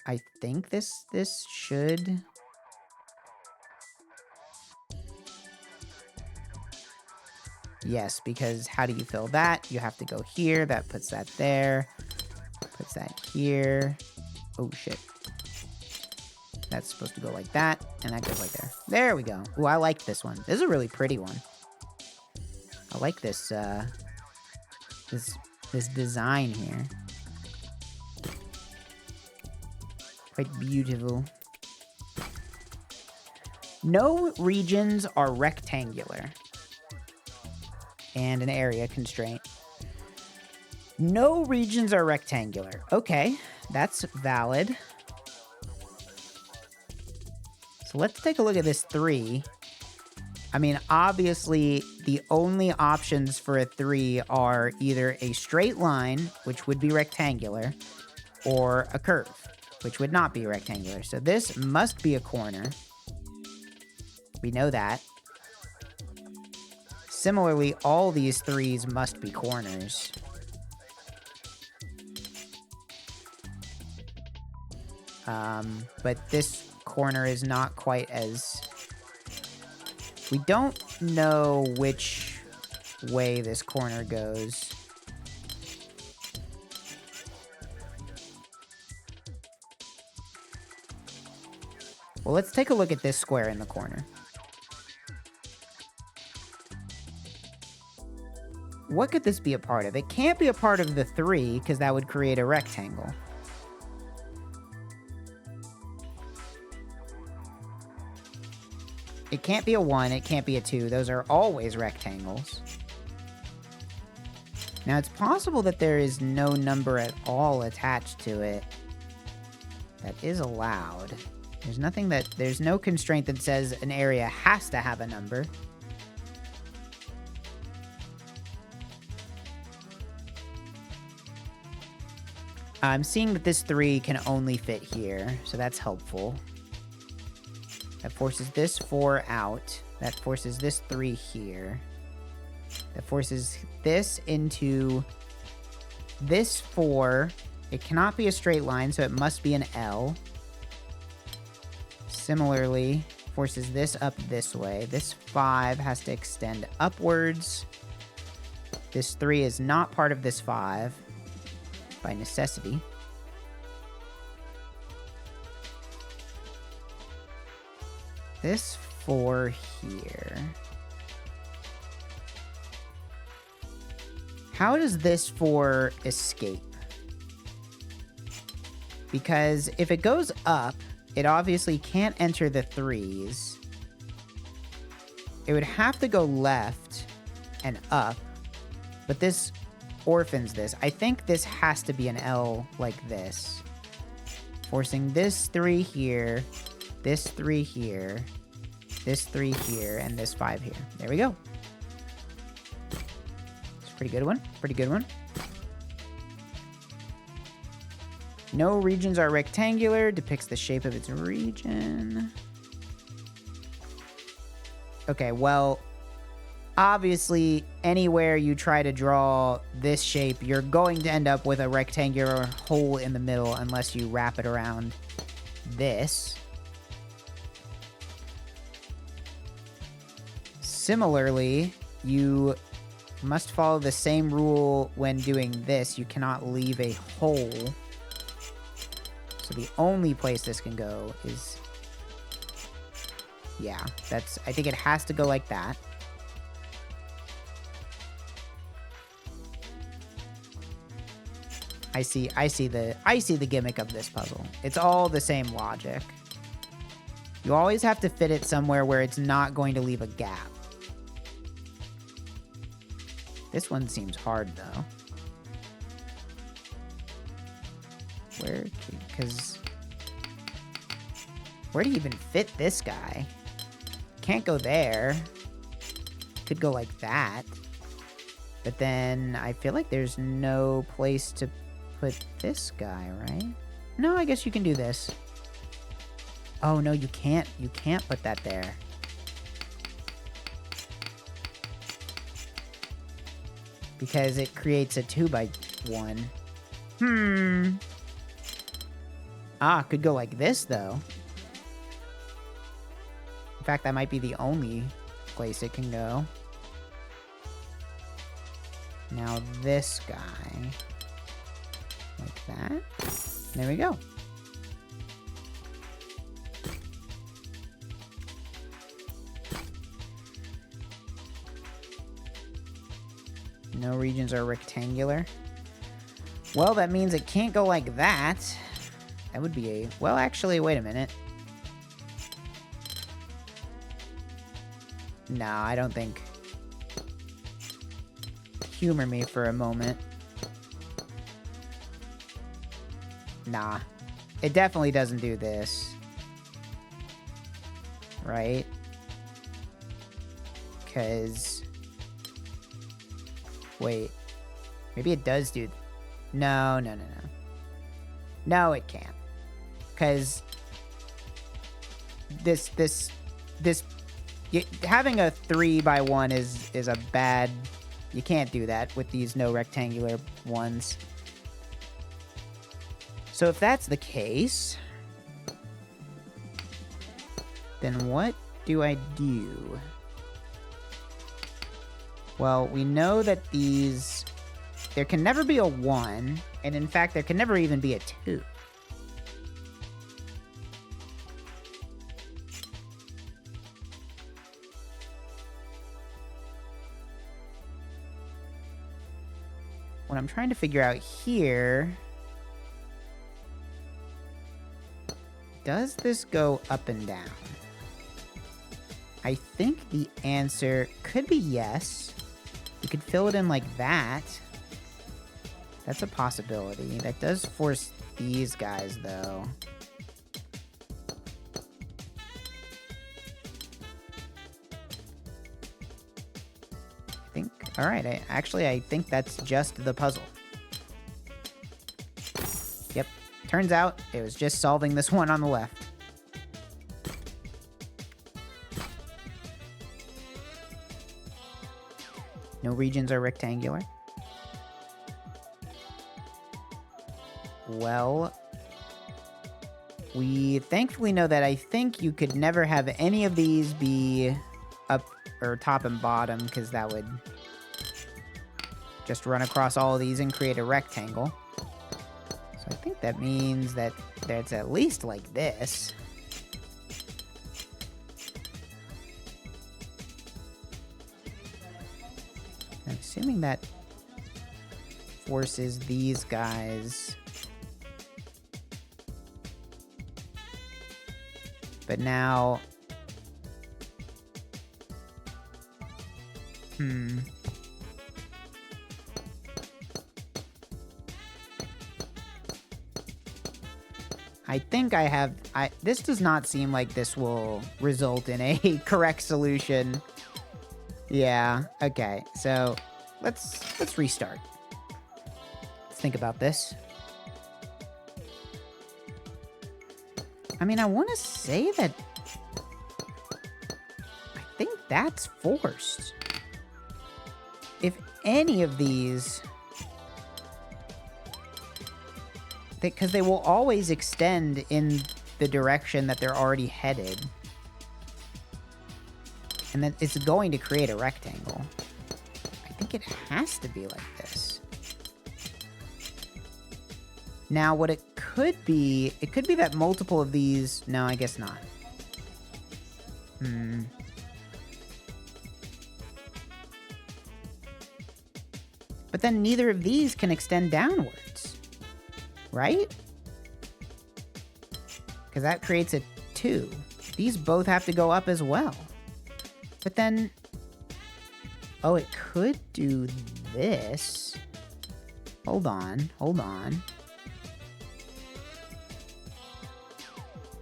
I think this should... Yes, because how do you fill that? You have to go here. That puts that there. Puts that here. Oh, shit. That's supposed to go like that, and that goes like there. There we go. Ooh, I like this one. This is a really pretty one. I like this, this design here. Quite beautiful. No regions are rectangular. And an area constraint. No regions are rectangular. Okay, that's valid. So let's take a look at this 3. I mean, obviously, the only options for a 3 are either a straight line, which would be rectangular, or a curve, which would not be rectangular. So this must be a corner. We know that. Similarly, all these 3s must be corners. But this corner is not quite as... We don't know which way this corner goes. Well, let's take a look at this square in the corner. What could this be a part of? It can't be a part of the 3, because that would create a rectangle. It can't be a 1, it can't be a 2. Those are always rectangles. Now, it's possible that there is no number at all attached to it that is allowed. There's no constraint that says an area has to have a number. I'm seeing that this 3 can only fit here, so that's helpful. That forces this 4 out. That forces this 3 here. That forces this into this 4. It cannot be a straight line, so it must be an L. Similarly, forces this up this way. This 5 has to extend upwards. This 3 is not part of this 5. By necessity. This 4 here. How does this 4 escape? Because if it goes up, it obviously can't enter the 3s. It would have to go left and up, but this orphans this. I think this has to be an L like this. Forcing this 3 here, this 3 here, this 3 here, and this 5 here. There we go. It's a pretty good one. Pretty good one. No regions are rectangular. Depicts the shape of its region. Okay, well, Obviously, anywhere you try to draw this shape, you're going to end up with a rectangular hole in the middle unless you wrap it around this. Similarly, you must follow the same rule when doing this. You cannot leave a hole. So the only place this can go is... yeah, that's... I think it has to go like that. I see the gimmick of this puzzle. It's all the same logic. You always have to fit it somewhere where it's not going to leave a gap. This one seems hard, though. Because... where do you even fit this guy? Can't go there. Could go like that. But then I feel like there's no place to put this guy, right? No, I guess you can do this. Oh, no, you can't. You can't put that there. Because it creates a 2x1. Ah, could go like this, though. In fact, that might be the only place it can go. Now this guy. Like that. There we go. No regions are rectangular. Well, that means it can't go like that. That would be a... well, actually, wait a minute. No, I don't think... humor me for a moment. Nah. It definitely doesn't do this. Right? Because... wait. Maybe it does do... no. No, it can't. Because... having a 3x1 is a bad... you can't do that with these no rectangular ones. So if that's the case, then what do I do? Well, we know that these... there can never be a 1, and in fact, there can never even be a 2. What I'm trying to figure out here... does this go up and down? I think the answer could be yes. You could fill it in like that. That's a possibility. That does force these guys, though. All right, I think that's just the puzzle. Yep, turns out it was just solving this one on the left. No regions are rectangular. Well, we thankfully know that I think you could never have any of these be up or top and bottom, because that would just run across all of these and create a rectangle. So I think that means that it's at least like this. I'm assuming that forces these guys. But now... I think I have... this does not seem like this will result in a correct solution. Yeah, okay. So, let's restart. Let's think about this. I mean, I want to say that... I think that's forced. if any of these... Because they will always extend in the direction that they're already headed. And then it's going to create a rectangle. I think it has to be like this. Now, what it could be that multiple of these... No, I guess not. But then neither of these can extend downwards. Right? Because that creates a 2. These both have to go up as well. But then... Oh, it could do this. Hold on, hold on.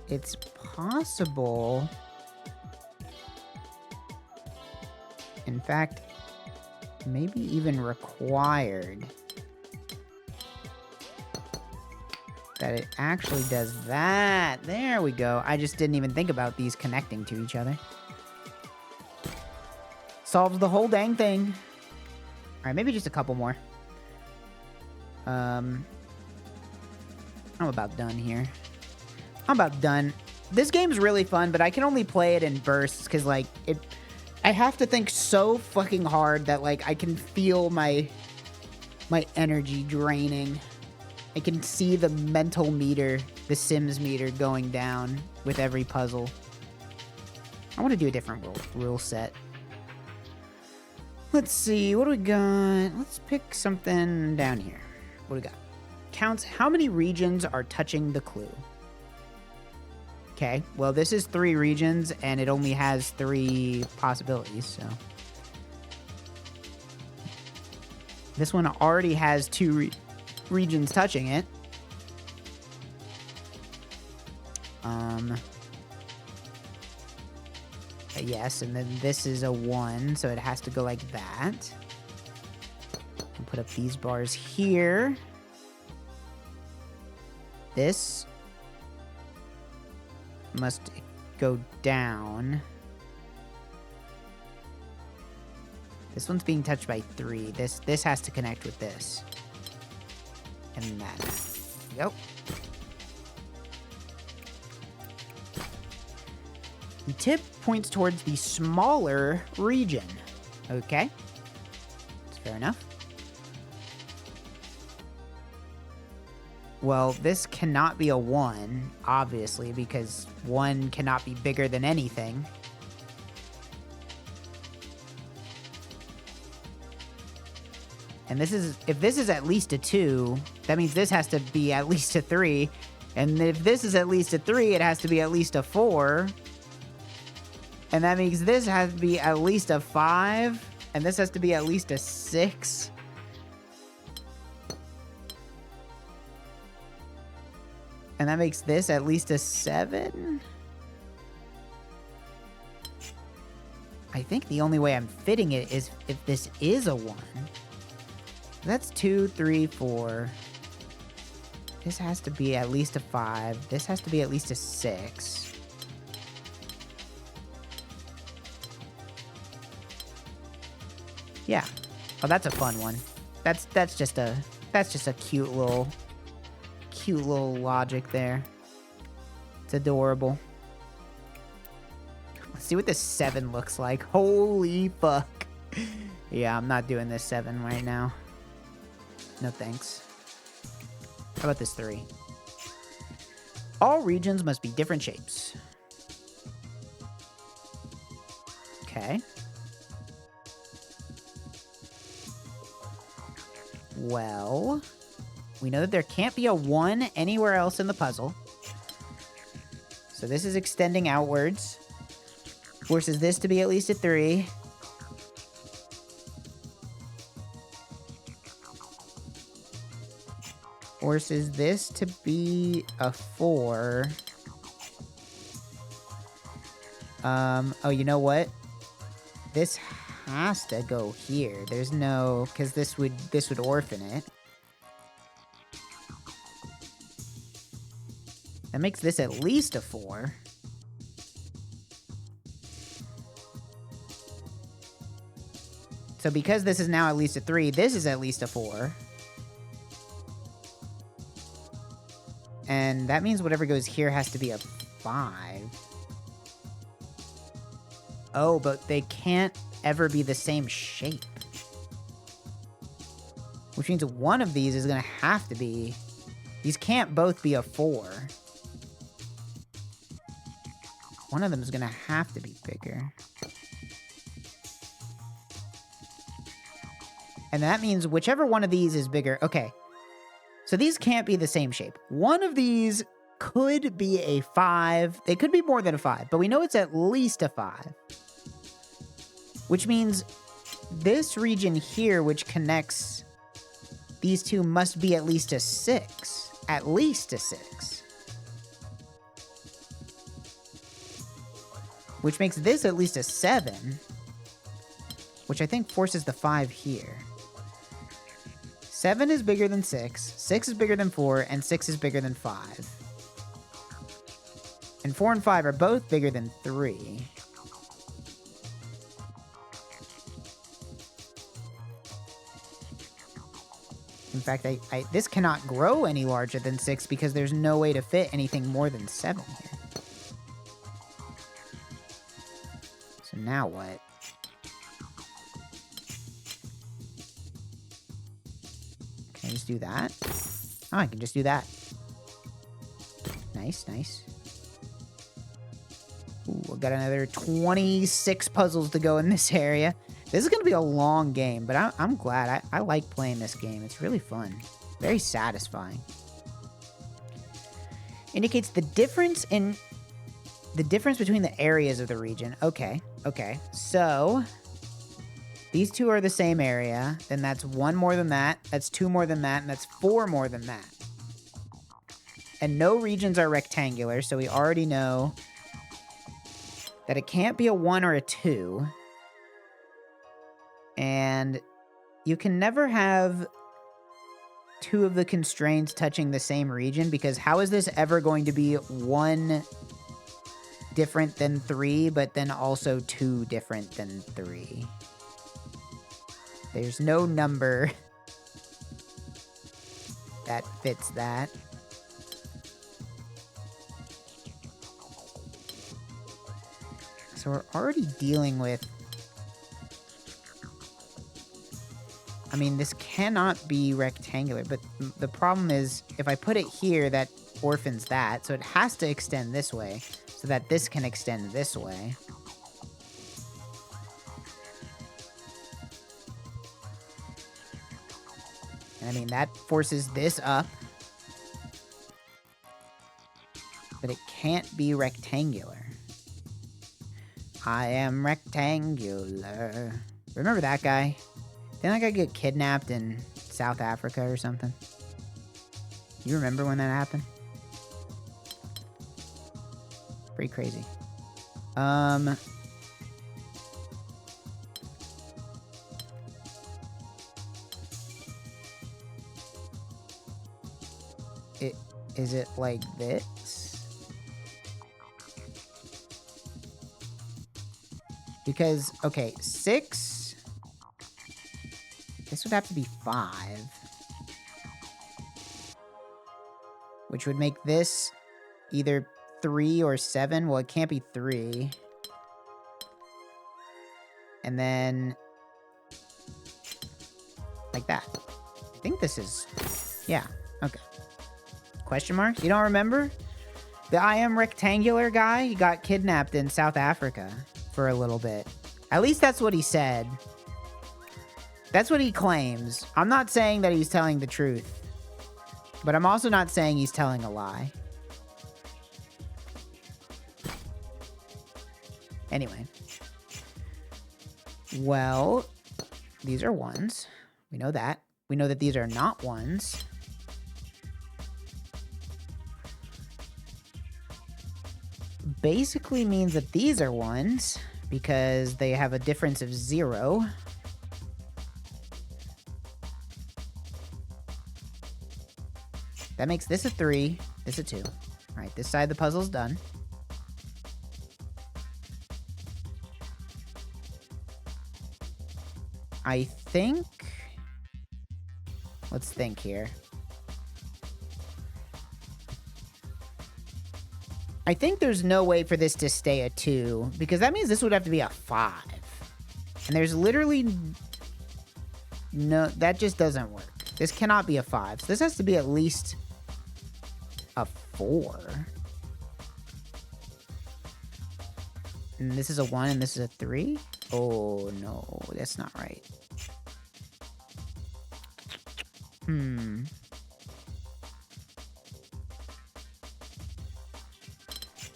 It's possible... In fact, maybe even required... that it actually does that. There we go. I just didn't even think about these connecting to each other. Solves the whole dang thing. Alright, maybe just a couple more. I'm about done here. I'm about done. This game's really fun, but I can only play it in bursts, because, like, I have to think so fucking hard that, like, I can feel my energy draining. I can see the mental meter, the Sims meter, going down with every puzzle. I want to do a different rule set. Let's see, what do we got? Let's pick something down here. What do we got? Counts how many regions are touching the clue. Okay, well, this is 3 regions, and it only has 3 possibilities, so... This one already has 2 regions touching it. Yes, and then this is a 1, so it has to go like that. And put up these bars here. This must go down. This one's being touched by 3. This has to connect with this. And that. Yep. The tip points towards the smaller region. Okay. That's fair enough. Well, this cannot be a 1, obviously, because 1 cannot be bigger than anything. And this is, if this is at least a 2, that means this has to be at least a 3. And if this is at least a 3, it has to be at least a 4. And that means this has to be at least a 5. And this has to be at least a 6. And that makes this at least a 7. I think the only way I'm fitting it is if this is a 1. That's 2, 3, 4. This has to be at least a 5. This has to be at least a 6. Yeah. Oh, that's a fun one. That's just a cute little logic there. It's adorable. Let's see what this 7 looks like. Holy fuck. Yeah, I'm not doing this 7 right now. No thanks. How about this 3? All regions must be different shapes. Okay. Well, we know that there can't be a 1 anywhere else in the puzzle. So this is extending outwards. Forces this to be at least a 3. Forces this to be a 4. Oh, you know what? This has to go here. There's no... Because this would orphan it. That makes this at least a 4. So because this is now at least a 3, this is at least a 4. And that means whatever goes here has to be a 5. Oh, but they can't ever be the same shape. Which means one of these is going to have to be... These can't both be a 4. One of them is going to have to be bigger. And that means whichever one of these is bigger... Okay. So these can't be the same shape. One of these could be a 5. They could be more than a 5, but we know it's at least a 5. Which means this region here, which connects these two, must be at least a 6. At least a 6. Which makes this at least a 7. Which I think forces the 5 here. 7 is bigger than 6, 6 is bigger than 4, and 6 is bigger than 5. And 4 and 5 are both bigger than 3. In fact, this cannot grow any larger than 6 because there's no way to fit anything more than 7 here. So now what? Can I just do that? Oh, I can just do that. Nice, nice. Ooh, I've got another 26 puzzles to go in this area. This is going to be a long game, but I'm glad. I like playing this game. It's really fun. Very satisfying. Indicates the difference between the areas of the region. Okay, okay. So these two are the same area. Then that's 1 more than that. That's 2 more than that. And that's 4 more than that. And no regions are rectangular, so we already know that it can't be a 1 or a 2. And you can never have 2 of the constraints touching the same region, because how is this ever going to be 1 different than 3, but then also 2 different than 3? There's no number that fits that. So we're already dealing with... I mean, this cannot be rectangular, but the problem is, if I put it here, that orphans that, so it has to extend this way, so that this can extend this way. And I mean, that forces this up. But it can't be rectangular. I am rectangular. Remember that guy? Didn't that guy get kidnapped in South Africa or something? You remember when that happened? Pretty crazy. Is it like this? Because, okay, 6... This would have to be 5. Which would make this either 3 or 7. Well, it can't be 3. And then... like that. I think this is... yeah, okay. Question marks? You don't remember? The I am rectangular guy? He got kidnapped in South Africa for a little bit. At least that's what he said. That's what he claims. I'm not saying that he's telling the truth. But I'm also not saying he's telling a lie. Anyway. Well, these are 1s. We know that. We know that these are not 1s. Basically means that these are 1s because they have a difference of 0. That makes this a 3, this a 2. All right, this side of the puzzle's done. I think... Let's think here. I think there's no way for this to stay a 2, because that means this would have to be a 5. And there's literally... No, that just doesn't work. This cannot be a 5. So this has to be at least a 4. And this is a 1 and this is a 3? Oh, no. That's not right.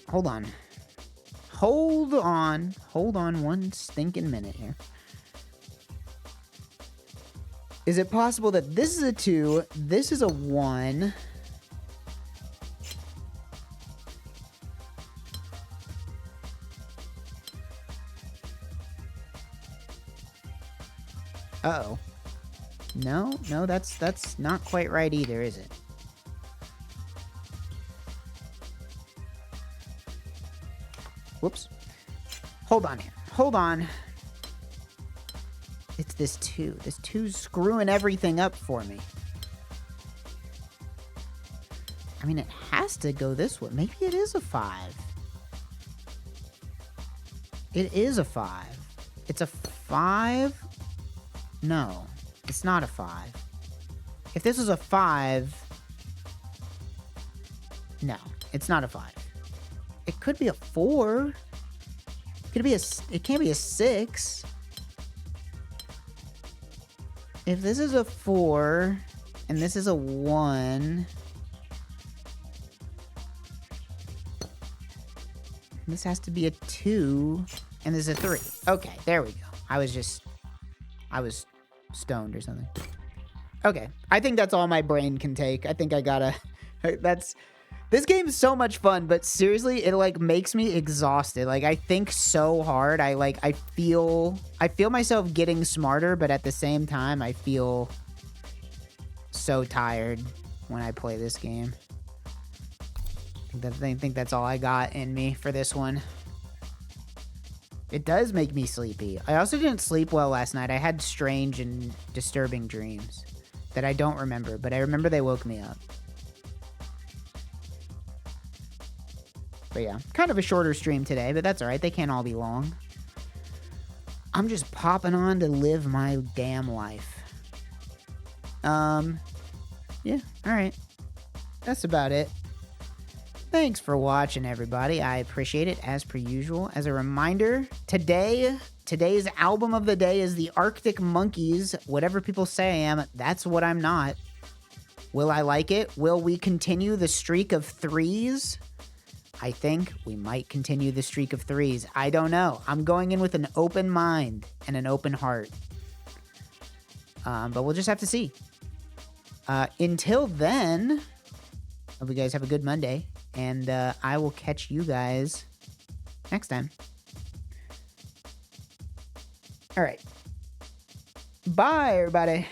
Hold on. Hold on one stinking minute here. Is it possible that this is a 2, this is a 1... Uh-oh. No, that's not quite right either, is it? Whoops. Hold on here. Hold on. It's this 2. This 2's screwing everything up for me. I mean, it has to go this way. Maybe it is a 5. It is a 5. It's a 5... No, it's not a 5. If this was a 5... No, it's not a 5. It could be a 4. It can't be a 6. If this is a 4, and this is a 1... This has to be a 2, and this is a 3. Okay, there we go. I was stoned or something. Okay, I think that's all my brain can take. I think I gotta... This game is so much fun, but seriously, it, like, makes me exhausted. Like, I think so hard. I feel myself getting smarter, but at the same time, I feel so tired when I play this game. I think that's all I got in me for this one. It does make me sleepy. I also didn't sleep well last night. I had strange and disturbing dreams that I don't remember, but I remember they woke me up. But yeah, kind of a shorter stream today, but that's all right. They can't all be long. I'm just popping on to live my damn life. Yeah, all right. That's about it. Thanks for watching, everybody. I appreciate it, as per usual. As a reminder, today's album of the day is the Arctic Monkeys. Whatever people say I am, that's what I'm not. Will I like it? Will we continue the streak of 3s? I think we might continue the streak of 3s. I don't know. I'm going in with an open mind and an open heart. But we'll just have to see. Until then, hope you guys have a good Monday. And I will catch you guys next time. All right. Bye, everybody.